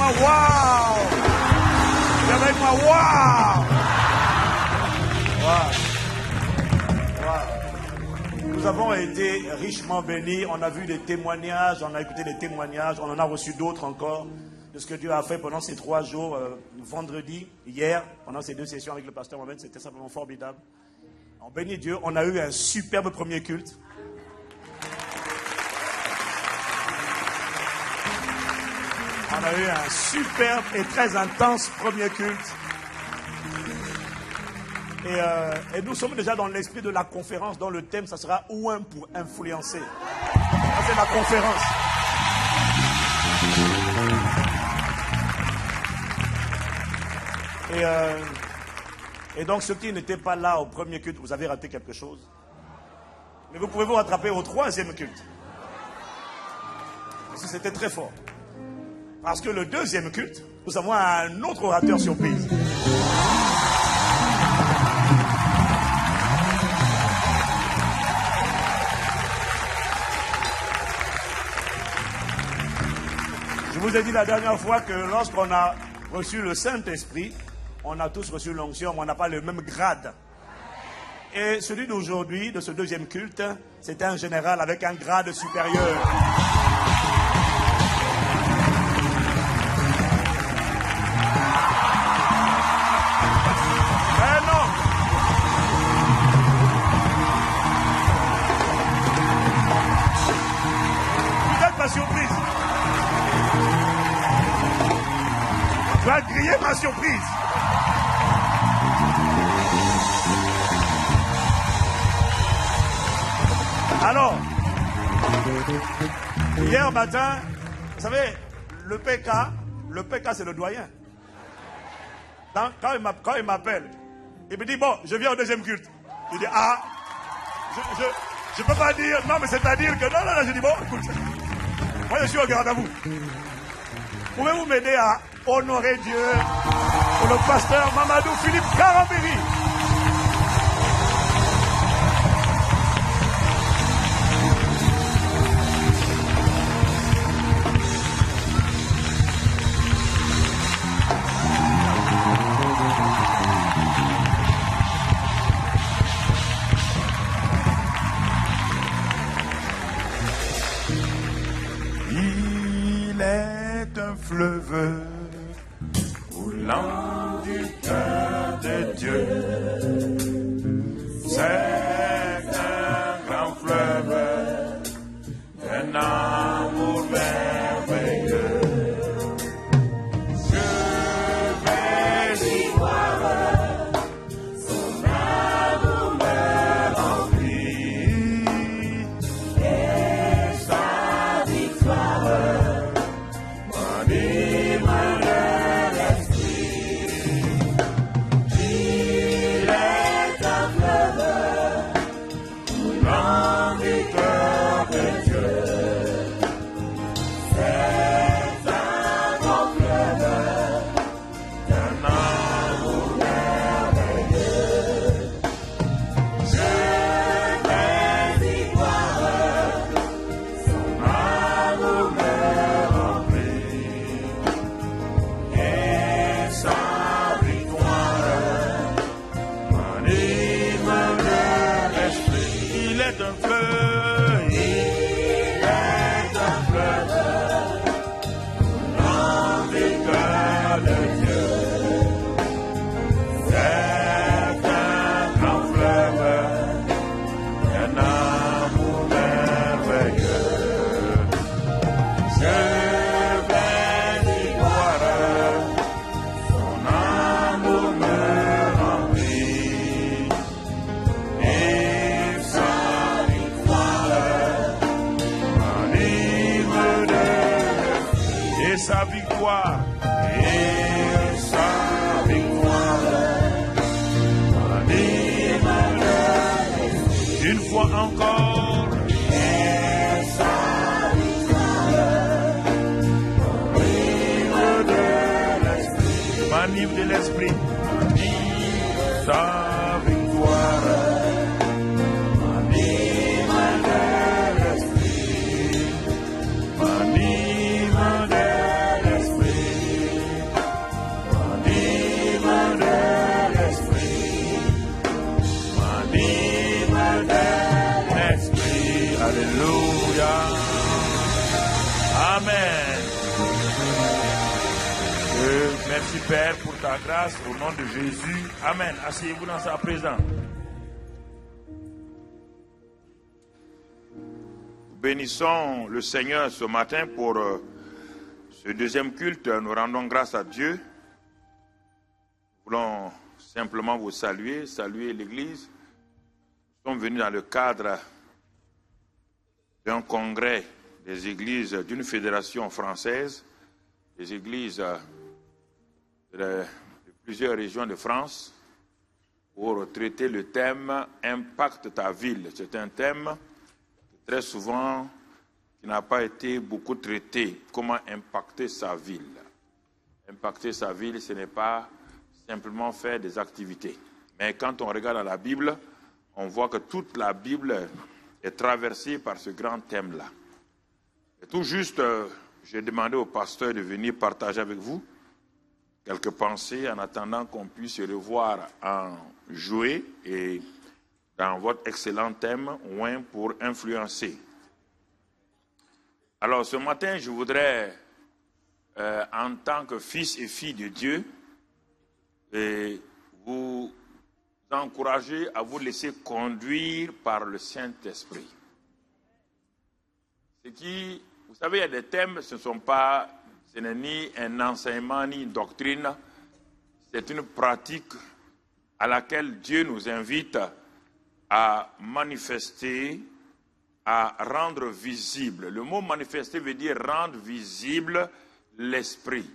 moi, waouh! Dis avec moi, waouh! Wow. Nous avons été richement bénis. On a vu des témoignages, on a écouté des témoignages, on en a reçu d'autres encore de ce que Dieu a fait pendant ces 3 jours, vendredi, hier, pendant ces 2 sessions avec le pasteur Mohamed. C'était simplement formidable. On bénit Dieu. On a eu un superbe premier culte. On a eu un superbe et très intense premier culte. Et nous sommes déjà dans l'esprit de la conférence, dont le thème, ça sera Ouin pour influencer. Ça, c'est la conférence. Et donc, ceux qui n'étaient pas là au premier culte, vous avez raté quelque chose. Mais vous pouvez vous rattraper au 3e culte. Parce que c'était très fort. Parce que le 2e culte, nous avons un autre orateur surprise. Je vous ai dit la dernière fois que lorsqu'on a reçu le Saint-Esprit, on a tous reçu l'onction, mais on n'a pas le même grade. Et celui d'aujourd'hui, de ce 2e culte, c'était un général avec un grade supérieur. Mais non! Vous êtes ma surprise. Tu vas griller ma surprise. Alors, hier matin, vous savez, le PK c'est le doyen. Quand il m'appelle, il me dit, bon, je viens au 2e culte. Il dit, ah, je peux pas dire, non, mais c'est-à-dire que, non, je dis, bon, écoute, moi je suis au garde à vous. Pouvez-vous m'aider à honorer Dieu pour le pasteur Mamadou Philippe Karambiri? Il est un fleuve coulant du cœur de Dieu. C'est un grand fleuve d'un amour merveilleux. Je vais y voir son amour me remplit et sa victoire m'anime l'esprit. Il est un fleuve coulant du cœur de Dieu. C'est un grand fleuve d'un amour merveilleux. Je vais y voir son amour me remplit et sa victoire m'anime l'esprit. Il est un fleuve, il est un fleuve coulant du cœur de Dieu. C'est un grand fleuve d'un amour merveilleux. Je vais y voir son amour me remplit et sa victoire m'anime l'esprit. Et sa victoire, et sa victoire m'anime l'esprit. Une fois encore, et sa m'anime de l'esprit, sa victoire m'anime de l'esprit, m'anime de l'esprit. Amen. Merci Père pour ta grâce au nom de Jésus. Amen. Asseyez-vous dans sa présence. Bénissons le Seigneur ce matin pour ce deuxième culte. Nous rendons grâce à Dieu. Nous voulons simplement vous saluer l'Église. Nous sommes venus dans le cadre d'un congrès des églises d'une fédération française, des églises de plusieurs régions de France, pour traiter le thème « Impacte ta ville ». C'est un thème très souvent qui n'a pas été beaucoup traité. Comment impacter sa ville? Impacter sa ville, ce n'est pas simplement faire des activités. Mais quand on regarde dans la Bible, on voit que toute la Bible est traversée par ce grand thème-là. Et tout juste, j'ai demandé au pasteur de venir partager avec vous quelques pensées en attendant qu'on puisse se revoir en jouer et dans votre excellent thème, Oin pour influencer. Alors ce matin, je voudrais, en tant que fils et fille de Dieu, vous encourager à vous laisser conduire par le Saint-Esprit. Vous savez, il y a des thèmes, ce n'est ni un enseignement, ni une doctrine, c'est une pratique à laquelle Dieu nous invite à manifester, à rendre visible. Le mot manifester veut dire rendre visible l'esprit.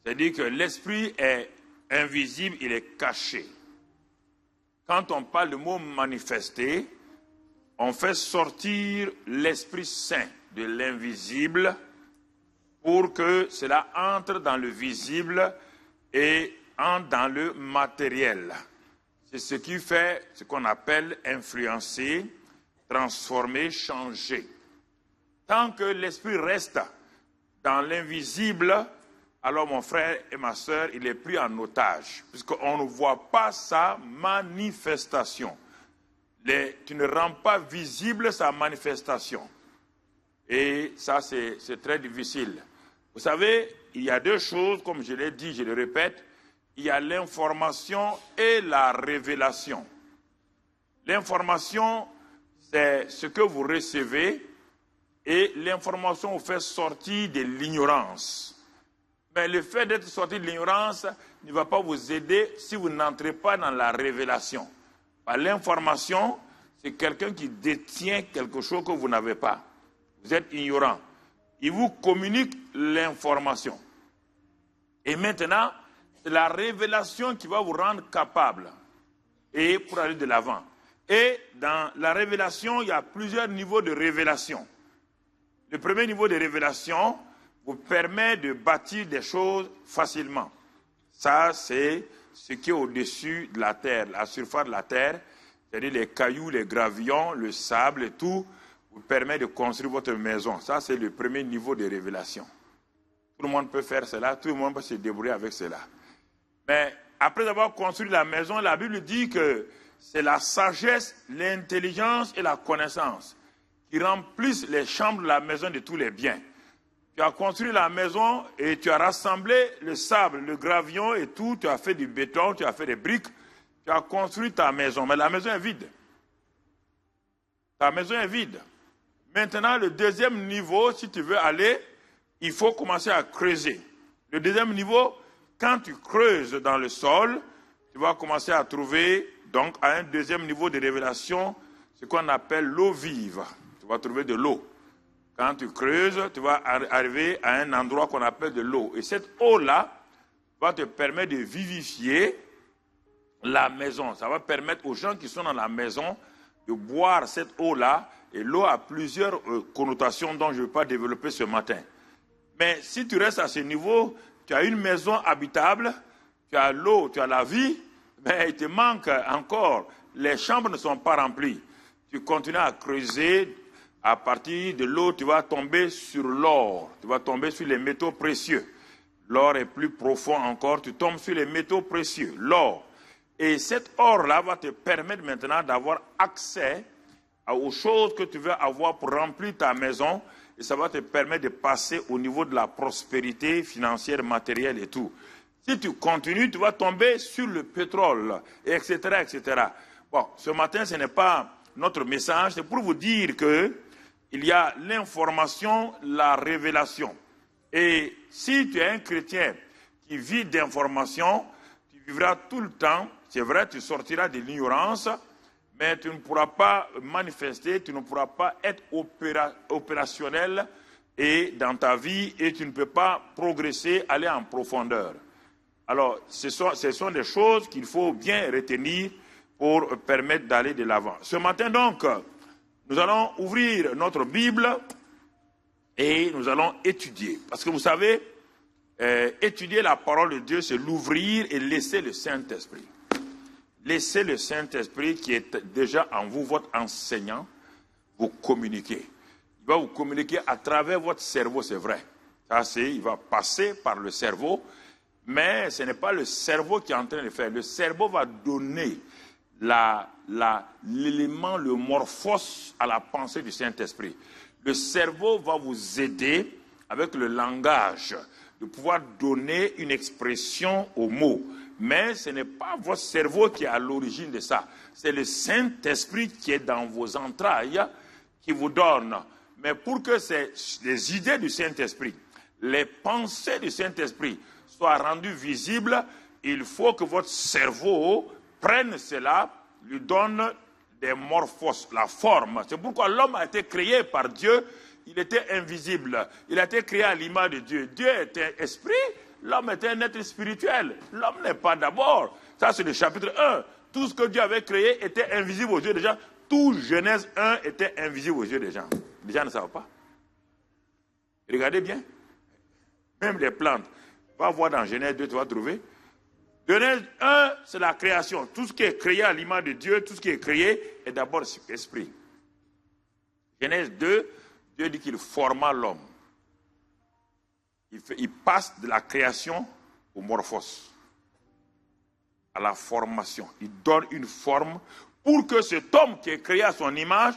C'est-à-dire que l'esprit est invisible, il est caché. Quand on parle du mot manifester, on fait sortir l'Esprit Saint de l'invisible pour que cela entre dans le visible et entre dans le matériel. C'est ce qui fait ce qu'on appelle influencer, transformer, changer. Tant que l'esprit reste dans l'invisible, alors mon frère et ma sœur, il est pris en otage, puisqu'on ne voit pas sa manifestation. Tu ne rends pas visible sa manifestation. Et ça, c'est très difficile. Vous savez, il y a deux choses, comme je l'ai dit, je le répète, il y a l'information et la révélation. L'information, c'est ce que vous recevez, et l'information vous fait sortir de l'ignorance. Mais le fait d'être sorti de l'ignorance ne va pas vous aider si vous n'entrez pas dans la révélation. L'information, c'est quelqu'un qui détient quelque chose que vous n'avez pas. Vous êtes ignorant. Il vous communique l'information. Et maintenant, c'est la révélation qui va vous rendre capable et pour aller de l'avant. Et dans la révélation, il y a plusieurs niveaux de révélation. Le premier niveau de révélation vous permet de bâtir des choses facilement. Ça, c'est ce qui est au-dessus de la terre, la surface de la terre, c'est-à-dire les cailloux, les gravillons, le sable et tout, vous permet de construire votre maison. Ça, c'est le premier niveau de révélation. Tout le monde peut faire cela, tout le monde peut se débrouiller avec cela. Mais après avoir construit la maison, la Bible dit que c'est la sagesse, l'intelligence et la connaissance qui remplissent les chambres de la maison de tous les biens. Tu as construit la maison et tu as rassemblé le sable, le gravillon et tout, tu as fait du béton, tu as fait des briques, tu as construit ta maison, mais la maison est vide. Ta maison est vide. Maintenant, le deuxième niveau, si tu veux aller, il faut commencer à creuser. Le deuxième niveau, quand tu creuses dans le sol, tu vas commencer à trouver, donc à un deuxième niveau de révélation, ce qu'on appelle l'eau vive. Tu vas trouver de l'eau. Quand tu creuses, tu vas arriver à un endroit qu'on appelle de l'eau. Et cette eau-là va te permettre de vivifier la maison. Ça va permettre aux gens qui sont dans la maison de boire cette eau-là. Et l'eau a plusieurs connotations dont je ne vais pas développer ce matin. Mais si tu restes à ce niveau, tu as une maison habitable, tu as l'eau, tu as la vie, mais il te manque encore. Les chambres ne sont pas remplies. Tu continues à creuser. À partir de l'eau, tu vas tomber sur l'or. Tu vas tomber sur les métaux précieux. L'or est plus profond encore. Tu tombes sur les métaux précieux, l'or. Et cet or-là va te permettre maintenant d'avoir accès aux choses que tu veux avoir pour remplir ta maison et ça va te permettre de passer au niveau de la prospérité financière, matérielle et tout. Si tu continues, tu vas tomber sur le pétrole, etc., etc. Bon, ce matin, ce n'est pas notre message, c'est pour vous dire que il y a l'information, la révélation. Et si tu es un chrétien qui vit d'information, tu vivras tout le temps, c'est vrai, tu sortiras de l'ignorance, mais tu ne pourras pas manifester, tu ne pourras pas être opérationnel et dans ta vie et tu ne peux pas progresser, aller en profondeur. Alors, ce sont des choses qu'il faut bien retenir pour permettre d'aller de l'avant. Ce matin donc, nous allons ouvrir notre Bible et nous allons étudier. Parce que vous savez, étudier la parole de Dieu, c'est l'ouvrir et laisser le Saint-Esprit. Laissez le Saint-Esprit qui est déjà en vous, votre enseignant, vous communiquer. Il va vous communiquer à travers votre cerveau, c'est vrai. Il va passer par le cerveau, mais ce n'est pas le cerveau qui est en train de le faire. Le cerveau va donner l'élément, le morphos à la pensée du Saint-Esprit. Le cerveau va vous aider avec le langage de pouvoir donner une expression aux mots. Mais ce n'est pas votre cerveau qui est à l'origine de ça. C'est le Saint-Esprit qui est dans vos entrailles qui vous donne. Mais pour que les idées du Saint-Esprit, les pensées du Saint-Esprit soient rendues visibles, il faut que votre cerveau prenne cela, lui donne des morphos, la forme. C'est pourquoi l'homme a été créé par Dieu. Il était invisible. Il a été créé à l'image de Dieu. Dieu était esprit. L'homme était un être spirituel. L'homme n'est pas d'abord. Ça, c'est le chapitre 1. Tout ce que Dieu avait créé était invisible aux yeux des gens. Tout Genèse 1 était invisible aux yeux des gens. Les gens ne savent pas. Regardez bien. Même les plantes. Va voir dans Genèse 2, tu vas trouver. Genèse 1, c'est la création. Tout ce qui est créé à l'image de Dieu, tout ce qui est créé est d'abord esprit. Genèse 2, Dieu dit qu'il forma l'homme. Il passe de la création au morphos, à la formation. Il donne une forme pour que cet homme qui est créé à son image,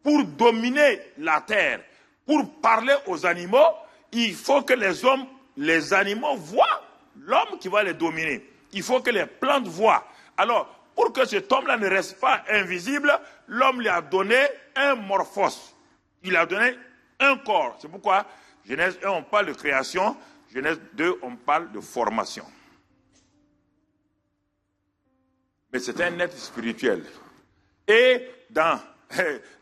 pour dominer la terre, pour parler aux animaux, il faut que les animaux voient l'homme qui va les dominer. Il faut que les plantes voient. Alors, pour que cet homme-là ne reste pas invisible, l'homme lui a donné un morphos. Il a donné un corps. C'est pourquoi Genèse 1, on parle de création. Genèse 2, on parle de formation. Mais c'est un être spirituel. Et dans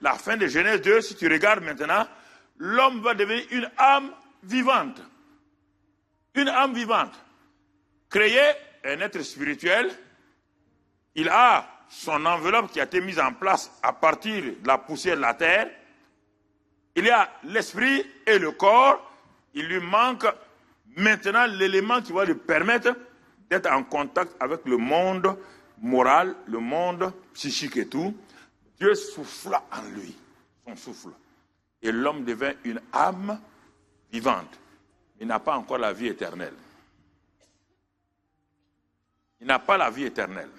la fin de Genèse 2, si tu regardes maintenant, l'homme va devenir une âme vivante. Une âme vivante. Créé un être spirituel, il a son enveloppe qui a été mise en place à partir de la poussière de la terre. Il y a l'esprit et le corps. Il lui manque maintenant l'élément qui va lui permettre d'être en contact avec le monde moral, le monde psychique et tout. Dieu souffla en lui, son souffle. Et l'homme devint une âme vivante. Il n'a pas encore la vie éternelle. Il n'a pas la vie éternelle.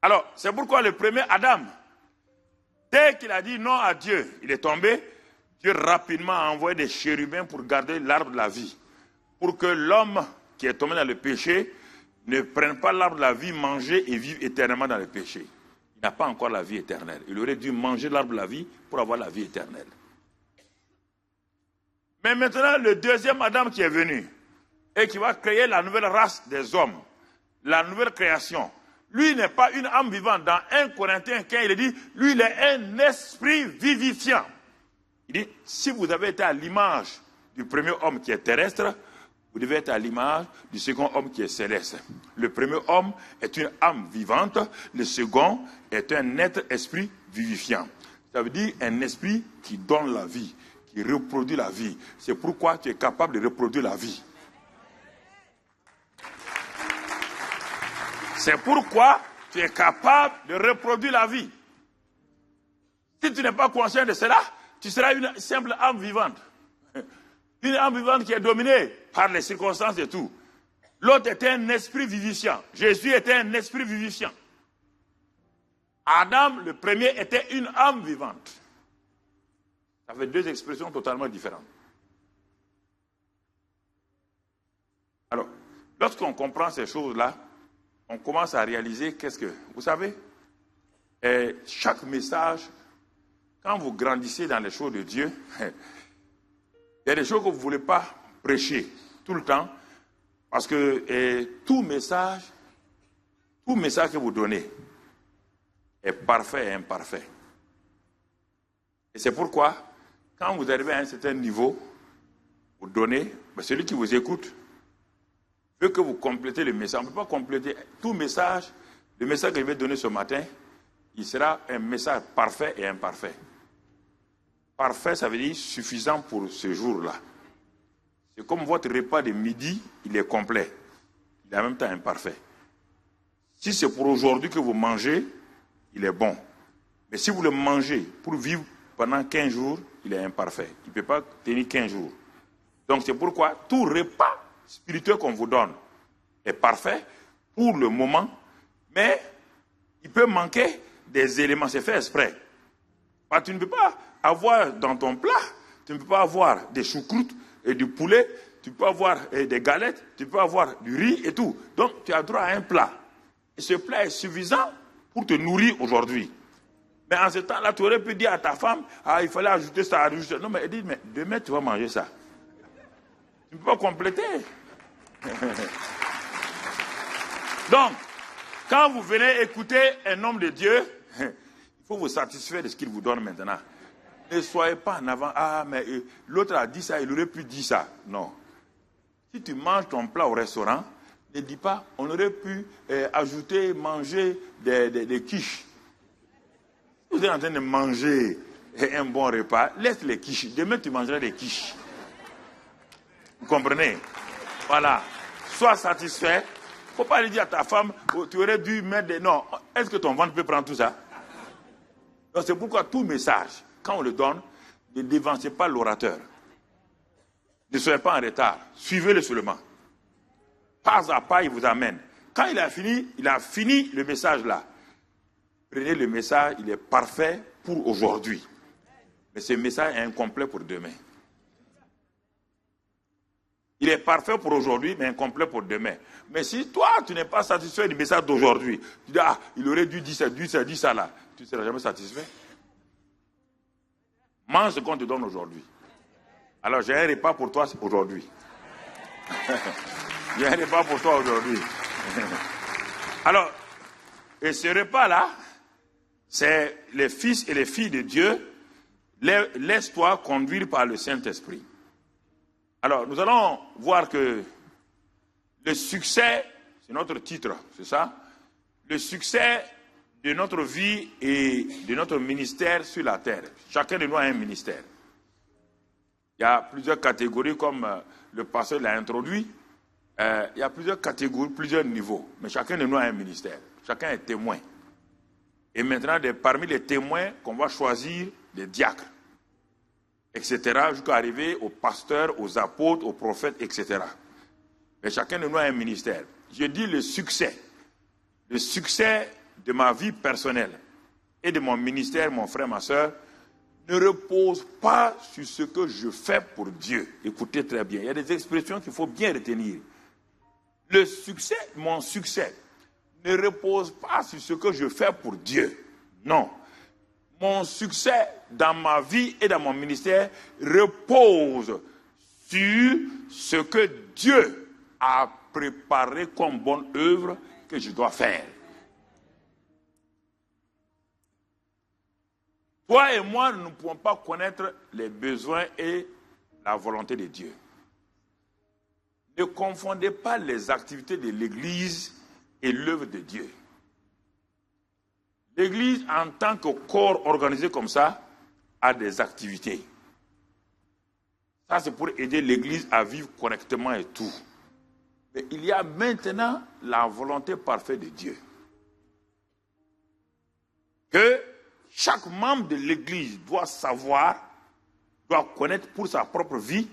Alors, c'est pourquoi le premier Adam, dès qu'il a dit non à Dieu, il est tombé. Dieu rapidement a envoyé des chérubins pour garder l'arbre de la vie. Pour que l'homme qui est tombé dans le péché ne prenne pas l'arbre de la vie, manger et vivre éternellement dans le péché. Il n'a pas encore la vie éternelle. Il aurait dû manger l'arbre de la vie pour avoir la vie éternelle. Mais maintenant, le deuxième Adam qui est venu et qui va créer la nouvelle race des hommes, la nouvelle création, lui n'est pas une âme vivante. Dans 1 Corinthiens 15, il dit, lui, il est un esprit vivifiant. Il dit, si vous avez été à l'image du premier homme qui est terrestre, vous devez être à l'image du second homme qui est céleste. Le premier homme est une âme vivante, le second est un être esprit vivifiant. Ça veut dire un esprit qui donne la vie, qui reproduit la vie. C'est pourquoi tu es capable de reproduire la vie. C'est pourquoi tu es capable de reproduire la vie. Si tu n'es pas conscient de cela, tu seras une simple âme vivante. Une âme vivante qui est dominée par les circonstances et tout. L'autre était un esprit vivifiant. Jésus était un esprit vivifiant. Adam, le premier, était une âme vivante. Ça fait deux expressions totalement différentes. Alors, lorsqu'on comprend ces choses-là, on commence à réaliser qu'est-ce que... Vous savez, chaque message, quand vous grandissez dans les choses de Dieu, il y a des choses que vous ne voulez pas prêcher tout le temps, parce que tout message que vous donnez est parfait et imparfait. Et c'est pourquoi, quand vous arrivez à un certain niveau, vous donnez, celui qui vous écoute veut que vous complétez le message. On ne peut pas compléter tout message. Le message que je vais donner ce matin, il sera un message parfait et imparfait. Parfait, ça veut dire suffisant pour ce jour-là. C'est comme votre repas de midi, il est complet. Il est en même temps imparfait. Si c'est pour aujourd'hui que vous mangez, il est bon. Mais si vous le mangez pour vivre pendant 15 jours, il est imparfait. Il ne peut pas tenir 15 jours. Donc c'est pourquoi tout repas spirituel qu'on vous donne est parfait pour le moment, mais il peut manquer des éléments. C'est fait exprès. Tu ne peux pas avoir dans ton plat, tu ne peux pas avoir des choucroutes et du poulet, tu peux avoir des galettes, tu peux avoir du riz et tout. Donc tu as droit à un plat. Et ce plat est suffisant pour te nourrir aujourd'hui. Mais en ce temps-là, tu aurais pu dire à ta femme, il fallait ajouter ça, ajouter ça. Non, mais elle dit, mais demain tu vas manger ça. Tu ne peux pas compléter. Donc, quand vous venez écouter un homme de Dieu, il faut vous satisfaire de ce qu'il vous donne maintenant. Ne soyez pas en avant. Mais l'autre a dit ça, il aurait pu dire ça. Non. Si tu manges ton plat au restaurant, ne dis pas, on aurait pu ajouter, manger des quiches. Vous êtes en train de manger un bon repas, laisse les quiches. Demain, tu mangeras des quiches. Vous comprenez? Voilà. Sois satisfait. Il ne faut pas lui dire à ta femme, tu aurais dû mettre des... Non. Est-ce que ton ventre peut prendre tout ça? Donc c'est pourquoi tout message, quand on le donne, ne dévancez pas l'orateur. Ne soyez pas en retard. Suivez-le seulement. Pas à pas, il vous amène. Quand il a fini le message là. Prenez le message, il est parfait pour aujourd'hui. Mais ce message est incomplet pour demain. Il est parfait pour aujourd'hui, mais incomplet pour demain. Mais si toi, tu n'es pas satisfait du message d'aujourd'hui, tu dis, il aurait dû dire ça là, tu ne seras jamais satisfait. Mange ce qu'on te donne aujourd'hui. Alors, j'ai un repas pour toi aujourd'hui. J'ai un repas pour toi aujourd'hui. Alors, et ce repas-là, c'est les fils et les filles de Dieu, laisse-toi conduire par le Saint-Esprit. Alors, nous allons voir que le succès, c'est notre titre, c'est ça? Le succès de notre vie et de notre ministère sur la terre. Chacun de nous a un ministère. Il y a plusieurs catégories, comme le pasteur l'a introduit. Il y a plusieurs catégories, plusieurs niveaux. Mais chacun de nous a un ministère. Chacun est témoin. Et maintenant, parmi les témoins qu'on va choisir, des diacres, etc., jusqu'à arriver aux pasteurs, aux apôtres, aux prophètes, etc. Mais chacun de nous a un ministère. Je dis le succès de ma vie personnelle et de mon ministère, mon frère, ma soeur, ne repose pas sur ce que je fais pour Dieu. Écoutez très bien, il y a des expressions qu'il faut bien retenir. Le succès, mon succès, ne repose pas sur ce que je fais pour Dieu. Non. Mon succès dans ma vie et dans mon ministère repose sur ce que Dieu a préparé comme bonne œuvre que je dois faire. Toi et moi, nous ne pouvons pas connaître les besoins et la volonté de Dieu. Ne confondez pas les activités de l'Église et l'œuvre de Dieu. L'Église, en tant que corps organisé comme ça, a des activités. Ça, c'est pour aider l'Église à vivre correctement et tout. Mais il y a maintenant la volonté parfaite de Dieu. Que chaque membre de l'Église doit savoir, doit connaître pour sa propre vie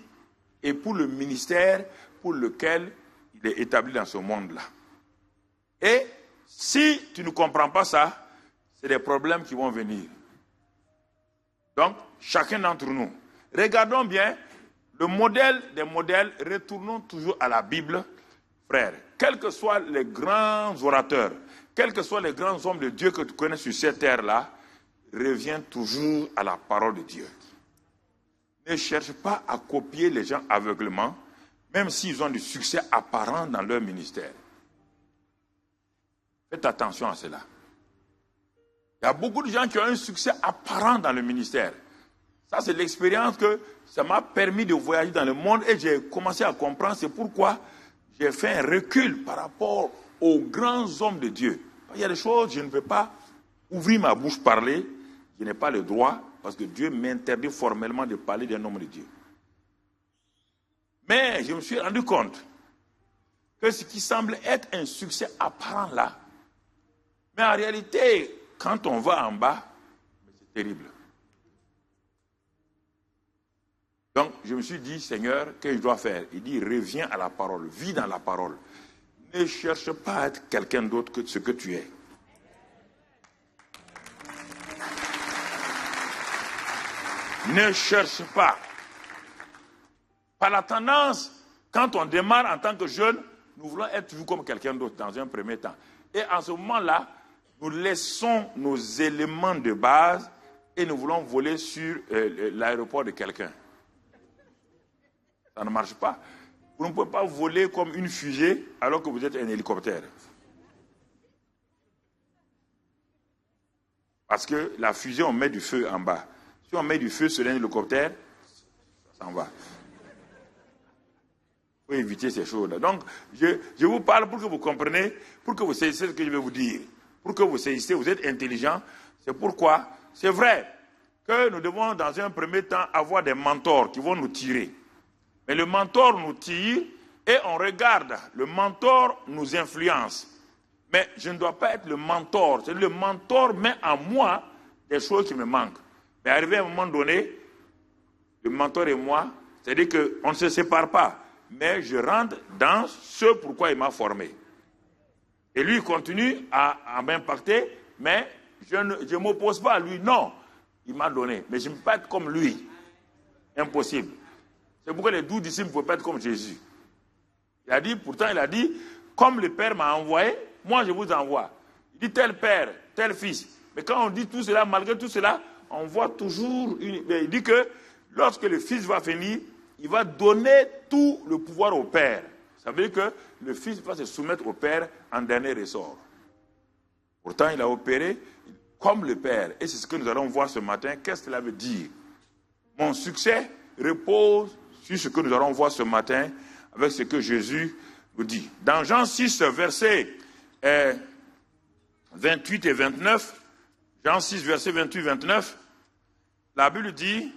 et pour le ministère pour lequel il est établi dans ce monde-là. Et si tu ne comprends pas ça, c'est des problèmes qui vont venir. Donc, chacun d'entre nous. Regardons bien le modèle des modèles, retournons toujours à la Bible, frère. Quels que soient les grands orateurs, quels que soient les grands hommes de Dieu que tu connais sur cette terre-là, reviens toujours à la parole de Dieu. Ne cherche pas à copier les gens aveuglément, même s'ils ont du succès apparent dans leur ministère. Faites attention à cela. Il y a beaucoup de gens qui ont un succès apparent dans le ministère. Ça, c'est l'expérience que ça m'a permis de voyager dans le monde et j'ai commencé à comprendre. C'est pourquoi j'ai fait un recul par rapport aux grands hommes de Dieu. Il y a des choses, je ne peux pas ouvrir ma bouche, parler. Je n'ai pas le droit parce que Dieu m'interdit formellement de parler d'un homme de Dieu. Mais je me suis rendu compte que ce qui semble être un succès apparent là, mais en réalité, quand on va en bas, c'est terrible. Donc, je me suis dit, Seigneur, qu'est-ce que je dois faire? Il dit, reviens à la parole, vis dans la parole. Ne cherche pas à être quelqu'un d'autre que ce que tu es. Ne cherche pas. Par la tendance, quand on démarre en tant que jeune, nous voulons être toujours comme quelqu'un d'autre dans un premier temps. Et en ce moment-là, nous laissons nos éléments de base et nous voulons voler sur l'aéroport de quelqu'un. Ça ne marche pas. Vous ne pouvez pas voler comme une fusée alors que vous êtes un hélicoptère. Parce que la fusée, on met du feu en bas. Si on met du feu sur un hélicoptère, ça s'en va. Il faut éviter ces choses-là. Donc, je vous parle pour que vous compreniez, pour que vous saisissiez ce que je vais vous dire. Pour que vous saisissiez, vous êtes intelligent. C'est pourquoi, c'est vrai que nous devons, dans un premier temps, avoir des mentors qui vont nous tirer. Mais le mentor nous tire et on regarde. Le mentor nous influence. Mais je ne dois pas être le mentor. C'est le mentor met en moi des choses qui me manquent. Mais arrivé à un moment donné, le mentor et moi, c'est-à-dire qu'on ne se sépare pas. Mais je rentre dans ce pourquoi il m'a formé. Et lui, il continue à m'impacter, mais je ne m'oppose pas à lui. Non, il m'a donné. Mais je ne peux pas être comme lui. Impossible. C'est pourquoi les 12 disciples ne peuvent pas être comme Jésus. Pourtant il a dit, comme le Père m'a envoyé, moi je vous envoie. Il dit tel Père, tel Fils. Mais quand on dit tout cela, malgré tout cela, on voit toujours, il dit que lorsque le Fils va venir, il va donner tout le pouvoir au Père. Ça veut dire que le Fils va se soumettre au Père en dernier ressort. Pourtant, il a opéré comme le Père. Et c'est ce que nous allons voir ce matin. Qu'est-ce que cela veut dire? Mon succès repose sur ce que nous allons voir ce matin avec ce que Jésus nous dit. Dans Jean 6, versets 28 et 29, Jean 6, versets 28-29, la Bible dit,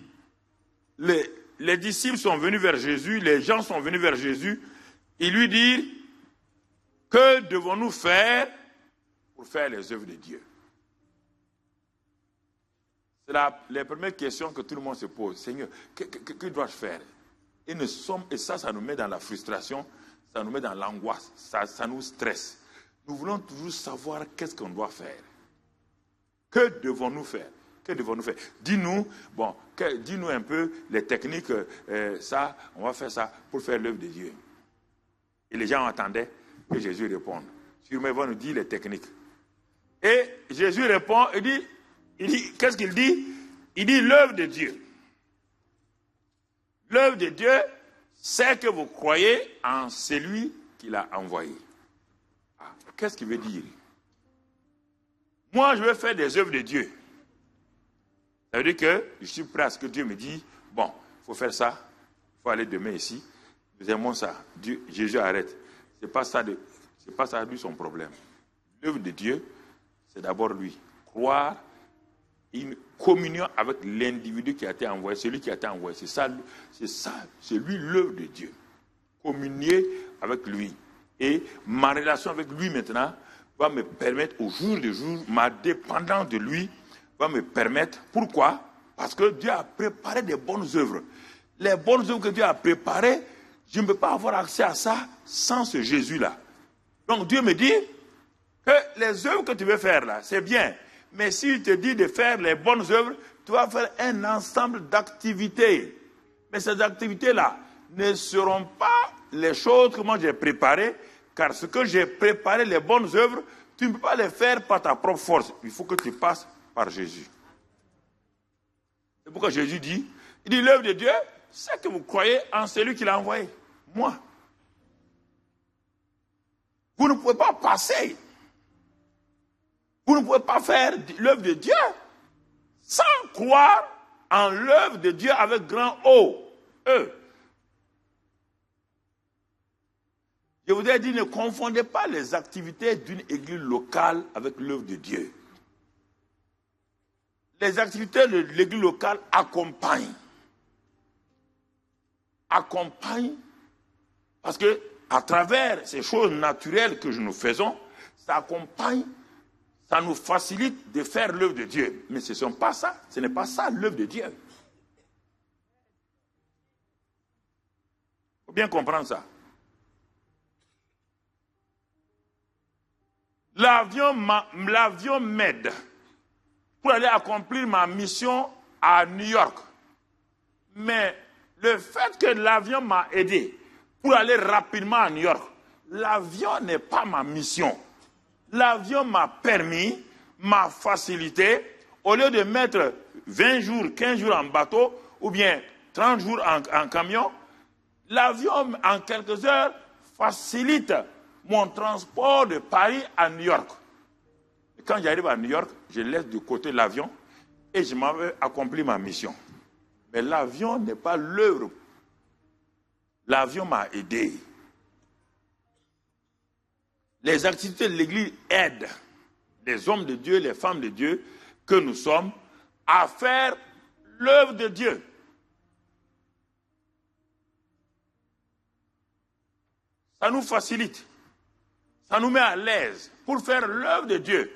les disciples sont venus vers Jésus, les gens sont venus vers Jésus, ils lui disent, que devons-nous faire pour faire les œuvres de Dieu? C'est les premières questions que tout le monde se pose. Seigneur, que dois-je faire? Et ça nous met dans la frustration, ça nous met dans l'angoisse, ça nous stresse. Nous voulons toujours savoir qu'est-ce qu'on doit faire. Que devons-nous faire? Que devons-nous faire? Dis-nous un peu les techniques, on va faire ça pour faire l'œuvre de Dieu. Et les gens attendaient que Jésus réponde. Sûrement, il va nous dire les techniques. Et Jésus répond, il dit, qu'est-ce qu'il dit? Il dit l'œuvre de Dieu. L'œuvre de Dieu, c'est que vous croyez en celui qui l'a envoyé. Qu'est-ce qu'il veut dire? Moi, je veux faire des œuvres de Dieu. Ça veut dire que je suis prêt à ce que Dieu me dit, bon, il faut faire ça, il faut aller demain ici, nous aimons ça. Jésus arrête. Ce n'est pas ça lui son problème. L'œuvre de Dieu, c'est d'abord lui. Croire, une communion avec l'individu qui a été envoyé, celui qui a été envoyé. C'est lui l'œuvre de Dieu. Communier avec lui. Et ma relation avec lui maintenant va me permettre au jour le jour, ma dépendance de lui va me permettre. Pourquoi? Parce que Dieu a préparé des bonnes œuvres. Les bonnes œuvres que Dieu a préparées, je ne peux pas avoir accès à ça sans ce Jésus-là. Donc Dieu me dit que les œuvres que tu veux faire là, c'est bien. Mais s'il te dit de faire les bonnes œuvres, tu vas faire un ensemble d'activités. Mais ces activités-là ne seront pas les choses que moi j'ai préparées, car ce que j'ai préparé, les bonnes œuvres, tu ne peux pas les faire par ta propre force. Il faut que tu passes par Jésus. C'est pourquoi Jésus dit, il dit, l'œuvre de Dieu, c'est que vous croyez en celui qui l'a envoyé, moi. Vous ne pouvez pas passer. Vous ne pouvez pas faire l'œuvre de Dieu sans croire en l'œuvre de Dieu avec grand O, E. Je vous ai dit, ne confondez pas les activités d'une église locale avec l'œuvre de Dieu. Les activités de l'église locale accompagnent. Accompagnent parce que à travers ces choses naturelles que nous faisons, ça accompagne, ça nous facilite de faire l'œuvre de Dieu. Mais ce n'est pas ça l'œuvre de Dieu. Il faut bien comprendre ça. L'avion m'aide pour aller accomplir ma mission à New York. Mais le fait que l'avion m'a aidé pour aller rapidement à New York, l'avion n'est pas ma mission. L'avion m'a permis, m'a facilité, au lieu de mettre 20 jours, 15 jours en bateau, ou bien 30 jours en camion, l'avion, en quelques heures, facilite mon transport de Paris à New York. Et quand j'arrive à New York, je laisse de côté l'avion et je m'en vais accomplir ma mission. Mais l'avion n'est pas l'œuvre. L'avion m'a aidé. Les activités de l'Église aident les hommes de Dieu, les femmes de Dieu que nous sommes à faire l'œuvre de Dieu. Ça nous facilite. Ça nous met à l'aise pour faire l'œuvre de Dieu.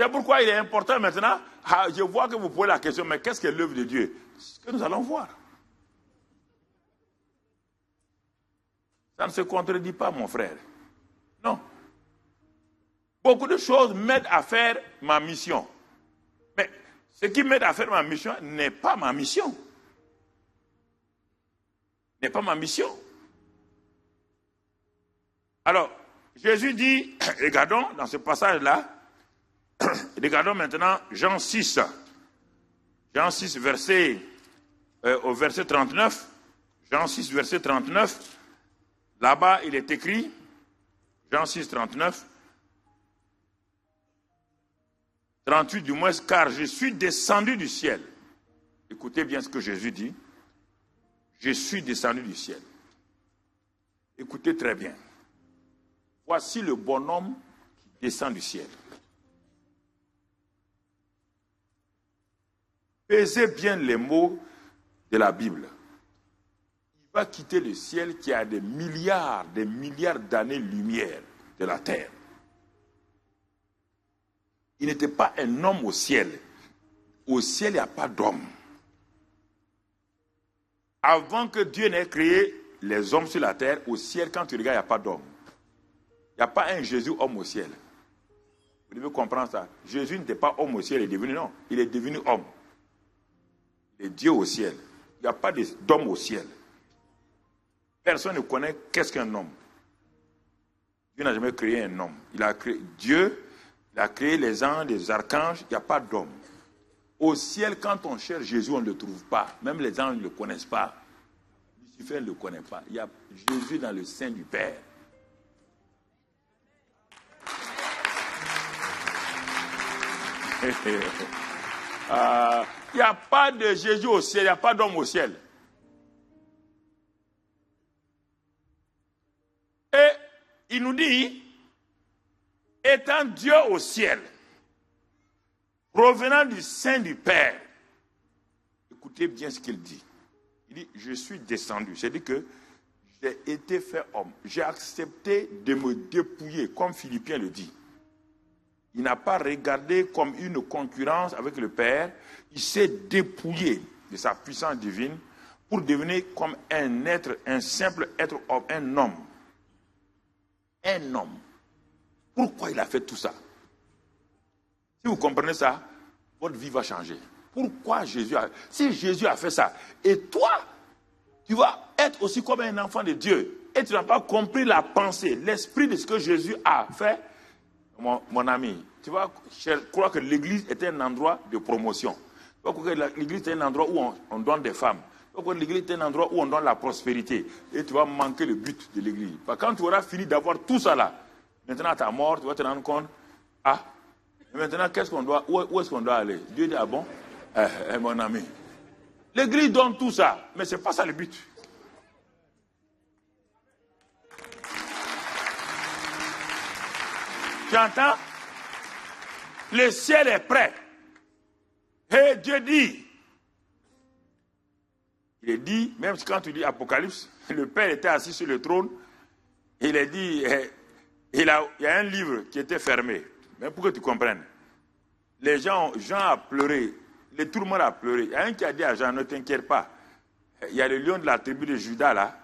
C'est pourquoi il est important maintenant, je vois que vous posez la question, mais qu'est-ce que l'œuvre de Dieu? Ce que nous allons voir. Ça ne se contredit pas, mon frère. Non. Beaucoup de choses m'aident à faire ma mission. Mais ce qui m'aide à faire ma mission n'est pas ma mission. N'est pas ma mission. Alors, Jésus dit, regardons dans ce passage-là, regardons maintenant Jean 6. Jean 6, au verset 39. Jean 6, verset 39. Là-bas, il est écrit, Jean 6, 39. 38 du moins, car je suis descendu du ciel. Écoutez bien ce que Jésus dit. Je suis descendu du ciel. Écoutez très bien. Voici le bonhomme qui descend du ciel. Pesez bien les mots de la Bible. Il va quitter le ciel qui a des milliards d'années-lumière de la terre. Il n'était pas un homme au ciel. Au ciel, il n'y a pas d'homme. Avant que Dieu n'ait créé les hommes sur la terre, au ciel, quand tu regardes, il n'y a pas d'homme. Il n'y a pas un Jésus homme au ciel. Vous devez comprendre ça. Jésus n'était pas homme au ciel, il est devenu non. Il est devenu homme. Il est Dieu au ciel. Il n'y a pas d'homme au ciel. Personne ne connaît qu'est-ce qu'un homme. Dieu n'a jamais créé un homme. Il a créé Dieu, il a créé les anges, les archanges, il n'y a pas d'homme. Au ciel, quand on cherche Jésus, on ne le trouve pas. Même les anges ne le connaissent pas. Lucifer ne le connaît pas. Il y a Jésus dans le sein du Père. Il n'y a pas de Jésus au ciel, il n'y a pas d'homme au ciel. Et il nous dit, étant Dieu au ciel, provenant du sein du Père, écoutez bien ce qu'il dit. Il dit, je suis descendu. C'est-à-dire que j'ai été fait homme. J'ai accepté de me dépouiller, comme Philippiens le dit. Il n'a pas regardé comme une concurrence avec le Père. Il s'est dépouillé de sa puissance divine pour devenir comme un être, un simple être homme, un homme. Un homme. Pourquoi il a fait tout ça? Si vous comprenez ça, votre vie va changer. Pourquoi Jésus a... Si Jésus a fait ça, et toi, tu vas être aussi comme un enfant de Dieu, et tu n'as pas compris la pensée, l'esprit de ce que Jésus a fait, mon ami, tu vas croire que l'église est un endroit de promotion. Tu vas croire que l'église est un endroit où on donne des femmes. Tu vas croire que l'église est un endroit où on donne la prospérité. Et tu vas manquer le but de l'église. Quand tu auras fini d'avoir tout ça là, maintenant à ta mort, tu vas te rendre compte, ah, et maintenant qu'est-ce qu'on doit, où est-ce qu'on doit aller? Dieu dit, ah bon, mon ami, l'église donne tout ça, mais ce n'est pas ça le but. Tu entends? Le ciel est prêt. Et Dieu dit, il est dit, même quand tu lis Apocalypse, le Père était assis sur le trône, il est dit, il y a un livre qui était fermé. Mais pour que tu comprennes, Jean a pleuré, tout le monde a pleuré. Il y a un qui a dit à Jean, ne t'inquiète pas, il y a le lion de la tribu de Judas là,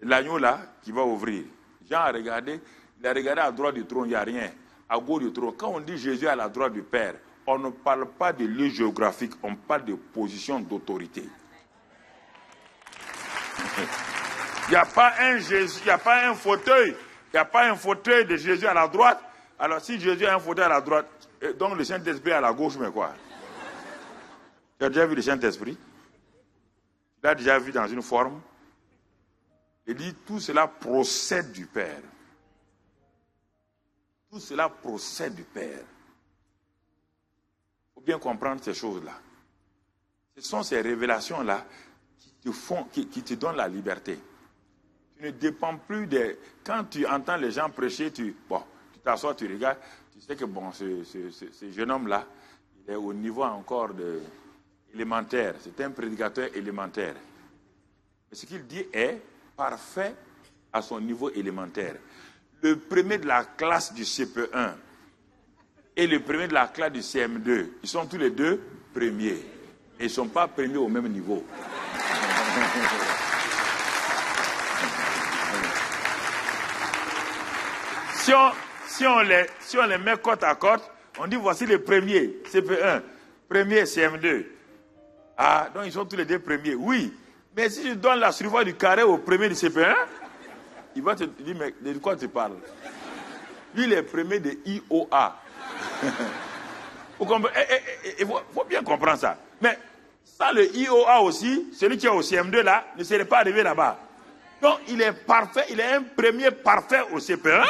l'agneau là, qui va ouvrir. Jean a regardé, il a regardé à droite du trône, il n'y a rien. À gauche du trône, quand on dit Jésus à la droite du Père, on ne parle pas de lieu géographique, on parle de position d'autorité. Il n'y a pas un Jésus, il n'y a pas un fauteuil, il n'y a pas un fauteuil de Jésus à la droite. Alors si Jésus a un fauteuil à la droite, donc le Saint-Esprit à la gauche, mais quoi? Tu as déjà vu le Saint-Esprit? Tu l'as déjà vu dans une forme? Il dit, tout cela procède du Père. Tout cela procède du Père. Il faut bien comprendre ces choses-là. Ce sont ces révélations-là qui te donnent la liberté. Tu ne dépends plus des... Quand tu entends les gens prêcher, tu t'assois, tu regardes, tu sais que bon, ce jeune homme-là, il est au niveau encore élémentaire. C'est un prédicateur élémentaire. Mais ce qu'il dit est parfait à son niveau élémentaire. Le premier de la classe du CP1 et le premier de la classe du CM2, ils sont tous les deux premiers. Et ils ne sont pas premiers au même niveau. Si on les met côte à côte, on dit voici les premiers, CP1, premier CM2. Ah, donc ils sont tous les deux premiers. Oui, mais si je donne la surface du carré au premier du CP1, il va te dire, mais de quoi tu parles? Lui, il est premier de IOA. Il faut bien comprendre ça. Mais ça, le IOA aussi, celui qui est au CM2 là, ne serait pas arrivé là-bas. Donc, il est parfait, il est un premier parfait au CP1.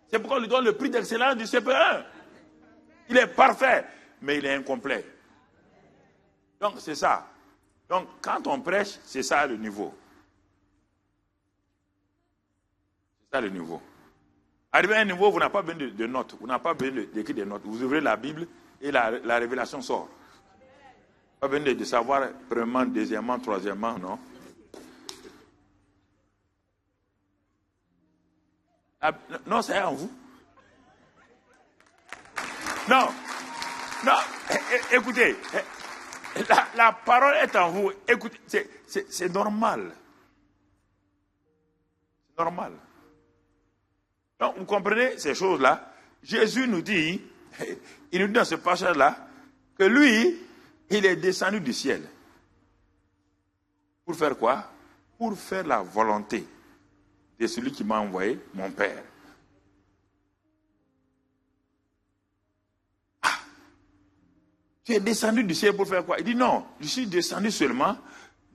C'est pourquoi on lui donne le prix d'excellence du CP1. Il est parfait, mais il est incomplet. Donc, c'est ça. Donc, quand on prêche, c'est ça le niveau. C'est ça le niveau. Arrivé à un niveau, vous n'avez pas besoin de notes. Vous n'avez pas besoin d'écrire des notes. Vous ouvrez la Bible et la révélation sort. Pas besoin de savoir premièrement, deuxièmement, troisièmement, non. Non, c'est en vous. Non. Non. Écoutez. La parole est en vous. Écoutez, c'est normal. C'est normal. Donc, vous comprenez ces choses-là? Jésus nous dit, il nous dit dans ce passage-là, que lui, il est descendu du ciel. Pour faire quoi? Pour faire la volonté de celui qui m'a envoyé, mon Père. Ah! Tu es descendu du ciel pour faire quoi? Il dit non, je suis descendu seulement,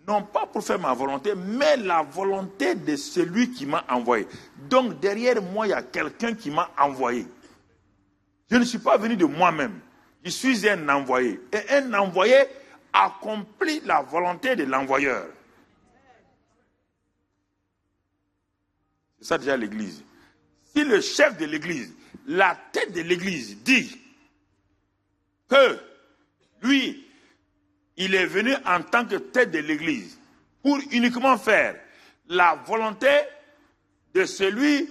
non pas pour faire ma volonté, mais la volonté de celui qui m'a envoyé. Donc derrière moi, il y a quelqu'un qui m'a envoyé. Je ne suis pas venu de moi-même. Je suis un envoyé. Et un envoyé accomplit la volonté de l'envoyeur. C'est ça déjà l'église. Si le chef de l'église, la tête de l'église dit que lui, il est venu en tant que tête de l'église pour uniquement faire la volonté de celui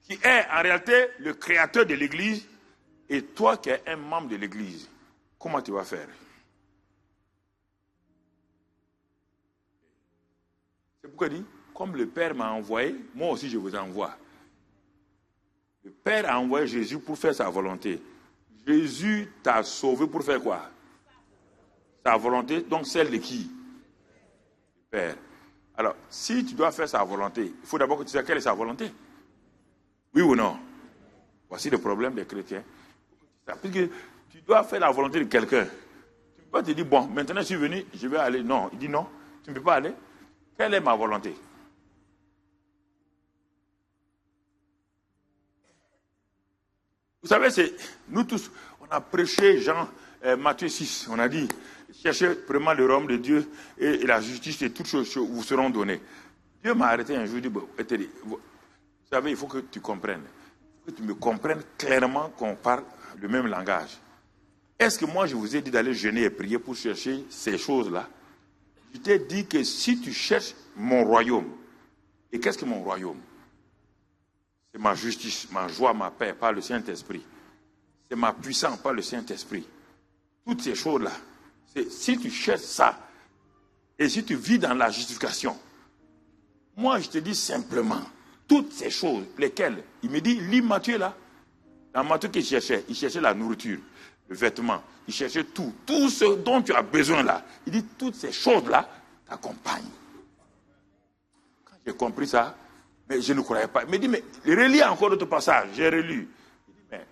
qui est en réalité le créateur de l'église, et toi qui es un membre de l'église, comment tu vas faire? C'est pourquoi il dit, comme le Père m'a envoyé, moi aussi je vous envoie. Le Père a envoyé Jésus pour faire sa volonté. Jésus t'a sauvé pour faire quoi? Sa volonté, donc celle de qui? Du Père. Alors, si tu dois faire sa volonté, il faut d'abord que tu saches quelle est sa volonté. Oui ou non? Voici le problème des chrétiens. Parce que tu dois faire la volonté de quelqu'un. Tu ne peux pas te dire, bon, maintenant je suis venu, je vais aller. Non, il dit non, tu ne peux pas aller. Quelle est ma volonté? Vous savez, c'est nous tous, on a prêché Matthieu 6, on a dit, cherchez vraiment le royaume de Dieu et la justice et toutes choses vous seront données. Dieu m'a arrêté un jour et dit, vous savez, il faut que tu comprennes. Il faut que tu me comprennes clairement qu'on parle le même langage. Est-ce que moi je vous ai dit d'aller jeûner et prier pour chercher ces choses-là? Je t'ai dit que si tu cherches mon royaume, et qu'est-ce que mon royaume? C'est ma justice, ma joie, ma paix, par le Saint-Esprit. C'est ma puissance, par le Saint-Esprit. Toutes ces choses-là, si tu cherches ça, et si tu vis dans la justification, moi je te dis simplement, toutes ces choses, lesquelles, il me dit, lis Matthieu là, dans Matthieu qu'il cherchait, il cherchait la nourriture, le vêtement, il cherchait tout ce dont tu as besoin là. Il dit, toutes ces choses-là t'accompagnent. Quand j'ai compris ça, mais je ne croyais pas. Il me dit, mais relis encore d'autres passages. J'ai relu. Il dit, mais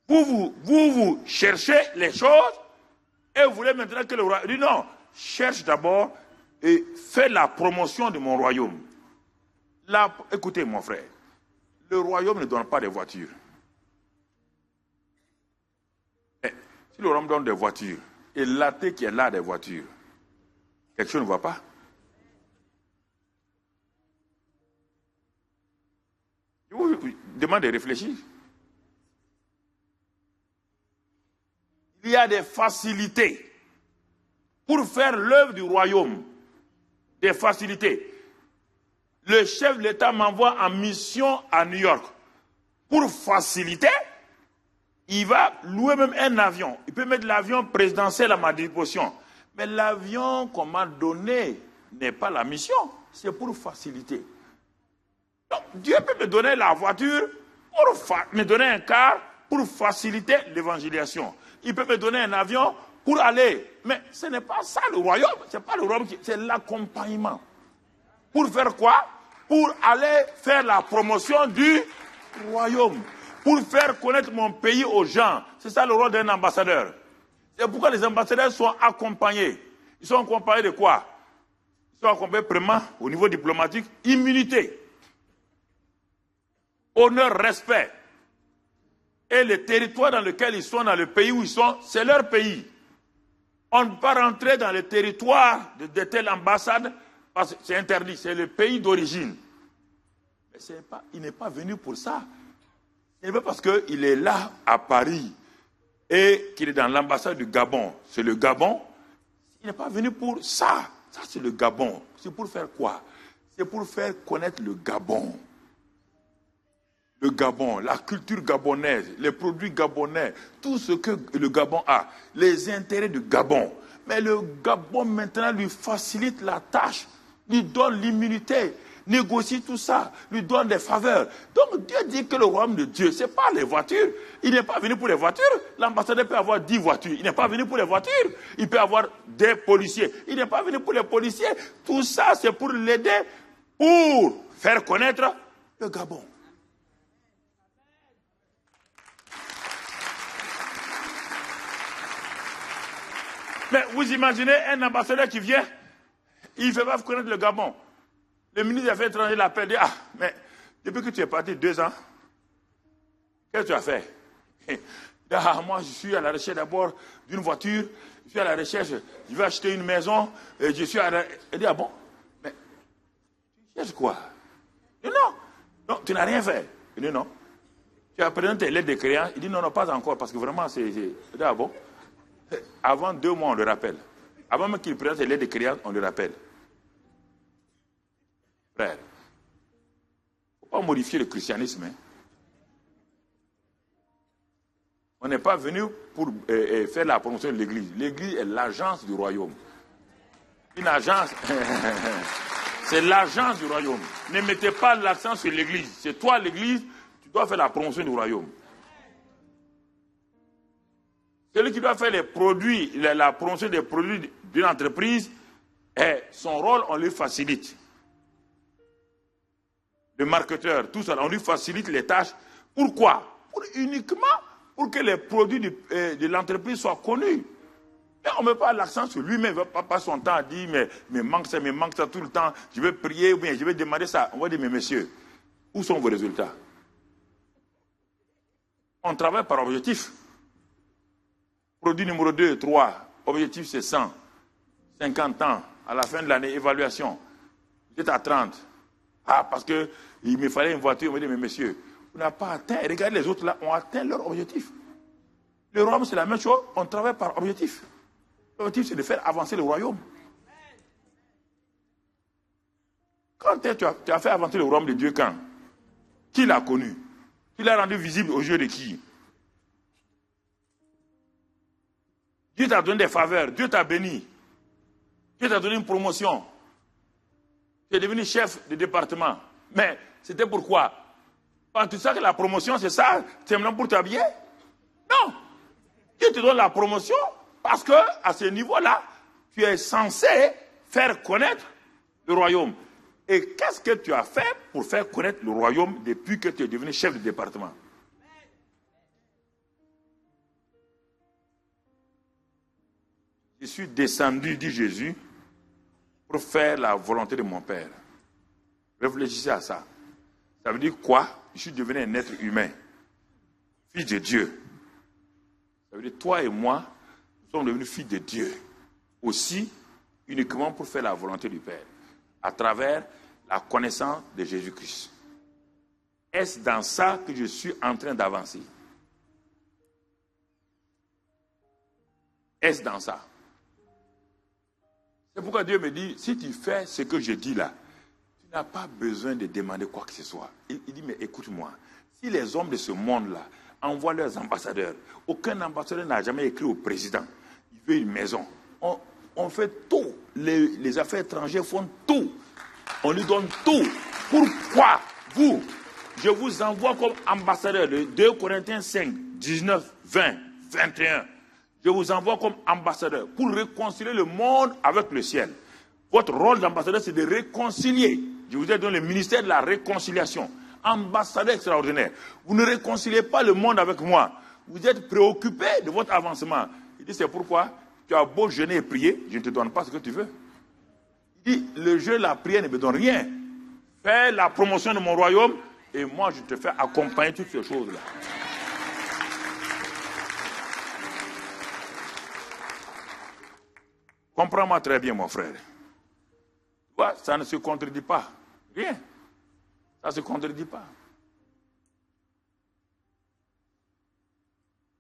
vous cherchez les choses et vous voulez maintenant que le roi... Il dit, non, cherche d'abord et fais la promotion de mon royaume. Écoutez, mon frère, le royaume ne donne pas des voitures. Mais si le royaume donne des voitures, et l'athée qui est là des voitures, quelque chose ne va pas. Je vous demande de réfléchir. Il y a des facilités pour faire l'œuvre du royaume. Des facilités. Le chef de l'État m'envoie en mission à New York. Pour faciliter, il va louer même un avion. Il peut mettre l'avion présidentiel à ma disposition. Mais l'avion qu'on m'a donné n'est pas la mission. C'est pour faciliter. Donc, Dieu peut me donner la voiture, me donner un car pour faciliter l'évangélisation. Il peut me donner un avion pour aller. Mais ce n'est pas ça le royaume. Ce n'est pas le royaume, c'est l'accompagnement. Pour faire quoi? Pour aller faire la promotion du royaume. Pour faire connaître mon pays aux gens. C'est ça le rôle d'un ambassadeur. C'est pourquoi les ambassadeurs sont accompagnés. Ils sont accompagnés de quoi? Ils sont accompagnés premièrement au niveau diplomatique, immunité, honneur, respect. Et le territoire dans lequel ils sont, dans le pays où ils sont, c'est leur pays. On ne peut pas rentrer dans le territoire de telle ambassade parce que c'est interdit, c'est le pays d'origine. Mais il n'est pas venu pour ça. Il n'est pas parce qu'il est là à Paris et qu'il est dans l'ambassade du Gabon. C'est le Gabon. Il n'est pas venu pour ça. Ça, c'est le Gabon. C'est pour faire quoi? C'est pour faire connaître le Gabon. Le Gabon, la culture gabonaise, les produits gabonais, tout ce que le Gabon a, les intérêts du Gabon. Mais le Gabon maintenant lui facilite la tâche, lui donne l'immunité, négocie tout ça, lui donne des faveurs. Donc Dieu dit que le royaume de Dieu, ce n'est pas les voitures. Il n'est pas venu pour les voitures. L'ambassadeur peut avoir 10 voitures. Il n'est pas venu pour les voitures. Il peut avoir des policiers. Il n'est pas venu pour les policiers. Tout ça, c'est pour l'aider, pour faire connaître le Gabon. Mais vous imaginez un ambassadeur qui vient, il ne fait pas connaître le Gabon. Le ministre des Affaires étrangères l'appelle, dit, mais depuis que tu es parti 2 ans, qu'est-ce que tu as fait? Moi, je suis à la recherche d'abord d'une voiture, je suis à la recherche, je vais acheter une maison, et je suis à la... Il dit, bon, mais tu cherches quoi? Il dit, non, tu n'as rien fait. Il dit, non. Tu as présenté tes lettres de créance? Il dit, non, pas encore, parce que vraiment, c'est... Il dit, bon. Avant 2 mois, on le rappelle. Avant même qu'il présente les lettres de créance, on le rappelle. Frère, il ne faut pas modifier le christianisme. Hein. On n'est pas venu pour faire la promotion de l'Église. L'Église est l'agence du royaume. Une agence, c'est l'agence du royaume. Ne mettez pas l'accent sur l'Église. C'est toi l'Église, tu dois faire la promotion du royaume. Celui qui doit faire les produits, la promotion des produits d'une entreprise, son rôle, on lui facilite. Le marketeur, tout ça, on lui facilite les tâches. Pourquoi? Uniquement pour que les produits de l'entreprise soient connus. Mais on ne met pas l'accent sur lui-même, il ne va pas passer son temps à dire mais manque ça tout le temps, je vais prier, ou bien je vais demander ça. On va dire, mais messieurs, où sont vos résultats? On travaille par objectif. Produit numéro 2, 3, objectif c'est 100. 50 ans, à la fin de l'année, évaluation. Vous êtes à 30. Ah, parce qu'il me fallait une voiture, on me dit, mais messieurs, on n'a pas atteint. Et regardez, les autres là ont atteint leur objectif. Le royaume, c'est la même chose, on travaille par objectif. L'objectif, c'est de faire avancer le royaume. Quand tu as fait avancer le royaume de Dieu, quand? Qui l'a connu? Qui l'a rendu visible aux yeux de qui? Dieu t'a donné des faveurs, Dieu t'a béni. Dieu t'a donné une promotion. Tu es devenu chef de département. Mais c'était pourquoi? Quand tu sais que la promotion, c'est ça, c'est maintenant pour t'habiller? Non. Dieu te donne la promotion parce qu'à ce niveau-là, tu es censé faire connaître le royaume. Et qu'est-ce que tu as fait pour faire connaître le royaume depuis que tu es devenu chef de département? Je suis descendu, dit Jésus, pour faire la volonté de mon Père. Réfléchissez à ça. Ça veut dire quoi? Je suis devenu un être humain, fils de Dieu. Ça veut dire toi et moi, nous sommes devenus fils de Dieu. Aussi, uniquement pour faire la volonté du Père, à travers la connaissance de Jésus-Christ. Est-ce dans ça que je suis en train d'avancer? Est-ce dans ça? C'est pourquoi Dieu me dit, si tu fais ce que je dis là, tu n'as pas besoin de demander quoi que ce soit. Il dit, mais écoute-moi, si les hommes de ce monde-là envoient leurs ambassadeurs, aucun ambassadeur n'a jamais écrit au président, il veut une maison. On fait tout. Les affaires étrangères font tout. On lui donne tout. Pourquoi vous, je vous envoie comme ambassadeur, de 2 Corinthiens 5, 19, 20, 21. Je vous envoie comme ambassadeur pour réconcilier le monde avec le ciel. Votre rôle d'ambassadeur, c'est de réconcilier. Je vous ai donné le ministère de la réconciliation. Ambassadeur extraordinaire. Vous ne réconciliez pas le monde avec moi. Vous êtes préoccupé de votre avancement. Il dit, c'est pourquoi tu as beau jeûner et prier, je ne te donne pas ce que tu veux. Il dit, le jeûne, la prière ne me donne rien. Fais la promotion de mon royaume et moi, je te fais accompagner toutes ces choses-là. Comprends-moi très bien, mon frère. Ça ne se contredit pas. Rien. Ça ne se contredit pas.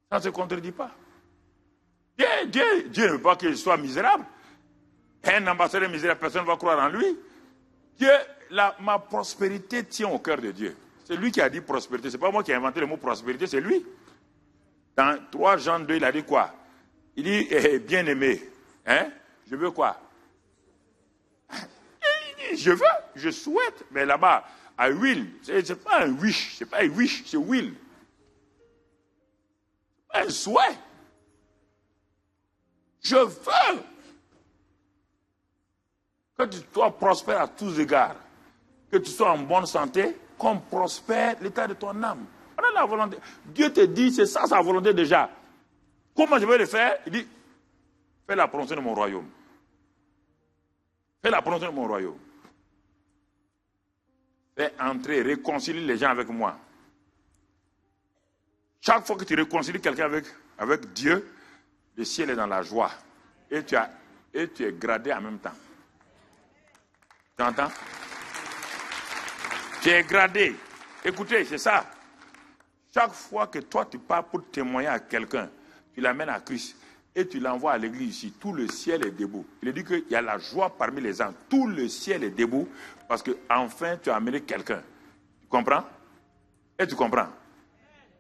Ça ne se contredit pas. Dieu ne veut pas que je sois misérable. Un ambassadeur misérable, personne ne va croire en lui. Dieu, ma prospérité tient au cœur de Dieu. C'est lui qui a dit prospérité. Ce n'est pas moi qui ai inventé le mot prospérité, c'est lui. Dans 3 Jean 2, il a dit quoi? Il dit, bien-aimé, hein? Je veux quoi? Je veux, je souhaite. Mais là-bas, I will. C'est pas un wish. C'est pas un wish, c'est will. C'est pas un souhait. Je veux que tu sois prospère à tous égards. Que tu sois en bonne santé, comme prospère l'état de ton âme. Voilà la volonté. Dieu te dit, c'est ça sa volonté déjà. Comment je vais le faire? Il dit, fais la promotion de mon royaume. Fais la promotion de mon royaume. Fais entrer, réconcilie les gens avec moi. Chaque fois que tu réconcilies quelqu'un avec Dieu, le ciel est dans la joie. Et tu es gradé en même temps. Tu entends? Tu es gradé. Écoutez, c'est ça. Chaque fois que toi tu pars pour témoigner à quelqu'un, tu l'amènes à Christ et tu l'envoies à l'église ici, tout le ciel est debout. Il dit qu'il y a la joie parmi les gens. Tout le ciel est debout parce que enfin tu as amené quelqu'un. Tu comprends? Et tu comprends?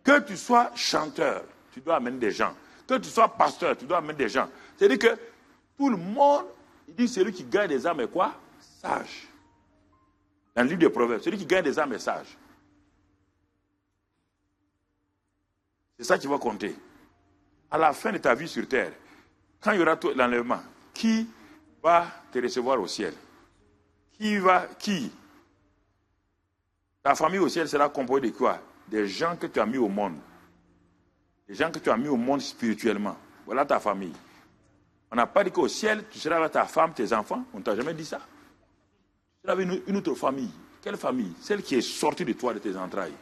Que tu sois chanteur, tu dois amener des gens. Que tu sois pasteur, tu dois amener des gens. C'est-à-dire que tout le monde, il dit celui qui gagne des âmes est quoi? Sage. Dans le livre des Proverbes, celui qui gagne des âmes est sage. C'est ça qui va compter. à la fin de ta vie sur terre, quand il y aura l'enlèvement, qui va te recevoir au ciel? Qui? Ta famille au ciel sera composée de quoi? Des gens que tu as mis au monde. Des gens que tu as mis au monde spirituellement. Voilà ta famille. On n'a pas dit qu'au ciel, tu seras avec ta femme, tes enfants. On ne t'a jamais dit ça. Tu seras avec une autre famille. Quelle famille? Celle qui est sortie de toi, de tes entrailles.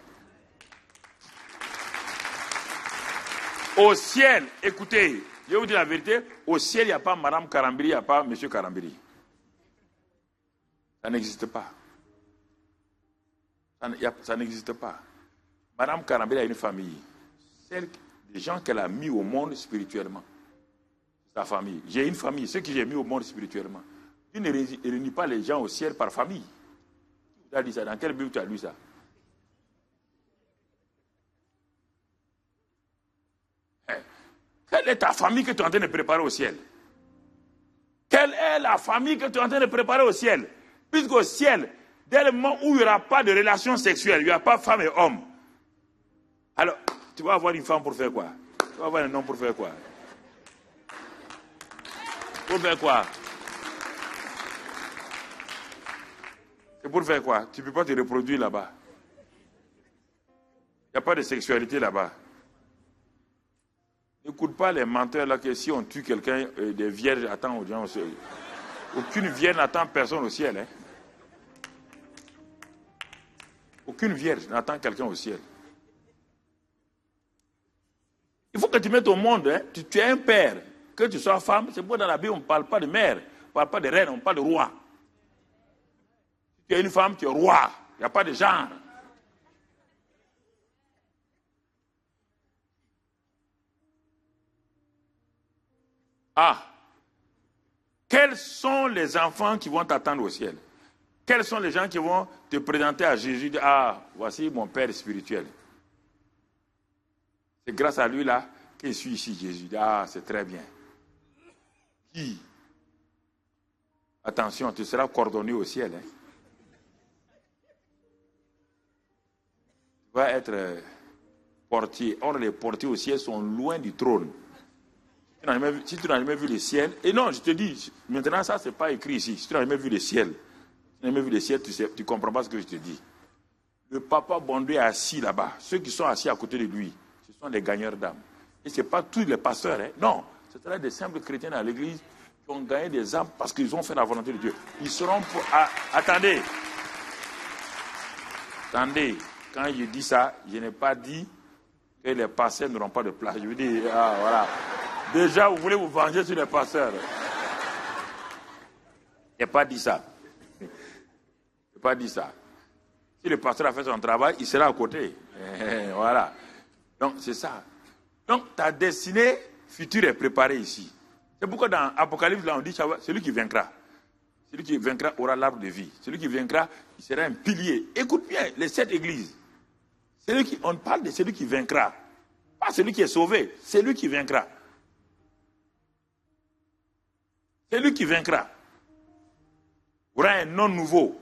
Au ciel, écoutez, je vais vous dire la vérité, au ciel, il n'y a pas Madame Karambiri, il n'y a pas Monsieur Karambiri. Ça n'existe pas. Ça n'existe pas. Madame Karambiri a une famille. Celle des gens qu'elle a mis au monde spirituellement. Sa famille. J'ai une famille, ceux que j'ai mis au monde spirituellement. Tu ne réunis pas les gens au ciel par famille. Tu as dit ça. Dans quelle Bible tu as lu ça? Quelle est ta famille que tu es en train de préparer au ciel? Quelle est la famille que tu es en train de préparer au ciel? Puisqu'au ciel, dès le moment où il n'y aura pas de relation sexuelle, il n'y aura pas femme et homme. Alors, tu vas avoir une femme pour faire quoi? Tu vas avoir un homme pour faire quoi? Pour faire quoi? C'est pour faire quoi? Tu ne peux pas te reproduire là-bas. Il n'y a pas de sexualité là-bas. N'écoute pas les menteurs là que si on tue quelqu'un, des vierges attendent aux gens au ciel. Aucune vierge n'attend personne au ciel. Hein? Aucune vierge n'attend quelqu'un au ciel. Il faut que tu mettes au monde, hein? Tu es un père, que tu sois femme, c'est pourquoi dans la Bible on ne parle pas de mère, on ne parle pas de reine, on parle de roi. Si tu es une femme, tu es roi, il n'y a pas de genre. Ah, quels sont les enfants qui vont t'attendre au ciel? Quels sont les gens qui vont te présenter à Jésus? Ah, voici mon Père spirituel. C'est grâce à lui là que je suis ici, Jésus. Ah, c'est très bien. Qui? Attention, tu seras coordonné au ciel. Hein? Tu vas être portier. Or, les portiers au ciel sont loin du trône. Si tu n'as jamais vu le ciel, et non, je te dis, maintenant ça, ce n'est pas écrit ici. Si tu n'as jamais vu le ciel, tu ne comprends pas ce que je te dis. Le papa Bondé est assis là-bas. Ceux qui sont assis à côté de lui, ce sont les gagneurs d'âmes. Et ce n'est pas tous les pasteurs. Hein. Non, c'est des simples chrétiens dans l'église qui ont gagné des âmes parce qu'ils ont fait la volonté de Dieu. Ils seront pour... Attendez, quand je dis ça, je n'ai pas dit que les pasteurs n'auront pas de place. Je veux dire, voilà. Déjà, vous voulez vous venger sur les pasteurs. Je n'ai pas dit ça. Je n'ai pas dit ça. Si le pasteur a fait son travail, il sera à côté. Voilà. Donc, c'est ça. Donc, ta destinée future est préparée ici. C'est pourquoi dans Apocalypse, là, on dit, celui qui vaincra. Celui qui vaincra aura l'arbre de vie. Celui qui vaincra, il sera un pilier. Écoute bien, les 7 églises. On parle de celui qui vaincra. Pas celui qui est sauvé. Celui qui vaincra. C'est lui qui vaincra. Il aura un nom nouveau.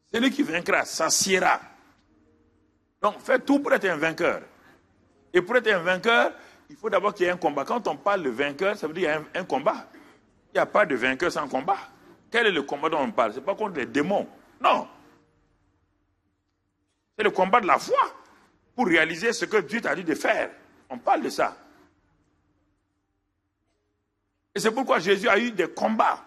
C'est lui qui vaincra, s'assiera. Donc, fais tout pour être un vainqueur. Et pour être un vainqueur, il faut d'abord qu'il y ait un combat. Quand on parle de vainqueur, ça veut dire qu'il y a un combat. Il n'y a pas de vainqueur sans combat. Quel est le combat dont on parle? Ce n'est pas contre les démons. Non. C'est le combat de la foi pour réaliser ce que Dieu t'a dit de faire. On parle de ça. Et c'est pourquoi Jésus a eu des combats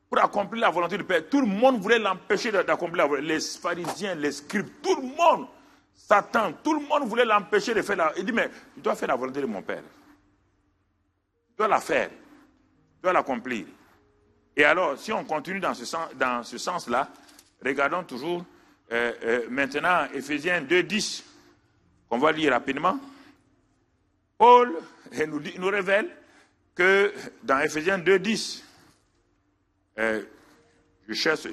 pour accomplir la volonté du Père. Tout le monde voulait l'empêcher d'accomplir la volonté. Les pharisiens, les scribes, tout le monde, Satan, tout le monde voulait l'empêcher de faire la... Il dit, mais tu dois faire la volonté de mon Père. Tu dois la faire. Tu dois l'accomplir. Et alors, si on continue dans ce sens-là, regardons toujours maintenant Éphésiens 2:10, qu'on va lire rapidement. Paul nous révèle que dans Éphésiens 2:10, je cherche,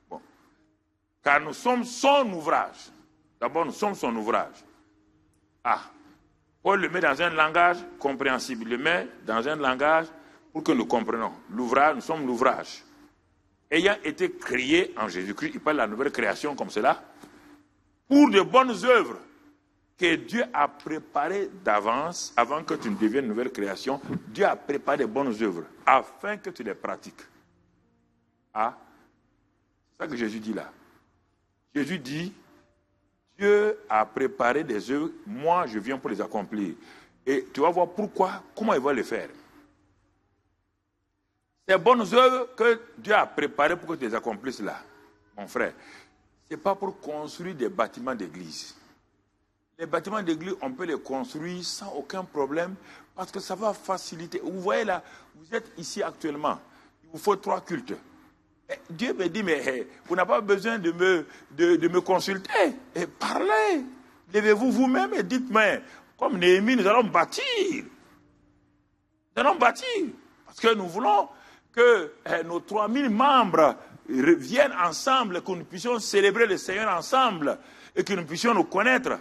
bon, car nous sommes son ouvrage. D'abord, nous sommes son ouvrage. Paul le met dans un langage compréhensible. Il le met dans un langage pour que nous comprenions. L'ouvrage, nous sommes l'ouvrage. Ayant été créé en Jésus-Christ, il parle de la nouvelle création comme cela, pour de bonnes œuvres que Dieu a préparé d'avance, avant que tu ne deviennes une nouvelle création, Dieu a préparé des bonnes œuvres, afin que tu les pratiques. Ah, c'est ça que Jésus dit là. Jésus dit, Dieu a préparé des œuvres, moi je viens pour les accomplir. Et tu vas voir pourquoi, comment il va les faire. Ces bonnes œuvres que Dieu a préparées pour que tu les accomplisses là, mon frère, ce n'est pas pour construire des bâtiments d'église. Les bâtiments d'église, on peut les construire sans aucun problème parce que ça va faciliter. Vous voyez là, vous êtes ici actuellement, il vous faut 3 cultes. Et Dieu me dit, mais vous n'avez pas besoin de me consulter. Et parlez, levez-vous vous-même et dites-moi, comme Néhémie, nous allons bâtir. Nous allons bâtir. Parce que nous voulons que nos 3000 membres viennent ensemble, que nous puissions célébrer le Seigneur ensemble et que nous puissions nous connaître.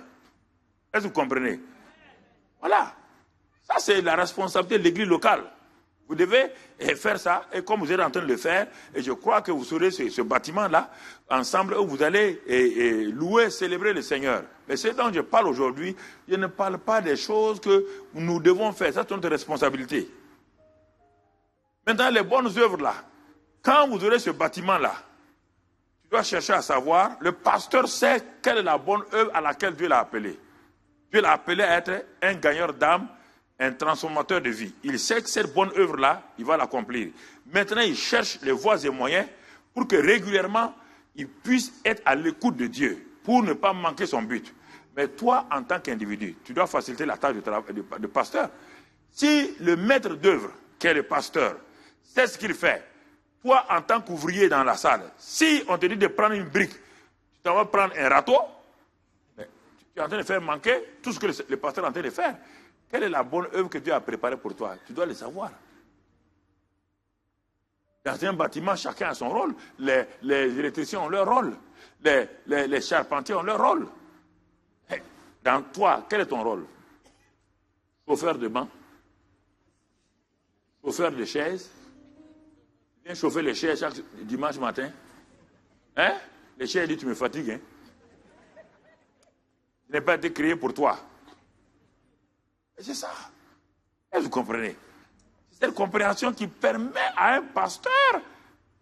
Est-ce que vous comprenez? Voilà. Ça, c'est la responsabilité de l'église locale. Vous devez faire ça, et comme vous êtes en train de le faire, et je crois que vous serez ce bâtiment-là, ensemble, où vous allez louer, célébrer le Seigneur. Mais ce dont je parle aujourd'hui, je ne parle pas des choses que nous devons faire. Ça, c'est notre responsabilité. Maintenant, les bonnes œuvres là, quand vous aurez ce bâtiment-là, tu dois chercher à savoir, le pasteur sait quelle est la bonne œuvre à laquelle Dieu l'a appelé. Dieu l'a appelé à être un gagneur d'âme, un transformateur de vie. Il sait que cette bonne œuvre-là, il va l'accomplir. Maintenant, il cherche les voies et moyens pour que régulièrement, il puisse être à l'écoute de Dieu, pour ne pas manquer son but. Mais toi, en tant qu'individu, tu dois faciliter la tâche de pasteur. Si le maître d'œuvre, qui est le pasteur, sait ce qu'il fait, toi, en tant qu'ouvrier dans la salle, si on te dit de prendre une brique, tu t'en vas prendre un râteau, tu es en train de faire manquer tout ce que le pasteur est en train de faire. Quelle est la bonne œuvre que Dieu a préparée pour toi? Tu dois le savoir. Dans un bâtiment, chacun a son rôle. Les électriciens ont leur rôle. Les charpentiers ont leur rôle. Dans toi, quel est ton rôle? Chauffeur de banc? Chauffeur de chaise? Viens chauffer les chaises chaque dimanche matin. Hein? Les chaises disent, tu me fatigues. Hein? Je n'ai pas été créé pour toi. Et c'est ça. Est-ce que vous comprenez? C'est cette compréhension qui permet à un pasteur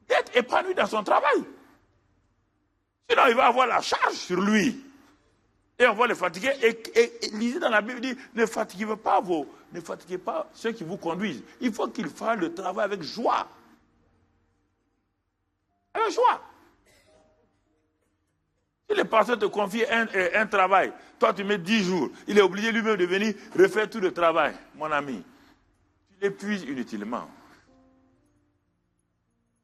d'être épanoui dans son travail. Sinon, il va avoir la charge sur lui. Et on va le fatiguer. Et lisez dans la Bible, dit, ne fatiguez pas ceux qui vous conduisent. Il faut qu'ils fassent le travail avec joie. Avec joie. Si le pasteur te confie un travail, toi tu mets 10 jours, il est obligé lui-même de venir refaire tout le travail, mon ami. Tu l'épuises inutilement.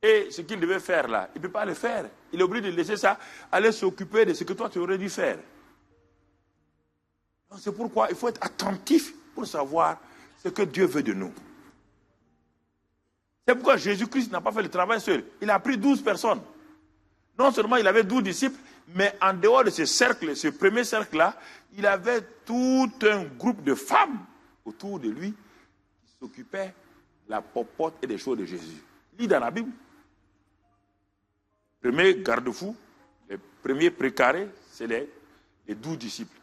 Et ce qu'il devait faire là, il ne peut pas le faire. Il est obligé de laisser ça, aller s'occuper de ce que toi tu aurais dû faire. C'est pourquoi il faut être attentif pour savoir ce que Dieu veut de nous. C'est pourquoi Jésus-Christ n'a pas fait le travail seul. Il a pris 12 personnes. Non seulement il avait 12 disciples, mais en dehors de ce cercle, ce premier cercle-là, il avait tout un groupe de femmes autour de lui qui s'occupaient de la popote et des choses de Jésus. Lis dans la Bible. Premier garde-fou, les premiers précarés, c'est les 12 disciples.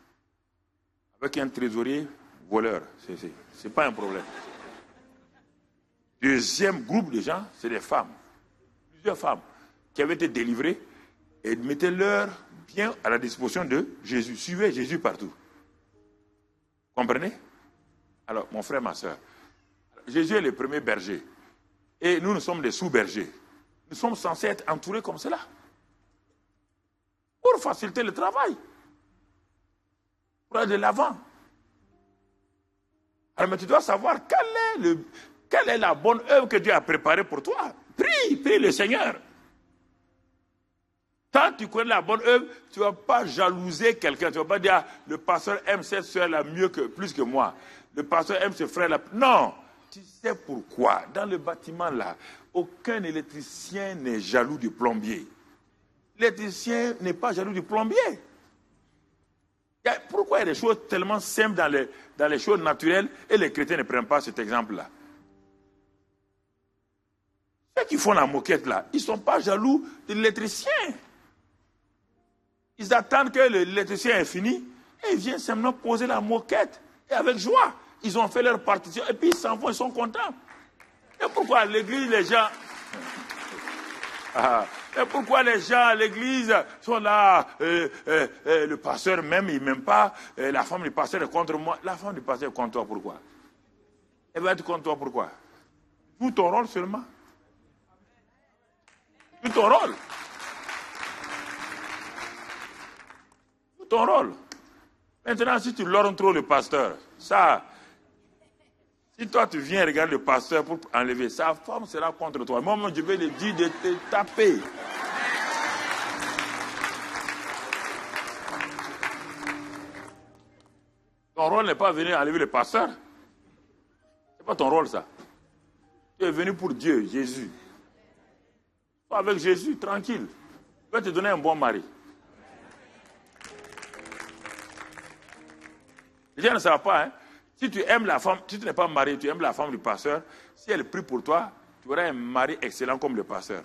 Avec un trésorier voleur, c'est pas un problème. Deuxième groupe de gens, c'est des femmes. Plusieurs femmes qui avaient été délivrées et mettaient-leur bien à la disposition de Jésus. Suivez Jésus partout. Comprenez? Alors, mon frère, ma soeur, Jésus est le premier berger. Et nous sommes des sous-bergers. Nous sommes censés être entourés comme cela. Pour faciliter le travail. Pour aller de l'avant. Alors, mais tu dois savoir quelle est la bonne œuvre que Dieu a préparée pour toi. Prie le Seigneur. Tant que tu connais la bonne œuvre, tu ne vas pas jalouser quelqu'un. Tu ne vas pas dire, ah, le pasteur aime cette soeur-là plus que moi. Le pasteur aime ce frère-là. Non. Tu sais pourquoi? Dans le bâtiment-là, aucun électricien n'est jaloux du plombier. L'électricien n'est pas jaloux du plombier. Pourquoi il y a des choses tellement simples dans les choses naturelles et les chrétiens ne prennent pas cet exemple-là? Ceux qui font la moquette là, ils ne sont pas jaloux de l'électricien. Ils attendent que l'électricien est fini Et ils viennent simplement poser la moquette. Et avec joie, ils ont fait leur partition. Et puis ils s'en vont, ils sont contents. Et pourquoi à l'église, les gens... Et pourquoi les gens à l'église sont là, le pasteur même, il m'aime pas, la femme du pasteur est contre moi. La femme du pasteur est contre toi, pourquoi? Elle va être contre toi, pourquoi? Joue ton rôle seulement. Joue ton rôle. Joue ton rôle. Maintenant, si tu lornes trop le pasteur, ça... Si toi, tu viens regarder le pasteur pour enlever, sa femme sera contre toi. Moi, je vais lui dire de te taper. Ton rôle n'est pas venir enlever le pasteur. Ce n'est pas ton rôle, ça. Tu es venu pour Dieu, Jésus. Sois avec Jésus, tranquille. Il va te donner un bon mari. Les gens ne savent pas, hein. Si tu aimes la femme, si tu n'es pas marié, tu aimes la femme du pasteur, si elle prie pour toi, tu auras un mari excellent comme le pasteur.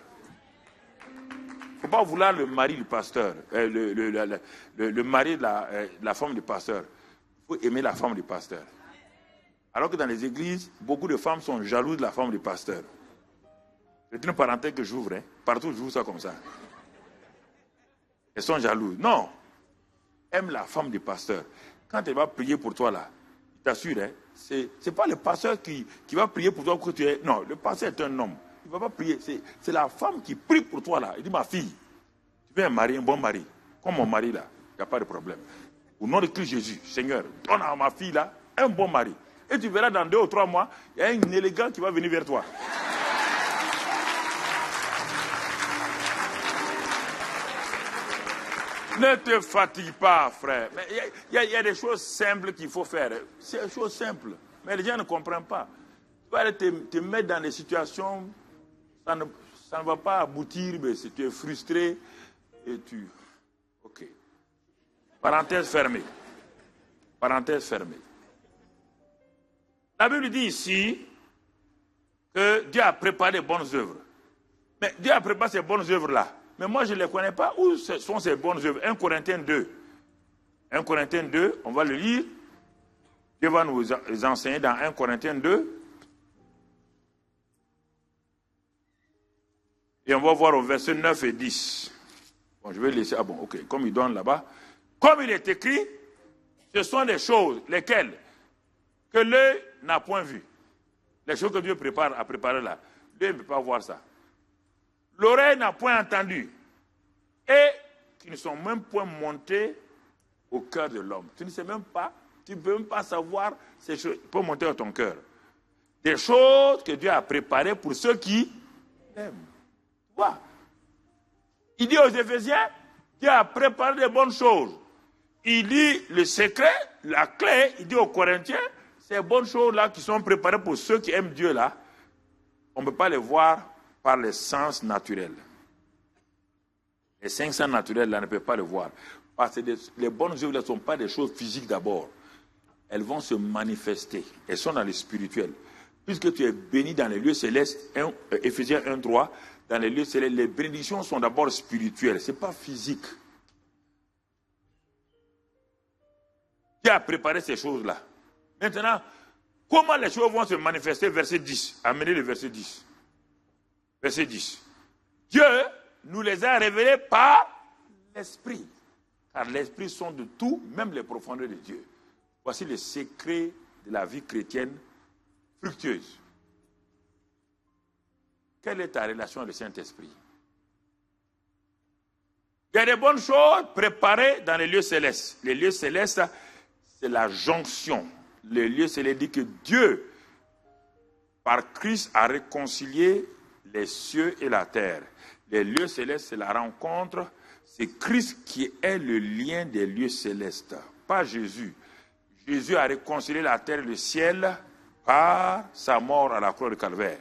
Il ne faut pas vouloir le mari du pasteur, le mari de la femme du pasteur. Il faut aimer la femme du pasteur. Alors que dans les églises, beaucoup de femmes sont jalouses de la femme du pasteur. C'est une parenthèse que j'ouvre, hein. Partout j'ouvre ça comme ça. Elles sont jalouses. Non. Aime la femme du pasteur. Quand elle va prier pour toi là, t'assure, hein, c'est pas le pasteur qui va prier pour toi pour que tu es... Non, le pasteur est un homme. Il ne va pas prier. C'est la femme qui prie pour toi là. Il dit, ma fille, tu veux un mari, un bon mari. Comme mon mari là, il n'y a pas de problème. Au nom de Christ Jésus, Seigneur, donne à ma fille là un bon mari. Et tu verras dans 2 ou 3 mois, il y a un élégant qui va venir vers toi. Ne te fatigue pas, frère. Mais il y a des choses simples qu'il faut faire. C'est des choses simples. Mais les gens ne comprennent pas. Tu vas aller te mettre dans des situations, ça ne va pas aboutir, mais si tu es frustré et tu... Ok. Parenthèse fermée. Parenthèse fermée. La Bible dit ici que Dieu a préparé de bonnes œuvres. Mais Dieu a préparé ces bonnes œuvres-là. Mais moi, je ne les connais pas. Où sont ces bonnes œuvres? 1 Corinthiens 2. 1 Corinthiens 2, on va le lire. Dieu va nous enseigner dans 1 Corinthiens 2. Et on va voir au verset 9 et 10. Bon, je vais laisser. Ah bon, ok. Comme il donne là-bas. Comme il est écrit, ce sont des choses, lesquelles que l'œil n'a point vues. Les choses que Dieu a préparées là. L'œil ne peut pas voir ça. L'oreille n'a point entendu et qui ne sont même point montées au cœur de l'homme. Tu ne sais même pas, tu ne peux même pas savoir ces choses qui peuvent monter à ton cœur. Des choses que Dieu a préparées pour ceux qui l'aiment. Voilà. Il dit aux Éphésiens, Dieu a préparé de bonnes choses. Il dit le secret, la clé, il dit aux Corinthiens, ces bonnes choses-là qui sont préparées pour ceux qui aiment Dieu là, on ne peut pas les voir par les sens naturels. Les 5 sens naturels, là, ne peuvent pas le voir. Parce que les bonnes œuvres ne sont pas des choses physiques d'abord. Elles vont se manifester. Elles sont dans le spirituel. Puisque tu es béni dans les lieux célestes, Éphésiens 1:3, dans les lieux célestes, les bénédictions sont d'abord spirituelles. Ce n'est pas physique. Qui a préparé ces choses-là? Maintenant, comment les choses vont se manifester? Verset 10. Amenez le verset 10. Verset 10. Dieu nous les a révélés par l'Esprit. Car l'Esprit sont de tout, même les profondeurs de Dieu. Voici les secrets de la vie chrétienne fructueuse. Quelle est ta relation avec le Saint-Esprit? Il y a des bonnes choses préparées dans les lieux célestes. Les lieux célestes, c'est la jonction. Les lieux célestes dit que Dieu, par Christ, a réconcilié les cieux et la terre. Les lieux célestes, c'est la rencontre. C'est Christ qui est le lien des lieux célestes, pas Jésus. Jésus a réconcilié la terre et le ciel par sa mort à la croix de Calvaire.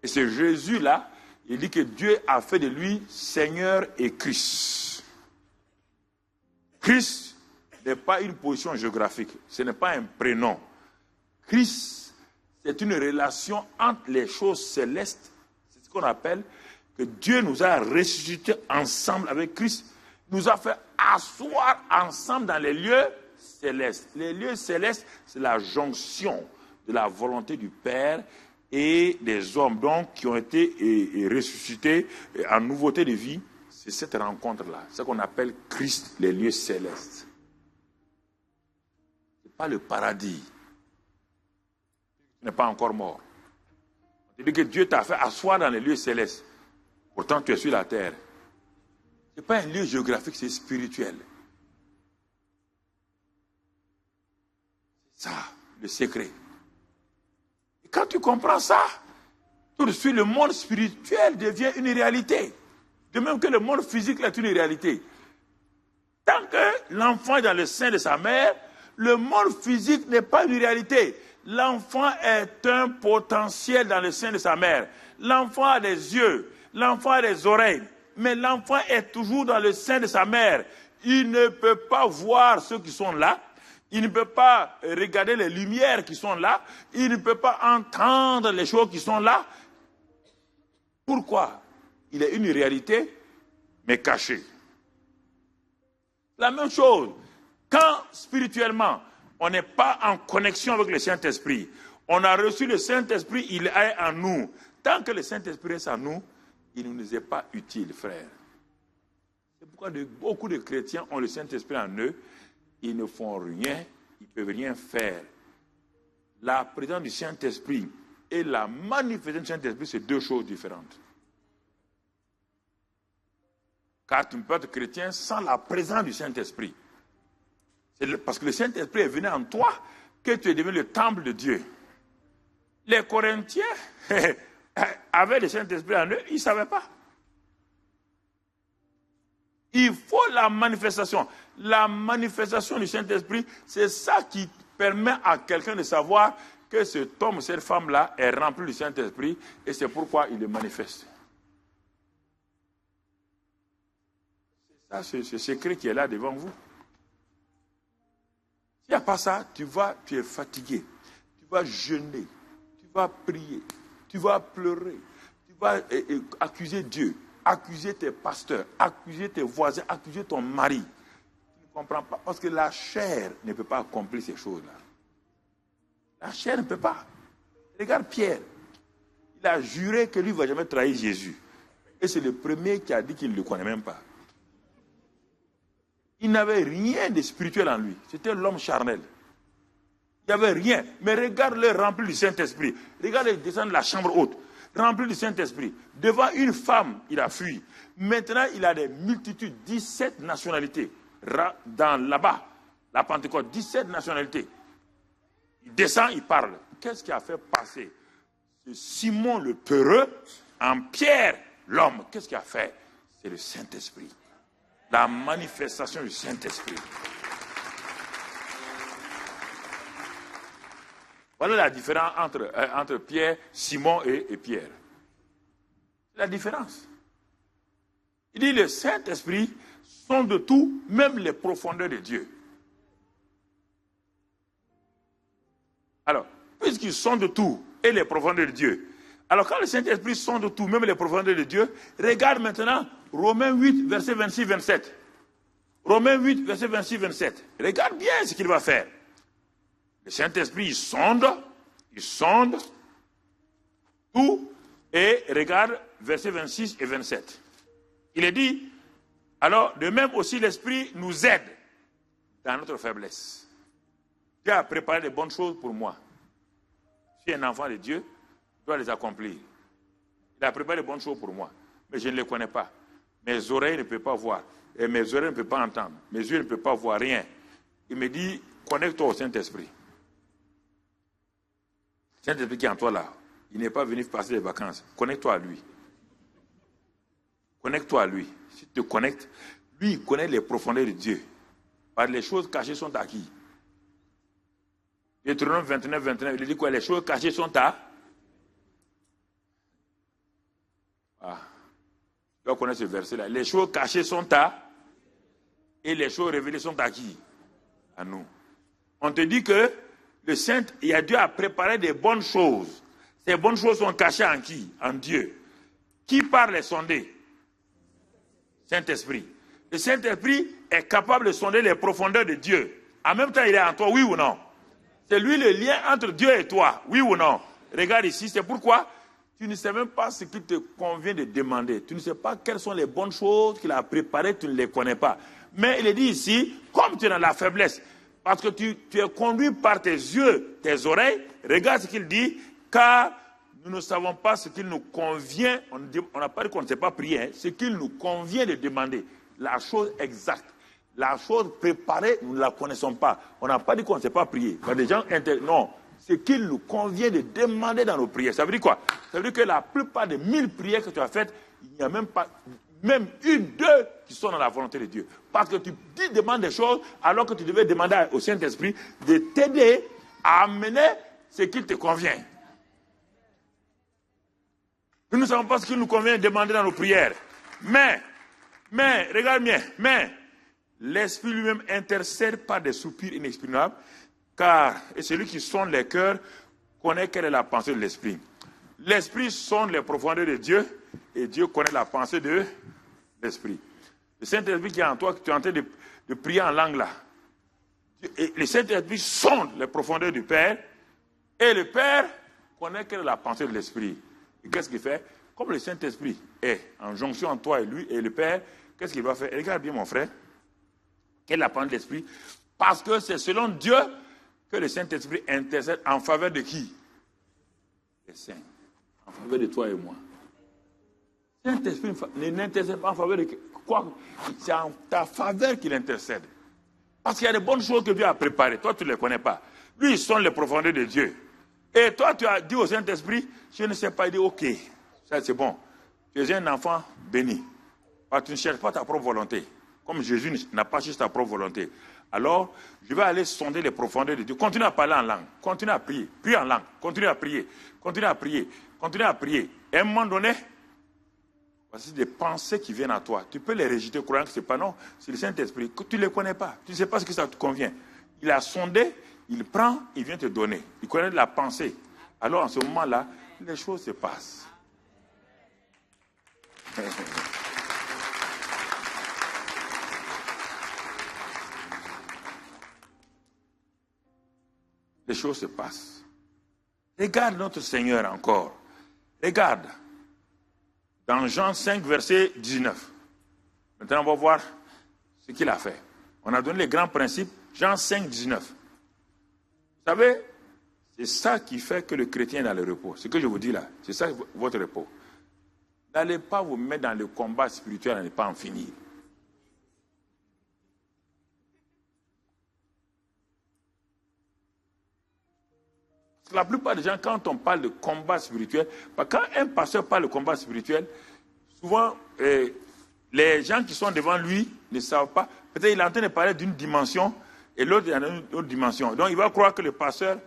Et c'est Jésus-là, il dit que Dieu a fait de lui Seigneur et Christ. Christ n'est pas une position géographique, ce n'est pas un prénom. Christ, c'est une relation entre les choses célestes. C'est ce qu'on appelle que Dieu nous a ressuscités ensemble avec Christ. nous a fait asseoir ensemble dans les lieux célestes. Les lieux célestes, c'est la jonction de la volonté du Père et des hommes donc qui ont été ressuscités en nouveauté de vie. C'est cette rencontre-là, c'est ce qu'on appelle Christ, les lieux célestes. Ce n'est pas le paradis. Tu n'es pas encore mort. On te dit que Dieu t'a fait asseoir dans les lieux célestes. Pourtant, tu es sur la terre. Ce n'est pas un lieu géographique, c'est spirituel. C'est ça, le secret. Et quand tu comprends ça, tout de suite, le monde spirituel devient une réalité. De même que le monde physique est une réalité. Tant que l'enfant est dans le sein de sa mère, le monde physique n'est pas une réalité. L'enfant est un potentiel dans le sein de sa mère. L'enfant a des yeux, l'enfant a des oreilles, mais l'enfant est toujours dans le sein de sa mère. Il ne peut pas voir ceux qui sont là. Il ne peut pas regarder les lumières qui sont là. Il ne peut pas entendre les choses qui sont là. Pourquoi? Il est une réalité, mais cachée. La même chose, quand spirituellement, on n'est pas en connexion avec le Saint-Esprit, on a reçu le Saint-Esprit, il est en nous. Tant que le Saint-Esprit est en nous, il ne nous est pas utile, frère. C'est pourquoi beaucoup de chrétiens ont le Saint-Esprit en eux, ils ne font rien, ils ne peuvent rien faire. La présence du Saint-Esprit et la manifestation du Saint-Esprit, c'est deux choses différentes. Car tu ne peux être chrétien sans la présence du Saint-Esprit. C'est parce que le Saint-Esprit est venu en toi que tu es devenu le temple de Dieu. Les Corinthiens avaient le Saint-Esprit en eux, ils ne savaient pas. Il faut la manifestation. La manifestation du Saint-Esprit, c'est ça qui permet à quelqu'un de savoir que cet homme, cette femme-là est rempli du Saint-Esprit et c'est pourquoi il le manifeste. C'est ce secret qui est là devant vous. S'il n'y a pas ça, tu es fatigué, tu vas jeûner, tu vas prier, tu vas pleurer, tu vas accuser Dieu, accuser tes pasteurs, accuser tes voisins, accuser ton mari. Tu ne comprends pas, parce que la chair ne peut pas accomplir ces choses-là. La chair ne peut pas. Regarde Pierre, il a juré que lui ne va jamais trahir Jésus. Et c'est le premier qui a dit qu'il ne le connaît même pas. Il n'avait rien de spirituel en lui. C'était l'homme charnel. Il n'y avait rien. Mais regarde-le rempli du Saint-Esprit. Regarde-le descendre de la chambre haute. Rempli du Saint-Esprit. Devant une femme, il a fui. Maintenant, il a des multitudes, 17 nationalités. Là-bas, la Pentecôte, 17 nationalités. Il descend, il parle. Qu'est-ce qui a fait passer ce Simon le peureux en Pierre, l'homme? Qu'est-ce qui a fait? C'est le Saint-Esprit. La manifestation du Saint-Esprit. Voilà la différence entre Pierre, Simon et Pierre. La différence. Il dit le Saint-Esprit sont de tout, même les profondeurs de Dieu. Alors, puisqu'ils sont de tout et les profondeurs de Dieu, alors quand le Saint-Esprit sont de tout, même les profondeurs de Dieu, regarde maintenant Romains 8, verset 26-27. Romains 8, verset 26-27. Regarde bien ce qu'il va faire. Le Saint-Esprit, il sonde tout, et regarde verset 26 et 27. Il est dit, alors de même aussi l'Esprit nous aide dans notre faiblesse. Dieu a préparé de bonnes choses pour moi. Je suis un enfant de Dieu, je dois les accomplir. Il a préparé de bonnes choses pour moi, mais je ne les connais pas. Mes oreilles ne peuvent pas voir, et mes oreilles ne peuvent pas entendre, mes yeux ne peuvent pas voir rien. Il me dit, connecte-toi au Saint-Esprit. Saint-Esprit qui est en toi là, il n'est pas venu passer les vacances. Connecte-toi à lui. Connecte-toi à lui. Si tu te connectes, lui, il connaît les profondeurs de Dieu. Par les choses cachées sont à qui? Deutéronome 29, 29, il dit quoi? Les choses cachées sont à? Ah. Tu dois connaître ce verset-là. Les choses cachées sont à? Et les choses révélées sont à qui? À nous. On te dit que le Saint, il a Dieu a préparé des bonnes choses. Ces bonnes choses sont cachées en qui? En Dieu. Qui parle les sondés? Saint-Esprit. Le Saint-Esprit est capable de sonder les profondeurs de Dieu. En même temps, il est en toi, oui ou non? C'est lui le lien entre Dieu et toi, oui ou non? Regarde ici, c'est pourquoi tu ne sais même pas ce qu'il te convient de demander. Tu ne sais pas quelles sont les bonnes choses qu'il a préparées, tu ne les connais pas. Mais il est dit ici, comme tu es dans la faiblesse, parce que tu es conduit par tes yeux, tes oreilles, regarde ce qu'il dit, car nous ne savons pas ce qu'il nous convient, on n'a pas dit qu'on ne sait pas prier, hein, ce qu'il nous convient de demander, la chose exacte. La chose préparée, nous ne la connaissons pas. On n'a pas dit qu'on ne sait pas prier. Les gens non, ce qu'il nous convient de demander dans nos prières. Ça veut dire quoi? Ça veut dire que la plupart des 1000 prières que tu as faites, il n'y a même pas, même une, deux qui sont dans la volonté de Dieu. Parce que tu demandes des choses alors que tu devais demander au Saint-Esprit de t'aider à amener ce qu'il te convient. Nous ne savons pas ce qu'il nous convient de demander dans nos prières. Mais, regarde bien, l'Esprit lui-même intercède par des soupirs inexprimables, car celui qui sonde les cœurs connaît quelle est la pensée de l'Esprit. L'Esprit sonde les profondeurs de Dieu, et Dieu connaît la pensée de l'Esprit. Le Saint-Esprit qui est en toi, que tu es en train de prier en langue là, et le Saint-Esprit sonde les profondeurs du Père, et le Père connaît quelle est la pensée de l'Esprit. Et qu'est-ce qu'il fait? Comme le Saint-Esprit est en jonction entre toi et lui, et le Père, qu'est-ce qu'il va faire? Et regarde bien mon frère, quelle est la pensée de l'Esprit? Parce que c'est selon Dieu que le Saint-Esprit intercède en faveur de qui? Les saints. En faveur de toi et moi. Le Saint-Esprit n'intercède pas en faveur de quoi? C'est en ta faveur qu'il intercède. Parce qu'il y a des bonnes choses que Dieu a préparées. Toi, tu ne les connais pas. Lui, ils sont les profondeurs de Dieu. Et toi, tu as dit au Saint-Esprit, je ne sais pas, il dit, ok, ça c'est bon. Tu es un enfant béni. Parce que tu ne cherches pas ta propre volonté. Comme Jésus n'a pas cherché ta propre volonté. Alors, je vais aller sonder les profondeurs de Dieu. Continue à parler en langue. Continue à prier. Prie en langue. Continue à prier. Continue à prier. Continue à prier. Et à un moment donné, voici des pensées qui viennent à toi. Tu peux les rejeter, croyant que ce n'est pas non. C'est le Saint-Esprit. Tu ne les connais pas. Tu ne sais pas ce que ça te convient. Il a sondé, il prend, il vient te donner. Il connaît la pensée. Alors, en ce moment-là, les choses se passent. Les choses se passent. Regarde notre Seigneur encore. Regarde. Dans Jean 5, verset 19. Maintenant, on va voir ce qu'il a fait. On a donné les grands principes. Jean 5, 19. Vous savez, c'est ça qui fait que le chrétien est dans le repos. Ce que je vous dis là, c'est ça votre repos. N'allez pas vous mettre dans le combat spirituel et ne pas en finir. La plupart des gens, quand on parle de combat spirituel, quand un pasteur parle de combat spirituel, souvent, les gens qui sont devant lui ne savent pas. Peut-être qu'il est en train de parler d'une dimension et l'autre est dans une autre dimension. Donc, il va croire que le pasteur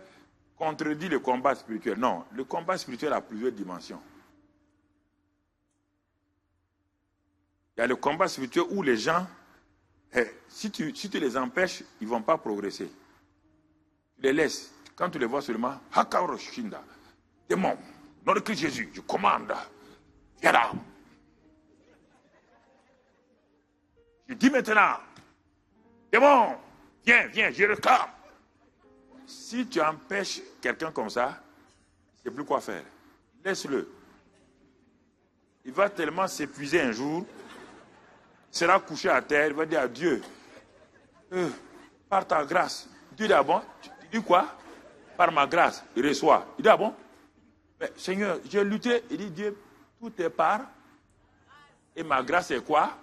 contredit le combat spirituel. Non, le combat spirituel a plusieurs dimensions. Il y a le combat spirituel où les gens, si tu les empêches, ils ne vont pas progresser. Tu les laisses. Quand tu les vois seulement, Hakaoroshinda, démon, nom de Christ Jésus, je commande, viens là. Je dis maintenant, démon, viens, je réclame. Si tu empêches quelqu'un comme ça, il ne sait plus quoi faire. Laisse-le. Il va tellement s'épuiser un jour, il sera couché à terre, il va dire à Dieu, par ta grâce. Dieu dit, ah bon, tu dis quoi? Par ma grâce, il reçoit. Il dit, ah bon? Mais Seigneur, j'ai lutté. Il dit, Dieu, tout est par. Et ma grâce est quoi?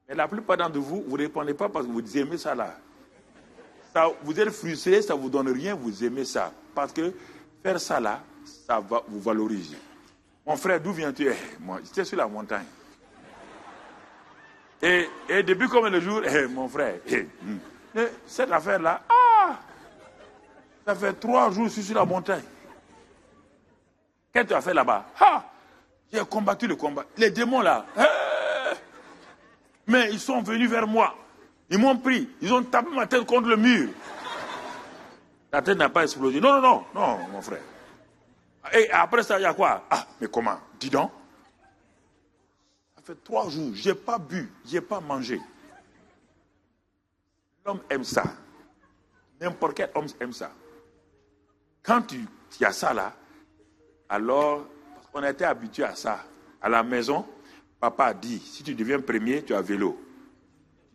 Mais la plupart d'entre vous, vous ne répondez pas parce que vous aimez ça là. Ça, vous êtes frustré, ça ne vous donne rien, vous aimez ça. Parce que faire ça là, ça va vous valoriser. Mon frère, d'où viens-tu? Moi, j'étais sur la montagne. Et depuis combien de jours? Mon frère, cette affaire-là, ça fait 3 jours que je suis sur la montagne. Qu'est-ce que tu as fait là-bas? J'ai combattu le combat. Les démons là, mais ils sont venus vers moi. Ils m'ont pris. Ils ont tapé ma tête contre le mur. La tête n'a pas explosé. Non, mon frère. Et après ça, il y a quoi? Mais comment? Dis donc. Ça fait 3 jours, je n'ai pas bu, je n'ai pas mangé. L'homme aime ça. N'importe quel homme aime ça. Quand tu as ça là, alors on a été habitué à ça. À la maison, papa a dit, si tu deviens premier, tu as vélo.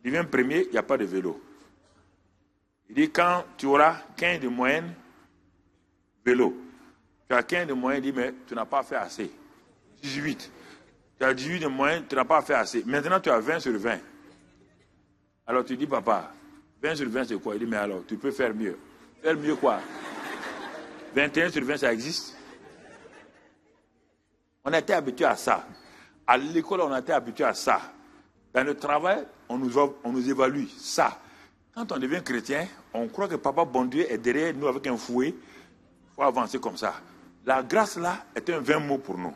Tu deviens premier, il n'y a pas de vélo. Il dit, quand tu auras 15 de moyenne, vélo. Tu as 15 de moyenne, il dit, mais tu n'as pas fait assez. 18. Tu as 18 de moyenne, tu n'as pas fait assez. Maintenant, tu as 20 sur 20. Alors tu dis, papa, 20 sur 20, c'est quoi? Il dit, mais alors, tu peux faire mieux. Faire mieux quoi? 21 sur 20, ça existe? On a été habitué à ça. À l'école, on a été habitué à ça. Dans le travail, on nous évalue. Ça. Quand on devient chrétien, on croit que Papa bon Dieu est derrière nous avec un fouet. Il faut avancer comme ça. La grâce là est un vain mot pour nous.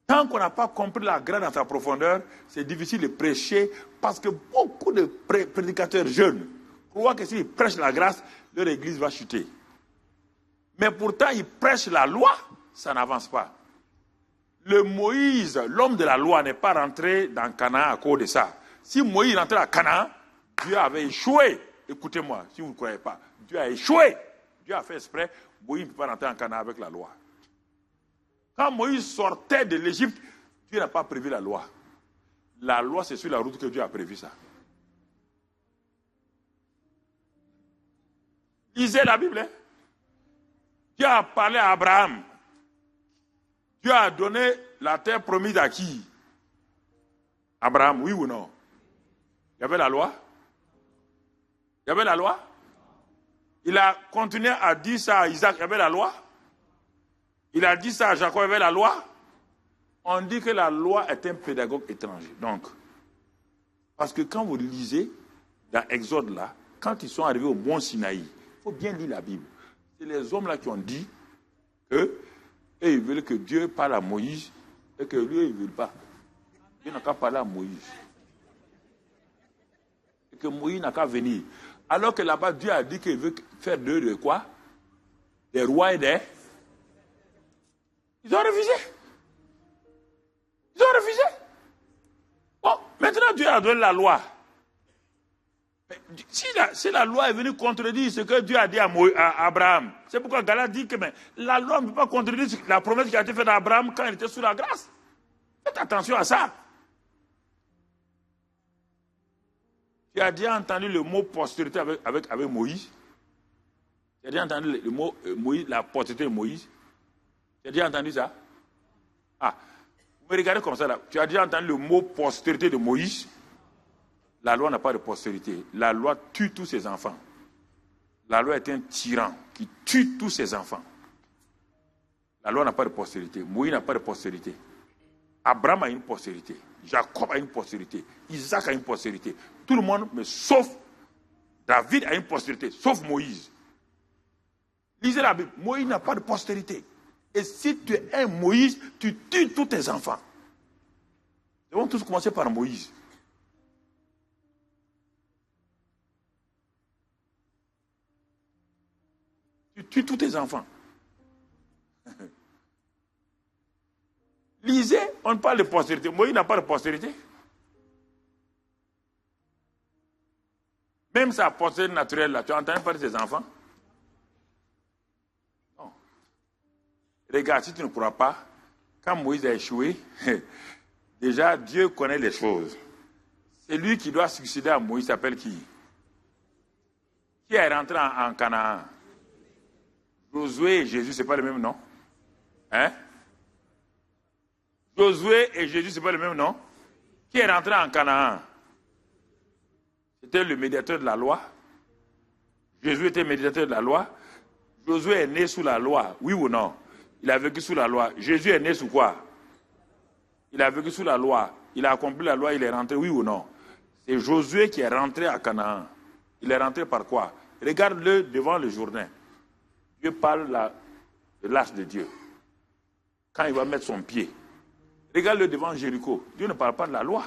Tant qu'on n'a pas compris la grâce dans sa profondeur, c'est difficile de prêcher parce que beaucoup de prédicateurs jeunes croient que s'ils prêchent la grâce, leur église va chuter. Mais pourtant, ils prêchent la loi, ça n'avance pas. Le Moïse, l'homme de la loi, n'est pas rentré dans Canaan à cause de ça. Si Moïse rentrait à Canaan, Dieu avait échoué. Écoutez-moi, si vous ne croyez pas, Dieu a échoué. Dieu a fait exprès, Moïse ne peut pas rentrer en Canaan avec la loi. Quand Moïse sortait de l'Égypte, Dieu n'a pas prévu la loi. La loi, c'est sur la route que Dieu a prévu ça. Lisez la Bible. Hein? Dieu a parlé à Abraham. Dieu a donné la terre promise à qui? Abraham, oui ou non? Il y avait la loi? Il y avait la loi? Il a continué à dire ça à Isaac, il y avait la loi? Il a dit ça à Jacob, il y avait la loi? On dit que la loi est un pédagogue étranger. Donc, parce que quand vous lisez dans Exode là, quand ils sont arrivés au mont Sinaï, il faut bien lire la Bible. C'est les hommes là qui ont dit que et ils veulent que Dieu parle à Moïse et que lui, il ne veut pas. Dieu n'a qu'à parler à Moïse. Et que Moïse n'a qu'à venir. Alors que là-bas, Dieu a dit qu'il veut faire d'eux de quoi? Des rois et des... Ils ont refusé. Ils ont refusé. Bon, maintenant Dieu a donné la loi. Mais si la loi est venue contredire ce que Dieu a dit à Abraham, c'est pourquoi Galate dit que mais, la loi ne peut pas contredire la promesse qui a été faite à Abraham quand il était sous la grâce. Faites attention à ça. Tu as déjà entendu le mot postérité avec Moïse? Tu as déjà entendu le mot Moïse, la postérité de Moïse? Tu as déjà entendu ça? Ah, vous me regardez comme ça là. Tu as déjà entendu le mot postérité de Moïse? La loi n'a pas de postérité. La loi tue tous ses enfants. La loi est un tyran qui tue tous ses enfants. La loi n'a pas de postérité. Moïse n'a pas de postérité. Abraham a une postérité. Jacob a une postérité. Isaac a une postérité. Tout le monde, mais sauf David a une postérité, sauf Moïse. Lisez la Bible. Moïse n'a pas de postérité. Et si tu es un Moïse, tu tues tous tes enfants. Ils vont tous commencer par Moïse. Tu tues tous tes enfants. Lisez, on parle de postérité. Moïse n'a pas de postérité. Même sa postérité naturelle, là, tu as entendu parler de ses enfants? Non. Regarde, si tu ne crois pas, quand Moïse a échoué, déjà Dieu connaît les choses. C'est lui qui doit succéder à Moïse, s'appelle qui? Qui est rentré en Canaan? Josué et Jésus, ce n'est pas le même nom? Hein? Josué et Jésus, ce n'est pas le même nom? Qui est rentré en Canaan? C'était le médiateur de la loi. Jésus était médiateur de la loi. Josué est né sous la loi, oui ou non? Il a vécu sous la loi. Jésus est né sous quoi? Il a vécu sous la loi. Il a accompli la loi, il est rentré, oui ou non? C'est Josué qui est rentré à Canaan. Il est rentré par quoi? Regarde-le devant le Jourdain. Dieu parle de l'arche de Dieu. Quand il va mettre son pied. Regarde-le devant Jéricho. Dieu ne parle pas de la loi.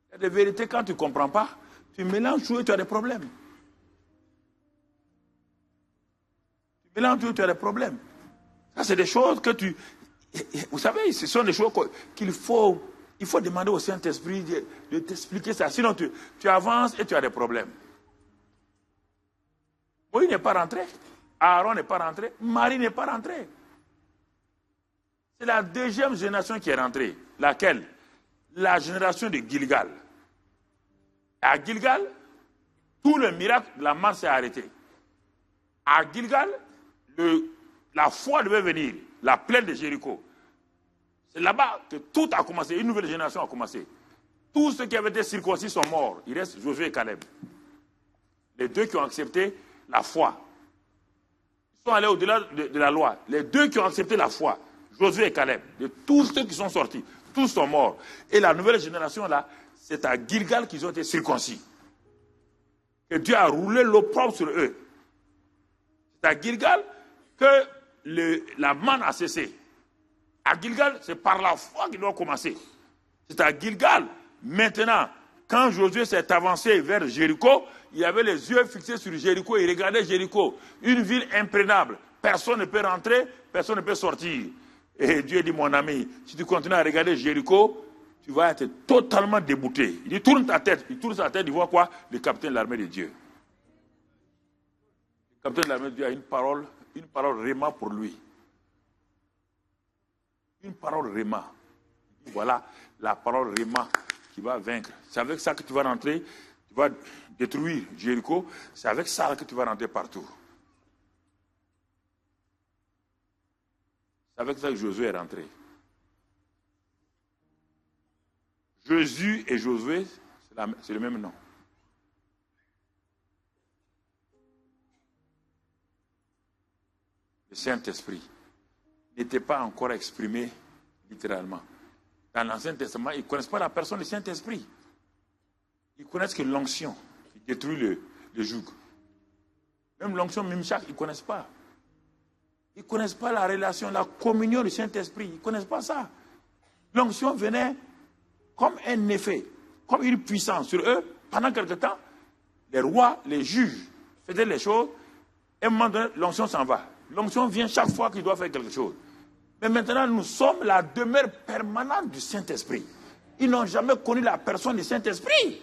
Il y a des vérités, quand tu ne comprends pas, tu mélanges tout et tu as des problèmes. Tu Et là, tu as des problèmes. Ça, c'est des choses que tu... Vous savez, ce sont des choses qu'il faut... Il faut demander au Saint-Esprit de t'expliquer ça. Sinon, tu avances et tu as des problèmes. Moïse n'est pas rentré. Aaron n'est pas rentré. Marie n'est pas rentrée. C'est la deuxième génération qui est rentrée. Laquelle? La génération de Gilgal. À Gilgal, tout le miracle de la marche s'est arrêté. À Gilgal, la foi devait venir, la plaine de Jéricho. C'est là-bas que tout a commencé, une nouvelle génération a commencé. Tous ceux qui avaient été circoncis sont morts. Il reste Josué et Caleb. Les deux qui ont accepté la foi. Ils sont allés au-delà de la loi. Les deux qui ont accepté la foi, Josué et Caleb, de tous ceux qui sont sortis, tous sont morts. Et la nouvelle génération là, c'est à Gilgal qu'ils ont été circoncis. Et Dieu a roulé l'opprobre sur eux. C'est à Gilgal que la manne a cessé. À Gilgal, c'est par la foi qu'il doit commencer. C'est à Gilgal. Maintenant, quand Josué s'est avancé vers Jéricho, il avait les yeux fixés sur Jéricho. Il regardait Jéricho, une ville imprenable. Personne ne peut rentrer, personne ne peut sortir. Et Dieu dit, mon ami, si tu continues à regarder Jéricho, tu vas être totalement débouté. Il dit, tourne ta tête. Il tourne sa tête, il voit quoi? Le capitaine de l'armée de Dieu. Le capitaine de l'armée de Dieu a une parole réma pour lui. Une parole réma. Voilà la parole réma qui va vaincre. C'est avec ça que tu vas rentrer, tu vas détruire Jéricho. C'est avec ça que tu vas rentrer partout. C'est avec ça que Josué est rentré. Jésus et Josué, c'est le même nom. Le Saint-Esprit n'était pas encore exprimé littéralement. Dans l'Ancien Testament, ils ne connaissent pas la personne du Saint-Esprit. Ils connaissent que l'onction qui détruit le joug. Même l'onction Mimchak, ils ne connaissent pas. Ils ne connaissent pas la relation, la communion du Saint-Esprit. Ils ne connaissent pas ça. L'onction venait comme un effet, comme une puissance sur eux. Pendant quelque temps, les rois, les juges faisaient les choses. Et à un moment donné, l'onction s'en va. L'onction vient chaque fois qu'il doit faire quelque chose. Mais maintenant, nous sommes la demeure permanente du Saint-Esprit. Ils n'ont jamais connu la personne du Saint-Esprit.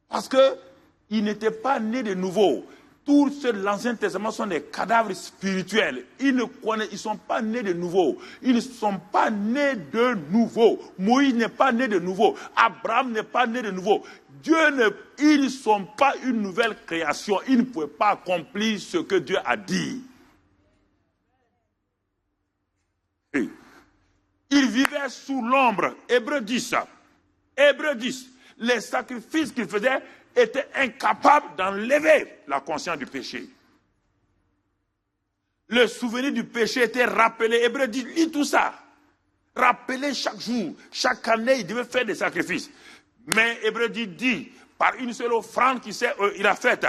Parce qu'ils n'étaient pas nés de nouveau. Tous ceux de l'Ancien Testament sont des cadavres spirituels. Ils ne sont pas nés de nouveau. Ils ne sont pas nés de nouveau. Moïse n'est pas né de nouveau. Abraham n'est pas né de nouveau. Ils ne sont pas une nouvelle création. Ils ne pouvaient pas accomplir ce que Dieu a dit. Ils vivaient sous l'ombre. Hébreux 10. Hébreux 10. Les sacrifices qu'ils faisaient étaient incapables d'enlever la conscience du péché. Le souvenir du péché était rappelé. Hébreux 10, lis tout ça. Rappelé chaque jour. Chaque année, il devait faire des sacrifices. Mais Hébreux 10 dit, par une seule offrande qu'il a faite,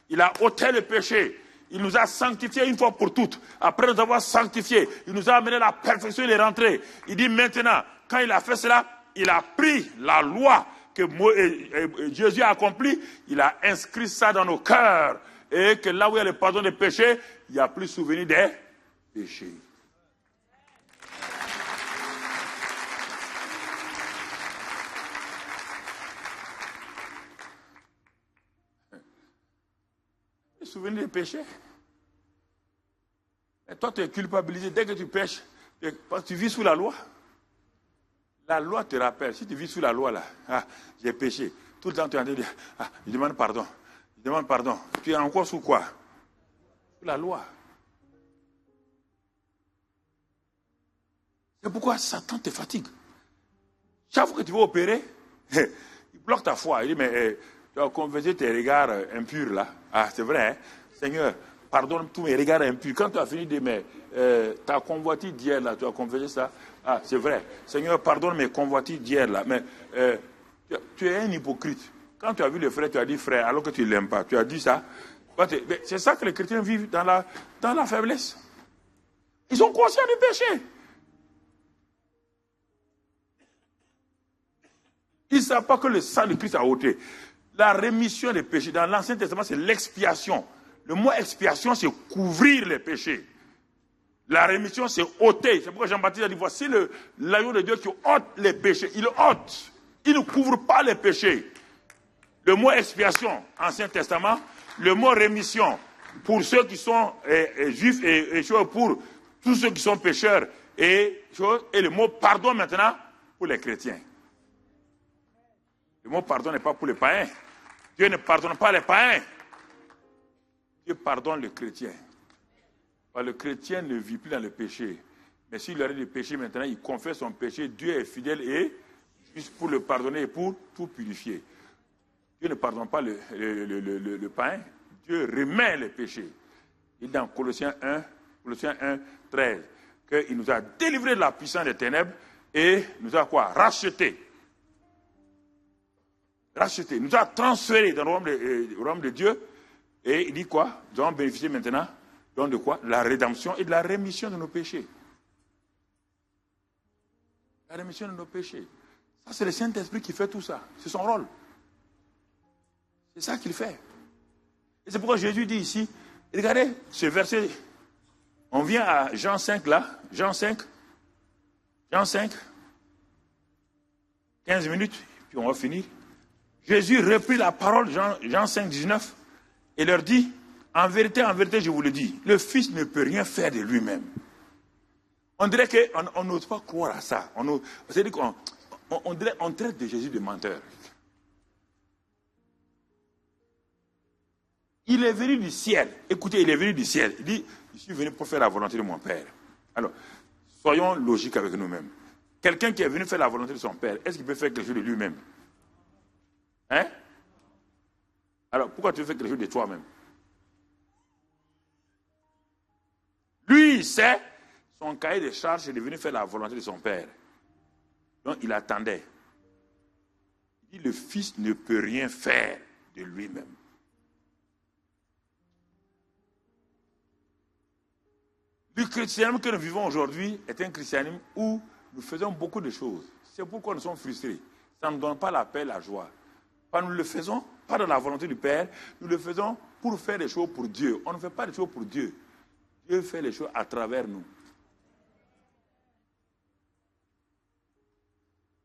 il a ôté le péché. Il nous a sanctifiés une fois pour toutes. Après nous avoir sanctifiés, il nous a amené la perfection, il est rentré. Il dit maintenant, quand il a fait cela, il a pris la loi que Jésus a accomplie, il a inscrit ça dans nos cœurs. Et que là où il y a le pardon des péchés, il n'y a plus souvenir des péchés. Souvenir des péchés. Et toi, tu es culpabilisé dès que tu pêches. Parce que tu vis sous la loi. La loi te rappelle. Si tu vis sous la loi, là, j'ai péché. Tout le temps, tu es en train de dire, je demande pardon. Je demande pardon. Tu es encore sous quoi? Sous la loi. C'est pourquoi Satan te fatigue. Chaque fois que tu vas opérer, il bloque ta foi. Il dit, mais tu as converti tes regards impurs là. C'est vrai, hein? Seigneur, pardonne tous mes regards impurs. Quand tu as fini de dire, mais ta convoitise d'hier là, tu as converti ça. C'est vrai. Seigneur, pardonne mes convoitises d'hier là. Mais tu es un hypocrite. Quand tu as vu le frère, tu as dit frère, alors que tu ne l'aimes pas. Tu as dit ça. C'est ça que les chrétiens vivent dans la faiblesse. Ils sont conscients du péché. Ils ne savent pas que le sang de Christ a ôté. La rémission des péchés, dans l'Ancien Testament, c'est l'expiation. Le mot expiation, c'est couvrir les péchés. La rémission, c'est ôter. C'est pourquoi Jean-Baptiste a dit, voici l'agneau de Dieu qui ôte les péchés. Il ôte. Il ne couvre pas les péchés. Le mot expiation, Ancien Testament. Le mot rémission, pour ceux qui sont juifs et pour tous ceux qui sont pécheurs. Et le mot pardon maintenant, pour les chrétiens. Le mot pardon n'est pas pour les païens. Dieu ne pardonne pas les païens. Dieu pardonne le chrétien. Le chrétien ne vit plus dans le péché. Mais s'il aurait du péché maintenant, il confesse son péché. Dieu est fidèle et juste pour le pardonner et pour tout purifier. Dieu ne pardonne pas le païen. Dieu remet les péchés. Et dans Colossiens 1, 13, qu'il nous a délivrés de la puissance des ténèbres et nous a quoi? Rachetés. Rachetés. Nous a transférés dans le royaume de Dieu. Et il dit quoi? Nous allons bénéficier maintenant de quoi? La rédemption et de la rémission de nos péchés. La rémission de nos péchés. Ça, c'est le Saint-Esprit qui fait tout ça. C'est son rôle. C'est ça qu'il fait. Et c'est pourquoi Jésus dit ici, regardez ce verset. On vient à Jean 5 là. Jean 5, 15 minutes, puis on va finir. Jésus reprit la parole, Jean 5, 19, et leur dit, en vérité, je vous le dis, le Fils ne peut rien faire de lui-même. On dirait qu'on n'ose pas croire à ça. C'est-à-dire qu'on traite de Jésus de menteur. Il est venu du ciel. Écoutez, il est venu du ciel. Il dit, je suis venu pour faire la volonté de mon Père. Alors, soyons logiques avec nous-mêmes. Quelqu'un qui est venu faire la volonté de son Père, est-ce qu'il peut faire quelque chose de lui-même? Hein? Alors, pourquoi tu veux faire quelque chose de toi-même? Lui, il sait, son cahier de charge est de venir faire la volonté de son Père. Donc, il attendait. Il dit, le Fils ne peut rien faire de lui-même. Le christianisme que nous vivons aujourd'hui est un christianisme où nous faisons beaucoup de choses. C'est pourquoi nous sommes frustrés. Ça ne nous donne pas la paix, la joie. Nous le faisons, pas dans la volonté du Père, nous le faisons pour faire des choses pour Dieu. On ne fait pas des choses pour Dieu. Dieu fait les choses à travers nous.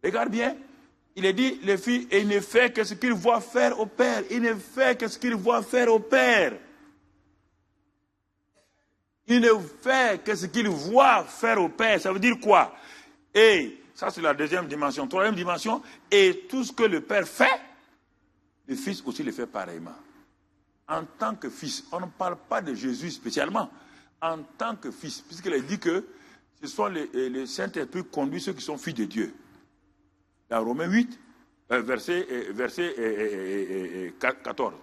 Regarde bien, il est dit, les filles, et il ne fait que ce qu'il voit faire au Père. Il ne fait que ce qu'il voit faire au Père. Il ne fait que ce qu'il voit faire au Père. Ça veut dire quoi? Et ça, c'est la deuxième dimension. Troisième dimension, et tout ce que le Père fait, le Fils aussi le fait pareillement. En tant que Fils, on ne parle pas de Jésus spécialement. En tant que Fils, puisqu'il a dit que ce sont les Saint-Esprit qui conduisent ceux qui sont fils de Dieu. Dans Romains 8, verset 14.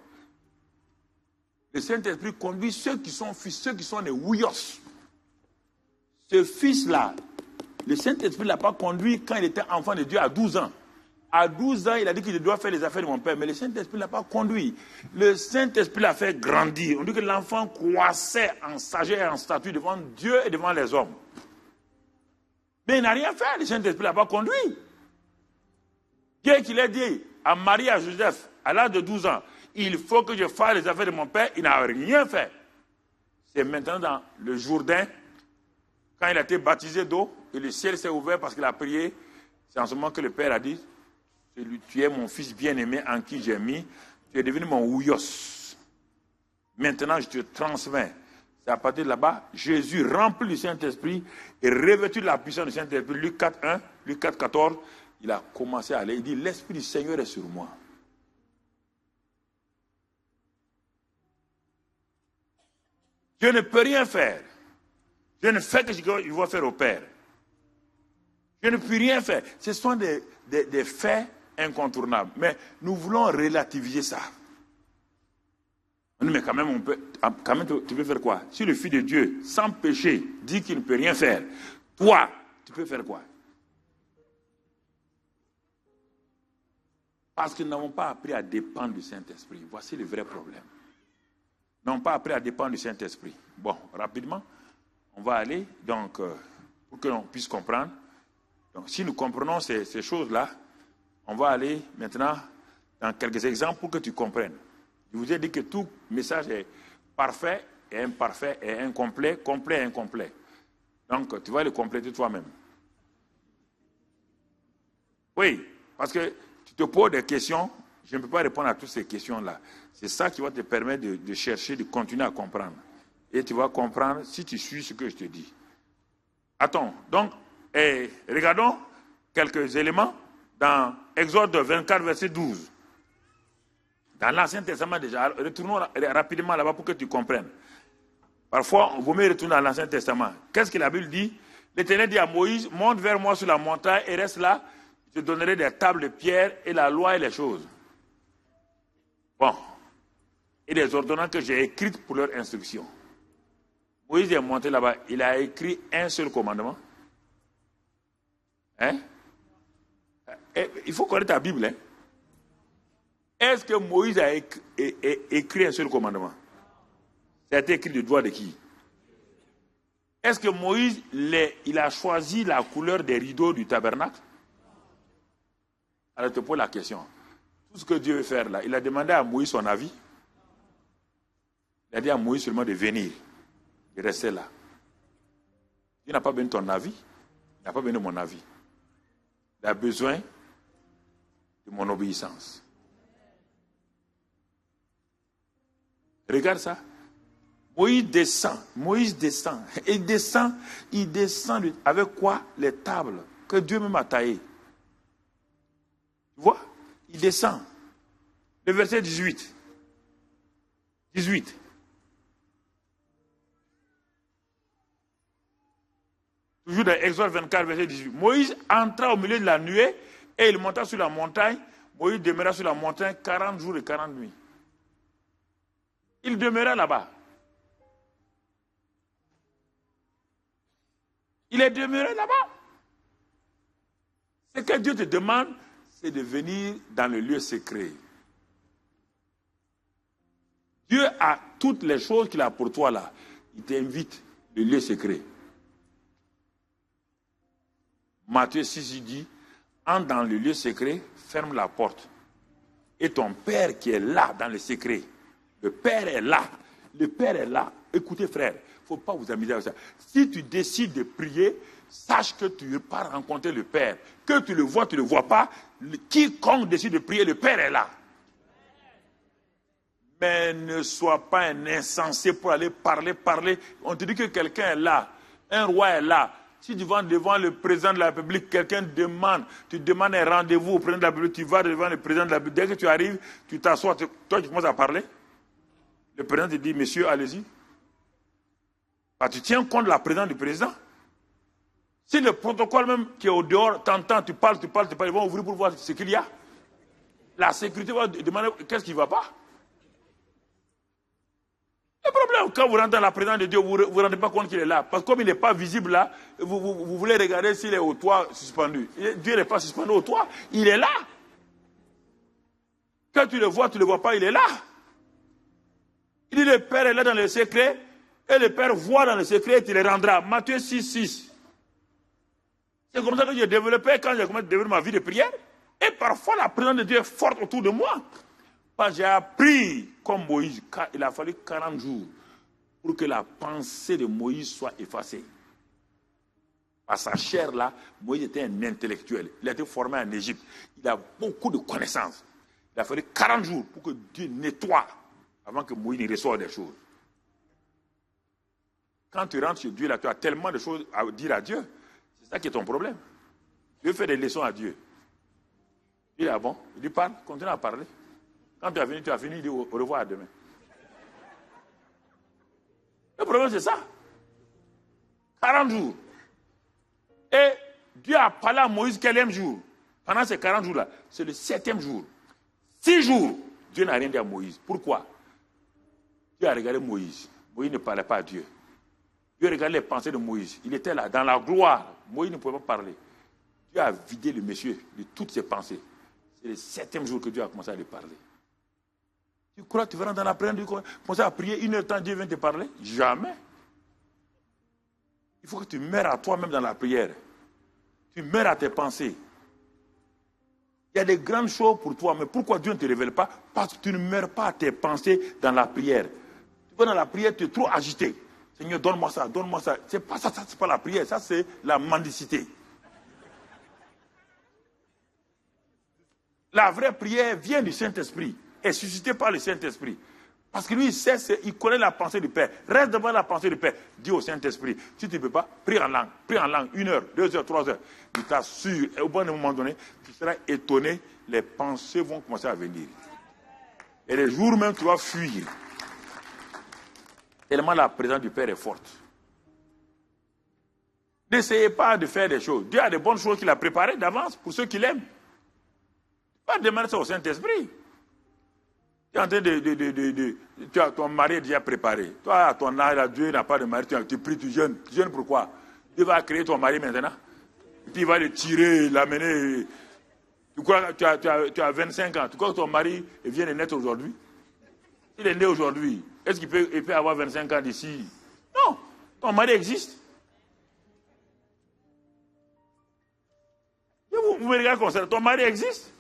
Le Saint-Esprit conduit ceux qui sont fils, ceux qui sont les ouios. Ce fils-là, le Saint-Esprit ne l'a pas conduit quand il était enfant de Dieu à 12 ans. À 12 ans, il a dit qu'il doit faire les affaires de mon Père, mais le Saint-Esprit ne l'a pas conduit. Le Saint-Esprit l'a fait grandir. On dit que l'enfant croissait en sagesse et en statut devant Dieu et devant les hommes. Mais il n'a rien fait, le Saint-Esprit ne l'a pas conduit. Dieu qu'il a dit à Marie et à Joseph, à l'âge de 12 ans, il faut que je fasse les affaires de mon Père, il n'a rien fait. C'est maintenant dans le Jourdain, quand il a été baptisé d'eau, et le ciel s'est ouvert parce qu'il a prié, c'est en ce moment que le Père a dit, tu es mon fils bien-aimé en qui j'ai mis, tu es devenu mon ouios. Maintenant, je te transmets. C'est à partir de là-bas, Jésus rempli du Saint-Esprit et revêtu de la puissance du Saint-Esprit. Luc 4, 1, Luc 4, 14, il a commencé à aller. Il dit, l'Esprit du Seigneur est sur moi. Je ne peux rien faire. Je ne fais que ce qu'il va faire au Père. Je ne peux rien faire. Ce sont des faits incontournables. Mais nous voulons relativiser ça. Mais quand même, tu peux faire quoi? Si le Fils de Dieu, sans péché, dit qu'il ne peut rien faire, toi, tu peux faire quoi? Parce que nous n'avons pas appris à dépendre du Saint-Esprit. Voici le vrai problème. Nous n'avons pas appris à dépendre du Saint-Esprit. Bon, rapidement, on va aller, donc, pour que l'on puisse comprendre. Donc, si nous comprenons ces choses-là, on va aller maintenant dans quelques exemples pour que tu comprennes. Je vous ai dit que tout message est parfait et imparfait et incomplet, complet et incomplet. Donc, tu vas le compléter toi-même. Oui, parce que tu te poses des questions, je ne peux pas répondre à toutes ces questions-là. C'est ça qui va te permettre de chercher, de continuer à comprendre. Et tu vas comprendre si tu suis ce que je te dis. Attends, donc, regardons quelques éléments dans Exode 24, verset 12. Dans l'Ancien Testament déjà, retournons rapidement là-bas pour que tu comprennes. Parfois, on vaut mieux retourner dans l'Ancien Testament. Qu'est-ce que la Bible dit? L'Éternel dit à Moïse, monte vers moi sur la montagne et reste là. Je te donnerai des tables de pierre et la loi et les choses. Bon. Et des ordonnances que j'ai écrites pour leur instruction. Moïse est monté là-bas. Il a écrit un seul commandement. Hein? Il faut connaître ta Bible. Hein? Est-ce que Moïse a écrit un seul commandement? Ça a été écrit du doigt de qui? Est-ce que Moïse il a choisi la couleur des rideaux du tabernacle? Alors je te pose la question. Tout ce que Dieu veut faire là, il a demandé à Moïse son avis. Il a dit à Moïse seulement de venir, de rester là. Il n'a pas besoin de ton avis, il n'a pas besoin de mon avis. Il a besoin de mon obéissance. Regarde ça. Moïse descend, il descend avec quoi? Les tables que Dieu même a taillées. Tu vois? Il descend. Le verset 18. Toujours dans Exode 24, verset 18. Moïse entra au milieu de la nuée et il monta sur la montagne. Moïse demeura sur la montagne 40 jours et 40 nuits. Il demeura là-bas. Il est demeuré là-bas. Ce que Dieu te demande, c'est de venir dans le lieu secret. Dieu a toutes les choses qu'il a pour toi là. Il t'invite, le lieu secret. Matthieu 6, il dit, entre dans le lieu secret, ferme la porte. Et ton Père qui est là dans le secret, le Père est là. Le Père est là. Écoutez frère, il ne faut pas vous amuser avec ça. Si tu décides de prier, sache que tu ne veux pas rencontrer le Père. Que tu le vois, tu ne le vois pas. Quiconque décide de prier, le Père est là. Mais ne sois pas un insensé pour aller parler. On te dit que quelqu'un est là. Un roi est là. Si tu vas devant le président de la République, quelqu'un demande, tu demandes un rendez-vous au président de la République, tu vas devant le président de la République. Dès que tu arrives, tu t'assois, toi tu commences à parler. Le président te dit, monsieur, allez-y. Bah, tu tiens compte de la présence du président. Si le protocole même qui est au dehors t'entend, tu parles, ils vont ouvrir pour voir ce qu'il y a. La sécurité va demander qu'est-ce qui ne va pas. Le problème, quand vous rentrez dans la présence de Dieu, vous ne vous rendez pas compte qu'il est là. Parce que comme il n'est pas visible là, vous voulez regarder s'il est au toit suspendu. Dieu n'est pas suspendu au toit, il est là. Quand tu le vois pas, il est là. Il dit le Père est là dans le secret, et le Père voit dans le secret et il le rendra. Matthieu 6, 6. C'est comme ça que j'ai développé quand j'ai commencé à développer ma vie de prière. Et parfois la présence de Dieu est forte autour de moi. J'ai appris comme Moïse, il a fallu 40 jours pour que la pensée de Moïse soit effacée. À sa chair là, Moïse était un intellectuel. Il a été formé en Égypte. Il a beaucoup de connaissances. Il a fallu 40 jours pour que Dieu nettoie avant que Moïse ne reçoive des choses. Quand tu rentres chez Dieu, là, tu as tellement de choses à dire à Dieu. C'est ça qui est ton problème. Dieu fait des leçons à Dieu. Il dit, ah bon? Il dit, parle, continue à parler. Quand tu as fini, il dit au revoir à demain. Le problème, c'est ça. 40 jours. Et Dieu a parlé à Moïse quel jour? Pendant ces 40 jours-là, c'est le 7e jour. 6 jours, Dieu n'a rien dit à Moïse. Pourquoi? Dieu a regardé Moïse. Moïse ne parlait pas à Dieu. Dieu a regardé les pensées de Moïse. Il était là, dans la gloire. Moïse ne pouvait pas parler. Dieu a vidé le monsieur de toutes ses pensées. C'est le 7e jour que Dieu a commencé à lui parler. Tu crois que tu vas rentrer dans la prière, tu commences à prier 1 heure de temps, Dieu vient te parler? Jamais. Il faut que tu meurs à toi-même dans la prière. Tu meurs à tes pensées. Il y a des grandes choses pour toi, mais pourquoi Dieu ne te révèle pas? Parce que tu ne meurs pas à tes pensées dans la prière. Tu vas dans la prière, tu es trop agité. Seigneur, donne-moi ça, donne-moi ça. C'est pas ça, c'est pas la prière, ça c'est la mendicité. La vraie prière vient du Saint-Esprit, est suscitée par le Saint-Esprit. Parce que lui, il connaît la pensée du Père. Reste devant la pensée du Père. Dis au Saint-Esprit, si tu ne peux pas, prie en langue, 1 heure, 2 heures, 3 heures. Il t'assure, et au bon moment donné, tu seras étonné, les pensées vont commencer à venir. Et les jours même, tu vas fuir. Tellement la présence du Père est forte. N'essayez pas de faire des choses. Dieu a des bonnes choses qu'il a préparées d'avance pour ceux qui l'aiment. Pas demander ça au Saint-Esprit. Tu es en train ton mari est déjà préparé. Toi, à ton âge, Dieu n'a pas de mari, tu pries, tu jeûnes. Tu jeûnes pourquoi? Dieu va créer ton mari maintenant. Et puis il va le tirer, l'amener. Tu crois que tu as 25 ans. Tu crois que ton mari vient de naître aujourd'hui? Il est né aujourd'hui. Est-ce qu'il peut avoir 25 ans d'ici? Non. Ton mari existe. Vous me regardez comme ça. Ton mari existe.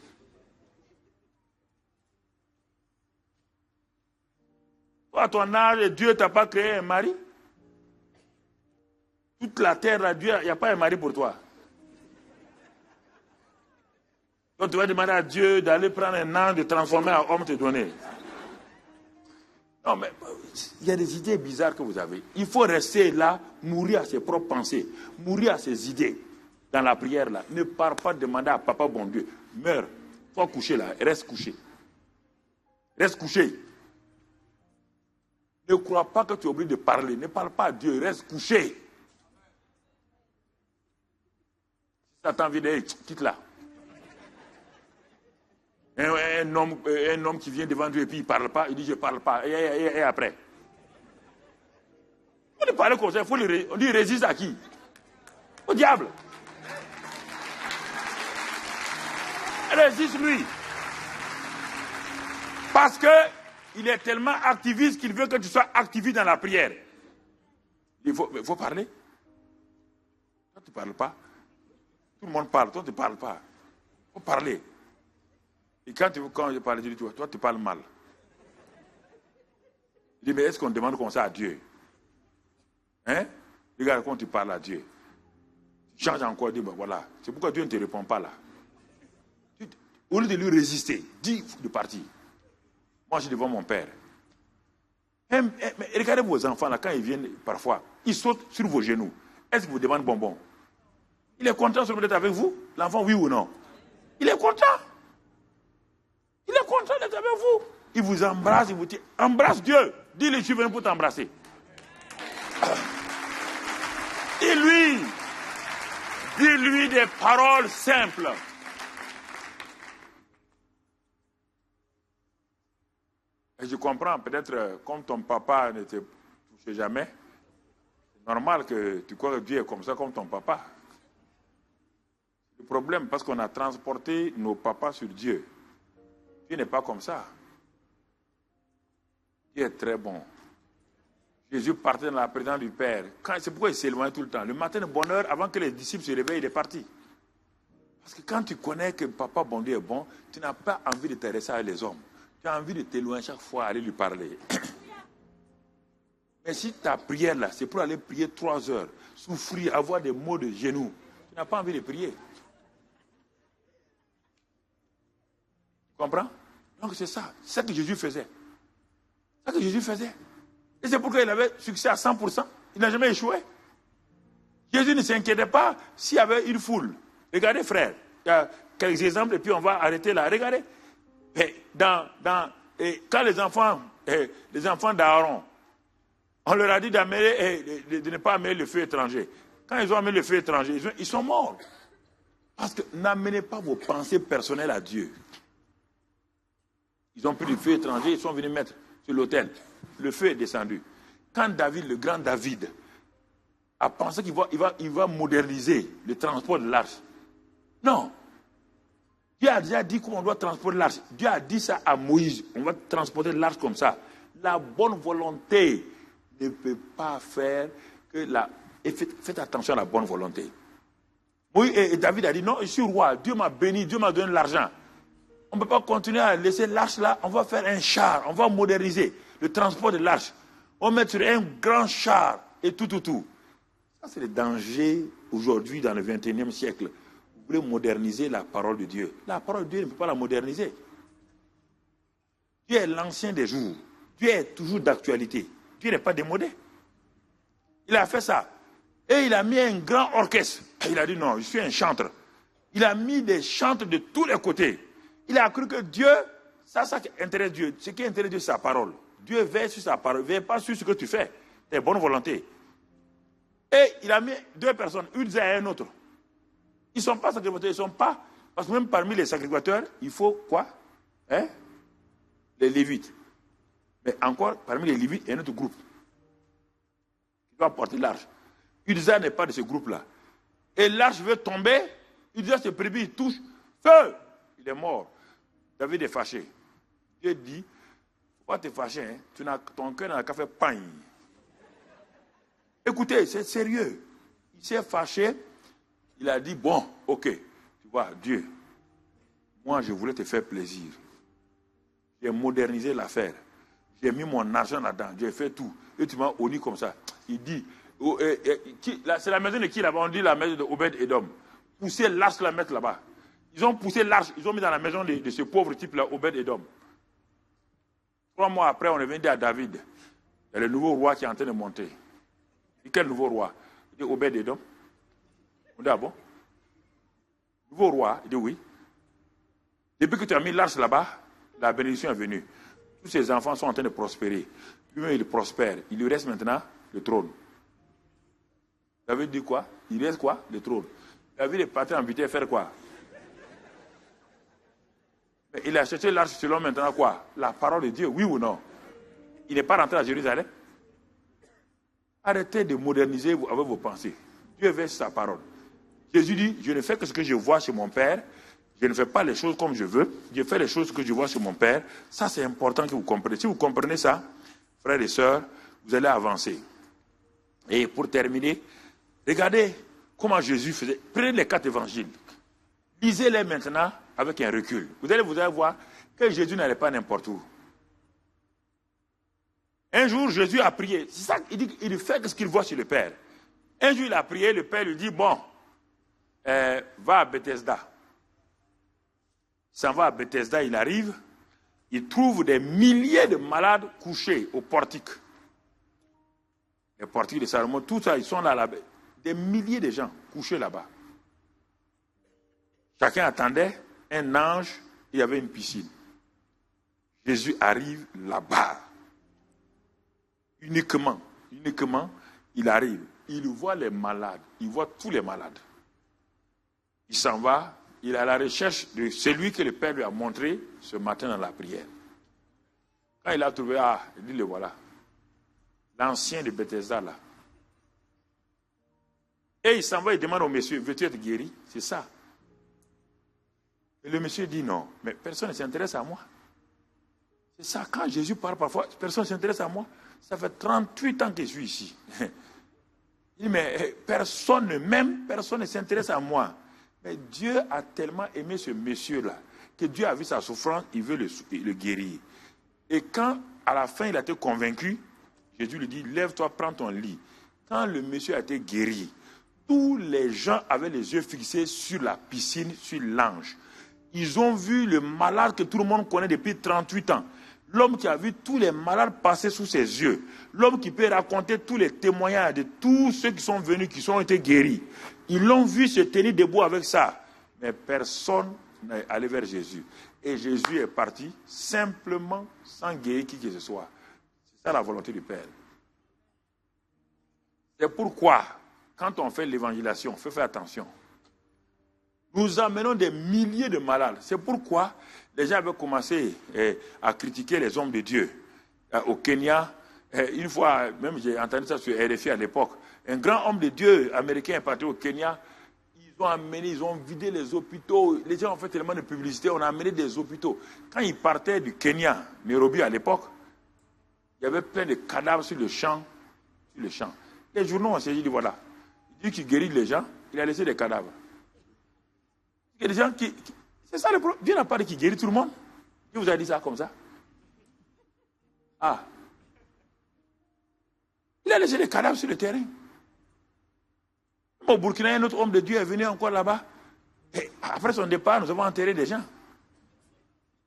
À ton âge, Dieu ne t'a pas créé un mari. Toute la terre, là, Dieu, il n'y a pas un mari pour toi. Donc tu vas demander à Dieu d'aller prendre un ange, de transformer en homme, te donner. Non, mais il y a des idées bizarres que vous avez. Il faut rester là, mourir à ses propres pensées, mourir à ses idées. Dans la prière, là, ne pars pas demander à Papa bon Dieu. Meurs. Sois couché là, reste couché. Reste couché. Ne crois pas que tu es obligé de parler. Ne parle pas à Dieu, reste couché. Si ça t'envie d'aller, quitte là. Un homme qui vient devant Dieu et puis il ne parle pas, il dit je ne parle pas. Et après? On ne parle comme ça, on dit résiste à qui? Au diable. Résiste lui. Parce que il est tellement activiste qu'il veut que tu sois activiste dans la prière. Il faut parler. Toi, tu ne parles pas. Tout le monde parle, toi, tu ne parles pas. Il faut parler. Et quand je parle, je dis, toi, tu parles mal. Il dit, mais est-ce qu'on demande comme ça à Dieu? Hein? Regarde quand tu parles à Dieu. Tu changes encore, dis, ben voilà. C'est pourquoi Dieu ne te répond pas là. Au lieu de lui résister, dis de partir. Moi, je suis devant mon père. Mais regardez vos enfants, là, quand ils viennent, parfois, ils sautent sur vos genoux. Est-ce qu'ils vous demandent bonbon? Il est content d'être avec vous? L'enfant, oui ou non? Il est content. Il est content d'être avec vous. Il vous embrasse, il vous dit, embrasse Dieu. Dis-lui, je suis venu pour t'embrasser. Dis-lui des paroles simples. Et je comprends, peut-être, comme ton papa ne te touchait jamais, c'est normal que tu crois que Dieu est comme ça, comme ton papa. Le problème, parce qu'on a transporté nos papas sur Dieu. Dieu n'est pas comme ça. Dieu est très bon. Jésus partait dans la présence du Père. C'est pourquoi il s'éloignait tout le temps. Le matin de bonne heure, avant que les disciples se réveillent, il est parti. Parce que quand tu connais que papa bon Dieu est bon, tu n'as pas envie de t'adresser à les hommes. Tu as envie de t'éloigner chaque fois, aller lui parler. Mais si ta prière là, c'est pour aller prier 3 heures, souffrir, avoir des maux de genoux, tu n'as pas envie de prier. Tu comprends? Donc c'est ça. C'est ça que Jésus faisait. C'est ça que Jésus faisait. Et c'est pourquoi il avait succès à 100%. Il n'a jamais échoué. Jésus ne s'inquiétait pas s'il y avait une foule. Regardez, frère. Il y a quelques exemples et puis on va arrêter là. Regardez. Quand les enfants d'Aaron, on leur a dit de ne pas amener le feu étranger. Quand ils ont amené le feu étranger, ils sont morts. Parce que n'amenez pas vos pensées personnelles à Dieu. Ils ont pris le feu étranger, ils sont venus mettre sur l'autel. Le feu est descendu. Quand David, le grand David, a pensé qu'il va moderniser le transport de l'arche. Non. Dieu a déjà dit qu'on doit transporter l'arche. Dieu a dit ça à Moïse. On va transporter l'arche comme ça. La bonne volonté ne peut pas faire que faites attention à la bonne volonté. Moïse et David a dit non, je suis roi. Dieu m'a béni, Dieu m'a donné de l'argent. On ne peut pas continuer à laisser l'arche là. On va faire un char. On va moderniser le transport de l'arche. On met sur un grand char et tout. Ça, c'est le danger aujourd'hui dans le 21e siècle. Vous voulez moderniser la parole de Dieu. La parole de Dieu ne peut pas la moderniser. Dieu est l'ancien des jours. Dieu est toujours d'actualité. Dieu n'est pas démodé. Il a fait ça. Et il a mis un grand orchestre. Et il a dit non, je suis un chanteur. Il a mis des chantres de tous les côtés. Il a cru que Dieu, ça qui intéresse Dieu. Ce qui intéresse Dieu, c'est sa parole. Dieu veille sur sa parole, veille pas sur ce que tu fais. Tes bonnes volontés. Et il a mis deux personnes, une disait à un autre. Ils ne sont pas sacrificateurs, ils ne sont pas. Parce que même parmi les sacrificateurs, il faut quoi? Les Lévites. Mais encore, parmi les Lévites, il y a un autre groupe qui doit porter l'arche. Uza n'est pas de ce groupe-là. Et l'arche veut tomber. Uza se prébit, il touche. Feu! Il est mort. David est fâché. Dieu dit, il ne faut pas te fâcher. Hein. Ton cœur n'a qu'à faire pain. Écoutez, c'est sérieux. Il s'est fâché. Il a dit, bon, ok. Tu vois, Dieu, moi, je voulais te faire plaisir. J'ai modernisé l'affaire. J'ai mis mon argent là-dedans. J'ai fait tout. Et tu m'as honni comme ça. Il dit, c'est la maison de qui là-bas? On dit la maison de Obed-Edom. Poussez l'arche, la mettre là-bas. Ils ont poussé l'arche, ils ont mis dans la maison de ce pauvre type-là, Obed-Edom. 3 mois après, on est venu dire à David, il y a le nouveau roi qui est en train de monter. Et quel nouveau roi? Il dit Obed-Edom. On dit, ah bon? Nouveau roi? Il dit oui. Depuis que tu as mis l'arche là-bas, la bénédiction est venue. Tous ses enfants sont en train de prospérer. Lui-même, il prospère. Il lui reste maintenant le trône. David dit quoi? Il reste quoi? Le trône. David est parti en vitesse faire quoi? Mais il a cherché l'arche selon maintenant quoi? La parole de Dieu, oui ou non? Il n'est pas rentré à Jérusalem. Arrêtez de moderniser avec vos pensées. Dieu veut sa parole. Jésus dit, je ne fais que ce que je vois chez mon Père. Je ne fais pas les choses comme je veux. Je fais les choses que je vois chez mon Père. Ça, c'est important que vous compreniez. Si vous comprenez ça, frères et sœurs, vous allez avancer. Et pour terminer, regardez comment Jésus faisait. Prenez les 4 évangiles. Lisez-les maintenant avec un recul. Vous allez voir que Jésus n'allait pas n'importe où. Un jour, Jésus a prié. C'est ça, il fait ce qu'il voit chez le Père. Un jour, il a prié, le Père lui dit, bon, va à Bethesda. Il s'en va à Bethesda, il arrive, il trouve des milliers de malades couchés au portique. Les portiques de Salomon, tout ça, ils sont là, des milliers de gens couchés là-bas. Chacun attendait un ange, il y avait une piscine. Jésus arrive là-bas. Uniquement, il arrive. Il voit les malades, il voit tous les malades. Il s'en va, il est à la recherche de celui que le Père lui a montré ce matin dans la prière. Quand il a trouvé, il dit, le voilà. L'ancien de Bethesda là. Et il s'en va, il demande au monsieur, veux-tu être guéri? C'est ça. Et le monsieur dit non, mais personne ne s'intéresse à moi. C'est ça, quand Jésus parle parfois, personne ne s'intéresse à moi. Ça fait 38 ans que je suis ici. Il dit, mais personne ne s'intéresse à moi. Mais Dieu a tellement aimé ce monsieur-là, que Dieu a vu sa souffrance, il veut le guérir. Et quand, à la fin, il a été convaincu, Jésus lui dit, lève-toi, prends ton lit. Quand le monsieur a été guéri, tous les gens avaient les yeux fixés sur la piscine, sur l'ange. Ils ont vu le malade que tout le monde connaît depuis 38 ans. L'homme qui a vu tous les malades passer sous ses yeux. L'homme qui peut raconter tous les témoignages de tous ceux qui sont venus, qui ont été guéris. Ils l'ont vu se tenir debout avec ça. Mais personne n'est allé vers Jésus. Et Jésus est parti simplement sans guérir qui que ce soit. C'est ça la volonté du Père. C'est pourquoi, quand on fait l'évangélisation, il faut faire attention. Nous amenons des milliers de malades. C'est pourquoi les gens avaient commencé à critiquer les hommes de Dieu. Au Kenya, une fois, même j'ai entendu ça sur RFI à l'époque, un grand homme de Dieu américain est parti au Kenya. Ils ont vidé les hôpitaux. Les gens ont fait tellement de publicité, on a amené des hôpitaux. Quand ils partaient du Kenya, Nairobi à l'époque, il y avait plein de cadavres sur le champ. Les journaux ont saisi, dit voilà. Il dit qu'il guérit les gens, il a laissé des cadavres. Il y a des gens qui c'est ça le problème. Dieu n'a pas dit qu'il guérit tout le monde. Dieu vous a dit ça comme ça. Il a laissé les cadavres sur le terrain. Au Burkina, un autre homme de Dieu est venu encore là-bas. Et après son départ, nous avons enterré des gens.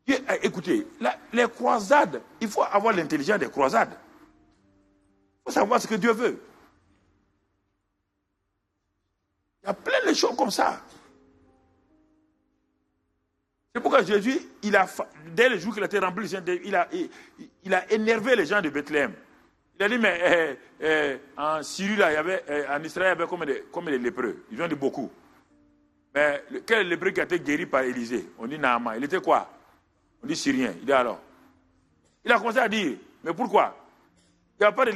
Et, écoutez, les croisades, il faut avoir l'intelligence des croisades. Il faut savoir ce que Dieu veut. Il y a plein de choses comme ça. C'est pourquoi Jésus, dès le jour qu'il a été rempli, il a énervé les gens de Bethléem. Il a dit, mais en Syrie, là, en Israël, il y avait comme des lépreux. Ils ont dit beaucoup. Mais quel lépreux qui a été guéri par Élisée? On dit Naaman. Il était quoi? On dit Syrien. Il dit alors. Il a commencé à dire, mais pourquoi? Il n'y a pas de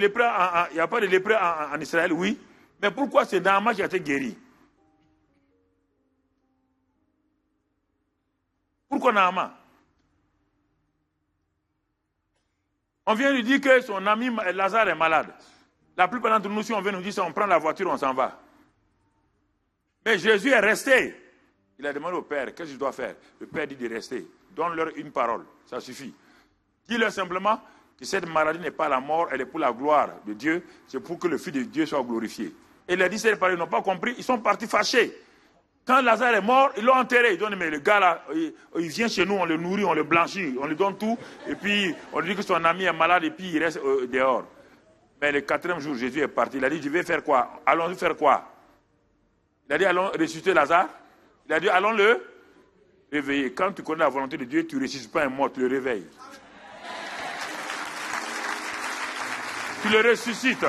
lépreux en Israël, oui. Mais pourquoi c'est Naaman qui a été guéri? Pourquoi Naaman? On vient lui dire que son ami Lazare est malade. La plupart d'entre nous, si on vient nous dire ça, on prend la voiture, on s'en va. Mais Jésus est resté. Il a demandé au Père, qu'est-ce que je dois faire? Le Père dit de rester. Donne-leur une parole, ça suffit. Dis-leur simplement que cette maladie n'est pas la mort, elle est pour la gloire de Dieu. C'est pour que le Fils de Dieu soit glorifié. Et il a dit cette parole, ils n'ont pas compris, ils sont partis fâchés. Quand Lazare est mort, ils l'ont enterré. Ils disent, mais le gars là, il vient chez nous, on le nourrit, on le blanchit, on lui donne tout. Et puis, on lui dit que son ami est malade et puis il reste dehors. Mais le 4e jour, Jésus est parti. Il a dit, je vais faire quoi? Allons-y faire quoi? Il a dit, allons ressusciter Lazare. Il a dit, allons le réveiller. Quand tu connais la volonté de Dieu, tu ne ressuscites pas un mort, tu le réveilles. Tu le ressuscites.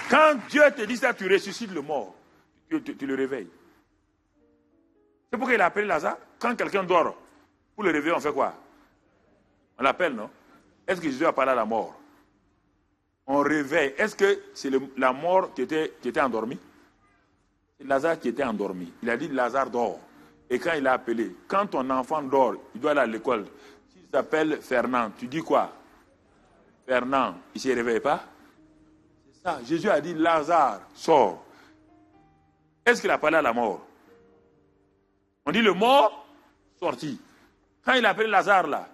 Quand Dieu te dit ça, tu ressuscites le mort. Tu le réveilles. C'est pourquoi il a appelé Lazare. Quand quelqu'un dort, pour le réveiller, on fait quoi? On l'appelle, non? Est-ce que Jésus a parlé à la mort? On réveille. Est-ce que c'est la mort qui était endormie? C'est Lazare qui était endormi. Il a dit, Lazare dort. Et quand il a appelé, quand ton enfant dort, il doit aller à l'école. S'il s'appelle Fernand, tu dis quoi? Fernand, il ne se réveille pas? C'est ça. Jésus a dit, Lazare, sors. Est-ce qu'il a parlé à la mort? On dit le mort sorti. Quand il a appelé Lazare là,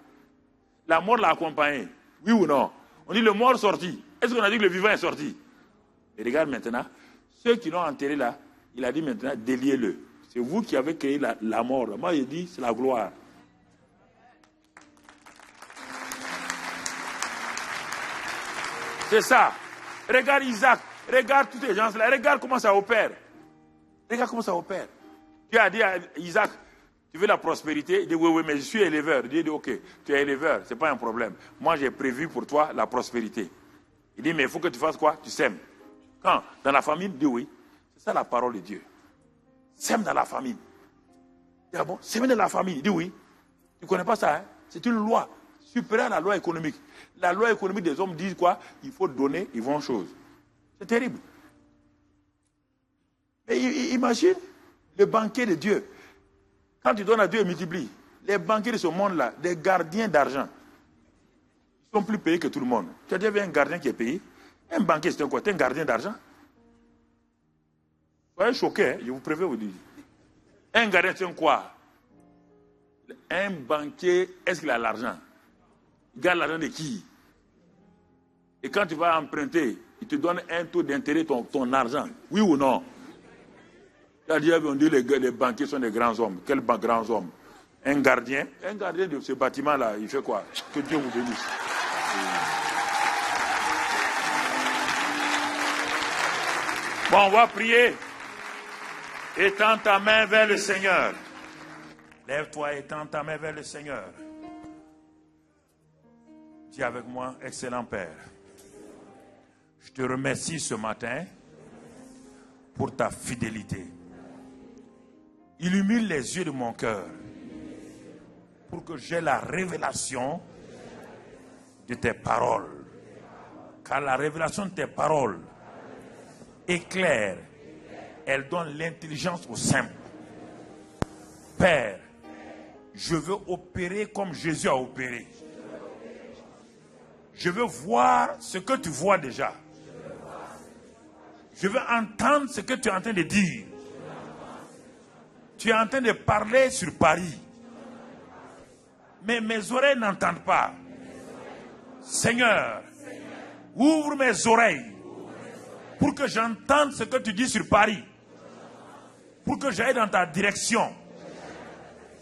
la mort l'a accompagné. Oui ou non? On dit le mort sorti. Est-ce qu'on a dit que le vivant est sorti? Et regarde maintenant, ceux qui l'ont enterré là, il a dit maintenant, déliez-le. C'est vous qui avez créé la mort. Moi, il dit, c'est la gloire. C'est ça. Regarde Isaac. Regarde tous ces gens-là. Regarde comment ça opère. Regarde comment ça opère. Dieu a dit à Isaac, tu veux la prospérité? Il dit, oui, mais je suis éleveur. Dieu dit, ok, tu es éleveur, ce n'est pas un problème. Moi, j'ai prévu pour toi la prospérité. Il dit, mais il faut que tu fasses quoi? Tu sèmes. Quand? Dans la famine? Il dit, oui. C'est ça la parole de Dieu. Sème dans la famine. Il dit, ah bon? Sème dans la famine? Il dit, oui. Tu ne connais pas ça, hein? C'est une loi supérieure à la loi économique. La loi économique des hommes dit quoi? Il faut donner, ils vont chose. C'est terrible. Et imagine le banquier de Dieu. Quand tu donnes à Dieu, il multiplie. Les banquiers de ce monde-là, des gardiens d'argent, ils sont plus payés que tout le monde. Tu as déjà vu un gardien qui est payé? Un banquier, c'est quoi? Tu es un gardien d'argent? Soyez choqués, hein? Je vous préviens vous dire. Un gardien, c'est quoi? Un banquier, est-ce qu'il a l'argent? Il garde l'argent de qui? Et quand tu vas emprunter, il te donne un taux d'intérêt ton argent. Oui ou non? On dit les banquiers sont des grands hommes. Quels grands hommes? Un gardien de ce bâtiment-là, il fait quoi? Que Dieu vous bénisse. Bon, on va prier. Étends ta main vers le Seigneur. Lève-toi, étends ta main vers le Seigneur. Dis avec moi, excellent Père, je te remercie ce matin pour ta fidélité. Illumine les yeux de mon cœur pour que j'aie la révélation de tes paroles. Car la révélation de tes paroles éclaire, elle donne l'intelligence aux simples. Père, je veux opérer comme Jésus a opéré. Je veux voir ce que tu vois déjà. Je veux entendre ce que tu es en train de dire. Tu es en train de parler sur Paris. Mais mes oreilles n'entendent pas. Seigneur, Ouvre mes oreilles pour que j'entende ce que tu dis sur Paris. Pour que j'aille dans ta direction.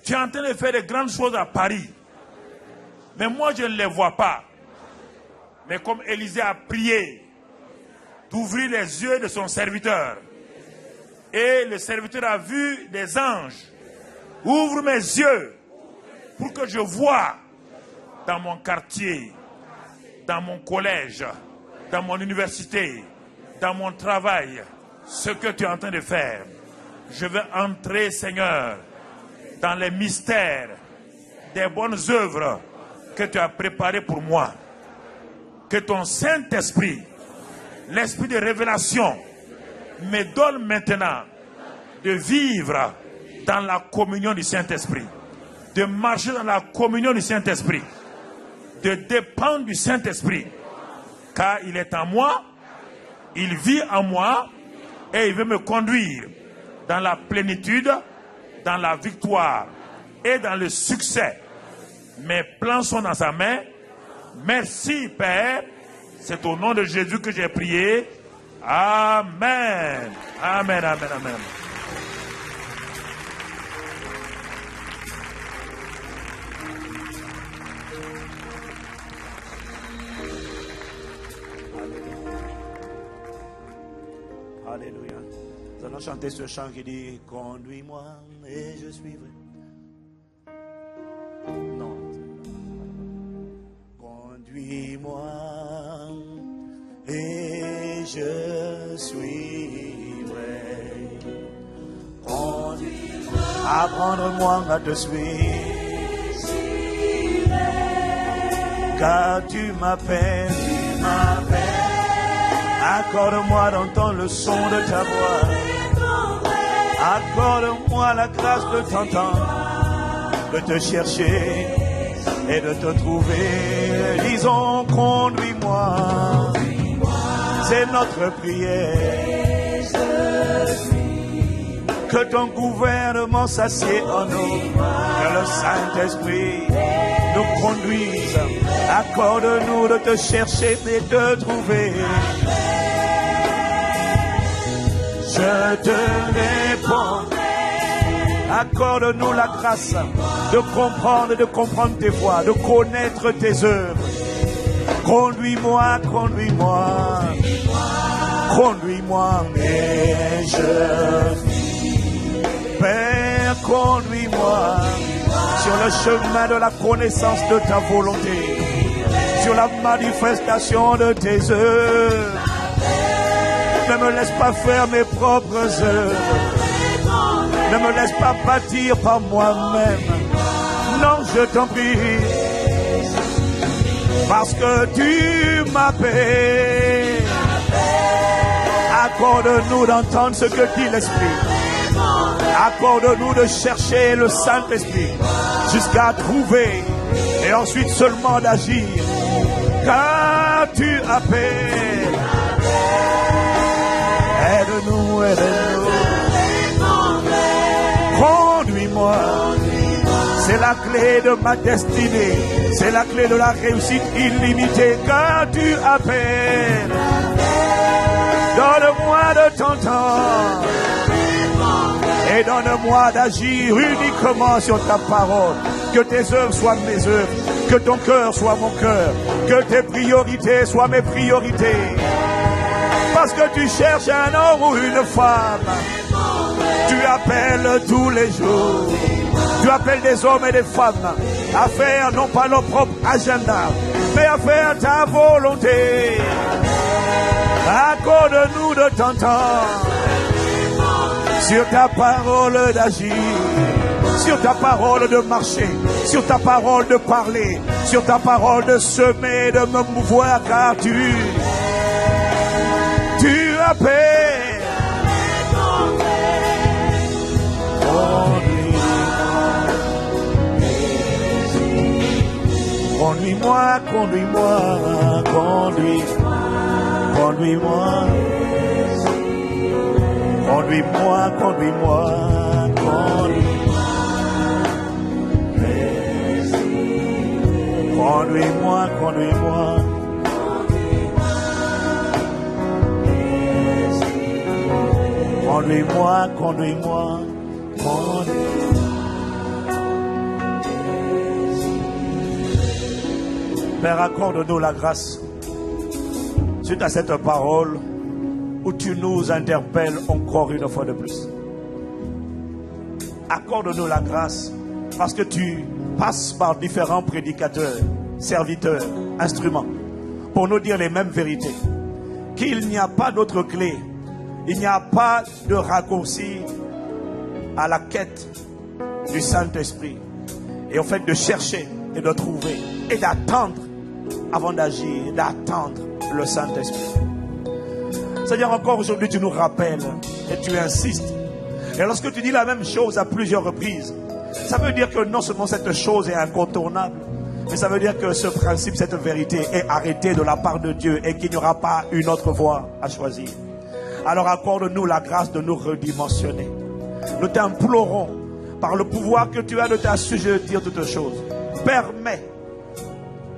Tu es en train de faire de grandes choses à Paris. Mais moi, je ne les vois pas. Mais comme Élisée a prié d'ouvrir les yeux de son serviteur. Et le serviteur a vu des anges. Ouvre mes yeux pour que je voie dans mon quartier, dans mon collège, dans mon université, dans mon travail, ce que tu es en train de faire. Je veux entrer, Seigneur, dans les mystères des bonnes œuvres que tu as préparées pour moi. Que ton Saint-Esprit, l'esprit de révélation, me donne maintenant de vivre dans la communion du Saint-Esprit, de marcher dans la communion du Saint-Esprit, de dépendre du Saint-Esprit, car il est en moi, il vit en moi et il veut me conduire dans la plénitude, dans la victoire et dans le succès. Mes plans sont dans sa main. Merci, Père. C'est au nom de Jésus que j'ai prié. Amen. Amen, amen, amen. Alléluia. Nous allons chanter ce chant qui dit: conduis-moi et je suivrai. Non. Conduis-moi et je suivrai. Conduis-moi. Apprendre-moi à te suivre. Car tu m'appelles, tu m'appelles. Accorde-moi d'entendre le son de ta voix. Accorde-moi la grâce de t'entendre, de te chercher et de te trouver. Disons, conduis-moi. C'est notre prière. Que ton gouvernement s'assied en nous. Que le Saint-Esprit nous conduise. Accorde-nous de te chercher et de te trouver. Je te réponds. Accorde-nous la grâce de comprendre tes voies, de connaître tes œuvres. Conduis-moi, conduis-moi, conduis-moi, et Père, conduis-moi sur le chemin de la connaissance de ta volonté, sur la manifestation de tes œuvres. Ne me laisse pas faire mes propres œuvres. Ne me laisse pas bâtir par moi-même. Non, je t'en prie. Parce que tu m'appelles. Accorde-nous d'entendre ce que dit l'Esprit. Accorde-nous de chercher le Saint-Esprit jusqu'à trouver et ensuite seulement d'agir. Car tu appelles. Aide-nous, aide-nous. Conduis-moi. C'est la clé de ma destinée. C'est la clé de la réussite illimitée. Car tu appelles. Donne-moi de t'entendre. Et donne-moi d'agir uniquement sur ta parole. Que tes œuvres soient mes œuvres. Que ton cœur soit mon cœur. Que tes priorités soient mes priorités. Parce que tu cherches un homme ou une femme. Tu appelles tous les jours. Tu appelles des hommes et des femmes à faire non pas leur propre agenda, mais à faire ta volonté. Accorde-nous de t'entendre. Sur ta parole d'agir, sur ta parole de marcher, sur ta parole de parler, sur ta parole de semer, de me mouvoir, car tu appelles. Conduis-moi, conduis-moi, conduis-moi. Conduis-moi, conduis-moi, conduis-moi. Conduis-moi, conduis-moi. Conduis-moi, conduis-moi, conduis-moi. Père, accorde-nous la grâce, suite à cette parole, où tu nous interpelles encore une fois de plus. Accorde-nous la grâce, parce que tu passes par différents prédicateurs, serviteurs, instruments, pour nous dire les mêmes vérités. Qu'il n'y a pas d'autre clé, il n'y a pas de raccourci à la quête du Saint-Esprit. Et au fait de chercher et de trouver et d'attendre avant d'agir, d'attendre le Saint-Esprit. Seigneur, encore aujourd'hui tu nous rappelles et tu insistes. Et lorsque tu dis la même chose à plusieurs reprises, ça veut dire que non seulement cette chose est incontournable, mais ça veut dire que ce principe, cette vérité est arrêtée de la part de Dieu et qu'il n'y aura pas une autre voie à choisir. Alors accorde-nous la grâce de nous redimensionner. Nous t'implorons, par le pouvoir que tu as de t'assujettir toutes choses, permets,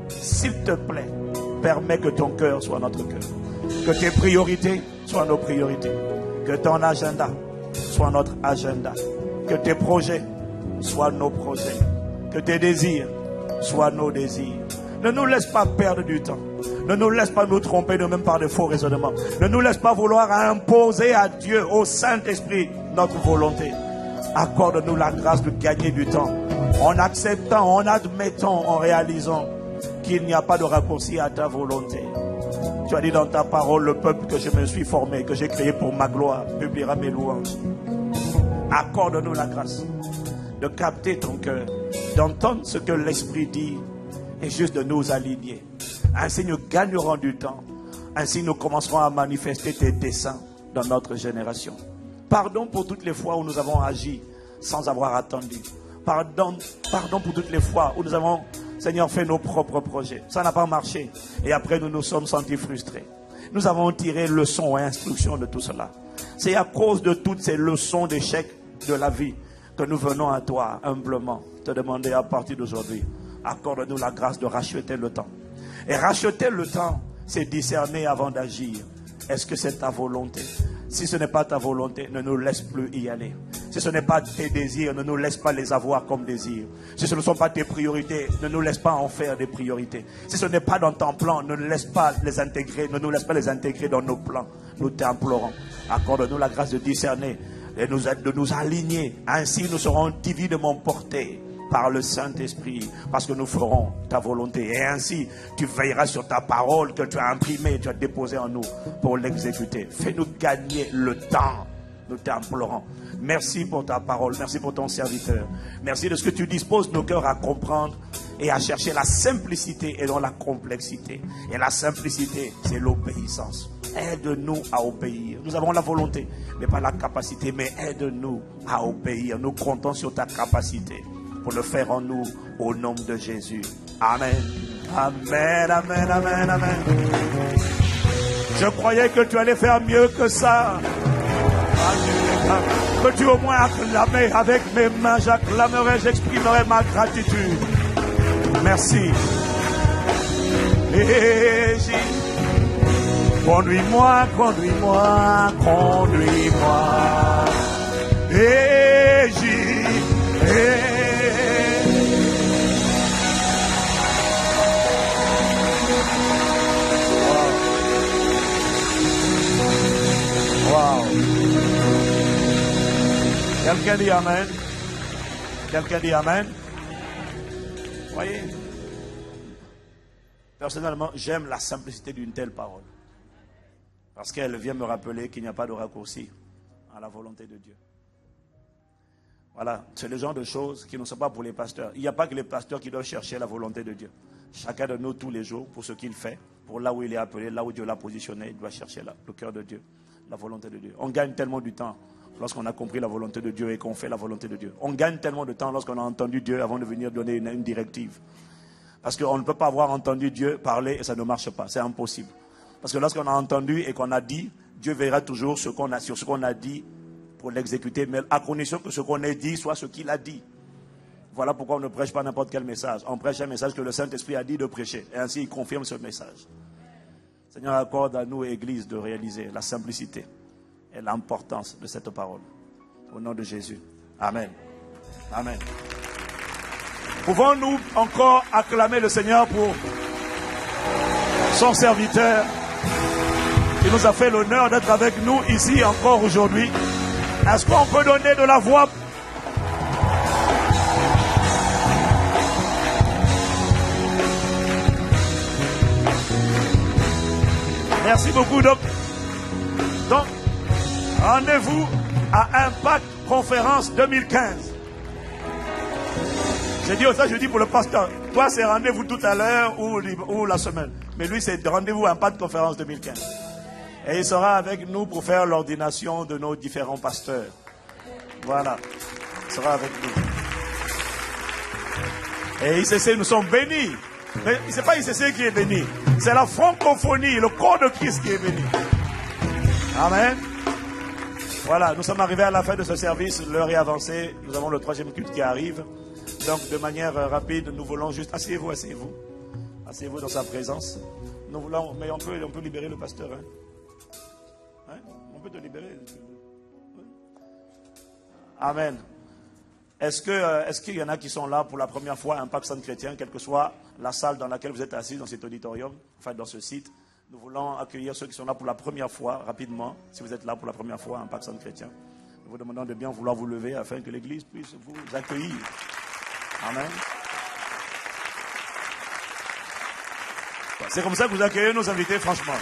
s'il te plaît, permets que ton cœur soit notre cœur. Que tes priorités soient nos priorités. Que ton agenda soit notre agenda. Que tes projets soient nos projets. Que tes désirs soient nos désirs. Ne nous laisse pas perdre du temps. Ne nous laisse pas nous tromper de même par de faux raisonnements. Ne nous laisse pas vouloir imposer à Dieu, au Saint-Esprit, notre volonté. Accorde-nous la grâce de gagner du temps. En acceptant, en admettant, en réalisant qu'il n'y a pas de raccourci à ta volonté. Tu as dit dans ta parole, le peuple que je me suis formé, que j'ai créé pour ma gloire, publiera mes louanges. Accorde-nous la grâce de capter ton cœur, d'entendre ce que l'Esprit dit et juste de nous aligner. Ainsi nous gagnerons du temps. Ainsi nous commencerons à manifester tes desseins dans notre génération. Pardon pour toutes les fois où nous avons agi sans avoir attendu. Pardon pour toutes les fois où nous avons, Seigneur, fait nos propres projets. Ça n'a pas marché. Et après, nous nous sommes sentis frustrés. Nous avons tiré leçons et instructions de tout cela. C'est à cause de toutes ces leçons d'échec de la vie que nous venons à toi, humblement, te demander à partir d'aujourd'hui, accorde-nous la grâce de racheter le temps. Et racheter le temps, c'est discerner avant d'agir. Est-ce que c'est ta volonté? Si ce n'est pas ta volonté, ne nous laisse plus y aller. Si ce n'est pas tes désirs, ne nous laisse pas les avoir comme désirs. Si ce ne sont pas tes priorités, ne nous laisse pas en faire des priorités. Si ce n'est pas dans ton plan, ne nous laisse pas les intégrer, ne nous laisse pas les intégrer dans nos plans. Nous t'implorons. Accorde-nous la grâce de discerner et de nous aligner. Ainsi, nous serons divinement portés par le Saint-Esprit, parce que nous ferons ta volonté. Et ainsi, tu veilleras sur ta parole que tu as imprimée, tu as déposée en nous pour l'exécuter. Fais-nous gagner le temps. Nous t'implorons. Merci pour ta parole. Merci pour ton serviteur. Merci de ce que tu disposes nos cœurs à comprendre et à chercher la simplicité et non la complexité. Et la simplicité, c'est l'obéissance. Aide-nous à obéir. Nous avons la volonté, mais pas la capacité. Mais aide-nous à obéir. Nous comptons sur ta capacité pour le faire en nous, au nom de Jésus. Amen. Amen, amen, amen, amen. Je croyais que tu allais faire mieux que ça. Peux-tu au moins acclamer avec mes mains? J'acclamerai, j'exprimerai ma gratitude. Merci. Conduis-moi, conduis-moi, conduis-moi. Wow. Quelqu'un dit Amen. Quelqu'un dit Amen. Voyez, personnellement, j'aime la simplicité d'une telle parole. Parce qu'elle vient me rappeler qu'il n'y a pas de raccourci à la volonté de Dieu. Voilà, c'est le genre de choses qui ne sont pas pour les pasteurs. Il n'y a pas que les pasteurs qui doivent chercher la volonté de Dieu. Chacun de nous, tous les jours, pour ce qu'il fait, pour là où il est appelé, là où Dieu l'a positionné, il doit chercher le cœur de Dieu, la volonté de Dieu. On gagne tellement du temps lorsqu'on a compris la volonté de Dieu et qu'on fait la volonté de Dieu. On gagne tellement de temps lorsqu'on a entendu Dieu avant de venir donner une directive. Parce qu'on ne peut pas avoir entendu Dieu parler et ça ne marche pas. C'est impossible. Parce que lorsqu'on a entendu et qu'on a dit, Dieu verra toujours sur ce qu'on a dit pour l'exécuter, mais à condition que ce qu'on ait dit soit ce qu'il a dit. Voilà pourquoi on ne prêche pas n'importe quel message. On prêche un message que le Saint-Esprit a dit de prêcher. Et ainsi, il confirme ce message. Seigneur, accorde à nous, Église, de réaliser la simplicité et l'importance de cette parole. Au nom de Jésus. Amen. Amen. Pouvons-nous encore acclamer le Seigneur pour son serviteur qui nous a fait l'honneur d'être avec nous ici encore aujourd'hui? Est-ce qu'on peut donner de la voix? Merci beaucoup. Donc rendez-vous à Impact Conférence 2015. J'ai dit ça, je dis pour le pasteur. Toi, c'est rendez-vous tout à l'heure ou la semaine. Mais lui, c'est rendez-vous à Impact Conférence 2015. Et il sera avec nous pour faire l'ordination de nos différents pasteurs. Voilà. Il sera avec nous. Et ICC, nous sommes bénis. Mais ce n'est pas ICC qui est béni. C'est la francophonie, le corps de Christ qui est béni. Amen. Voilà, nous sommes arrivés à la fin de ce service. L'heure est avancée. Nous avons le 3e culte qui arrive. Donc, de manière rapide, nous voulons juste... Asseyez-vous, asseyez-vous. Asseyez-vous dans sa présence. Nous voulons... Mais on peut libérer le pasteur. Hein? On peut te libérer. Amen. Est-ce qu'il y en a qui sont là pour la première fois à Impact Centre Chrétien, quelle que soit la salle dans laquelle vous êtes assis, dans cet auditorium, enfin dans ce site? Nous voulons accueillir ceux qui sont là pour la première fois, rapidement. Si vous êtes là pour la première fois à Impact Centre Chrétien, nous vous demandons de bien vouloir vous lever afin que l'Église puisse vous accueillir. Amen. C'est comme ça que vous accueillez nos invités, franchement.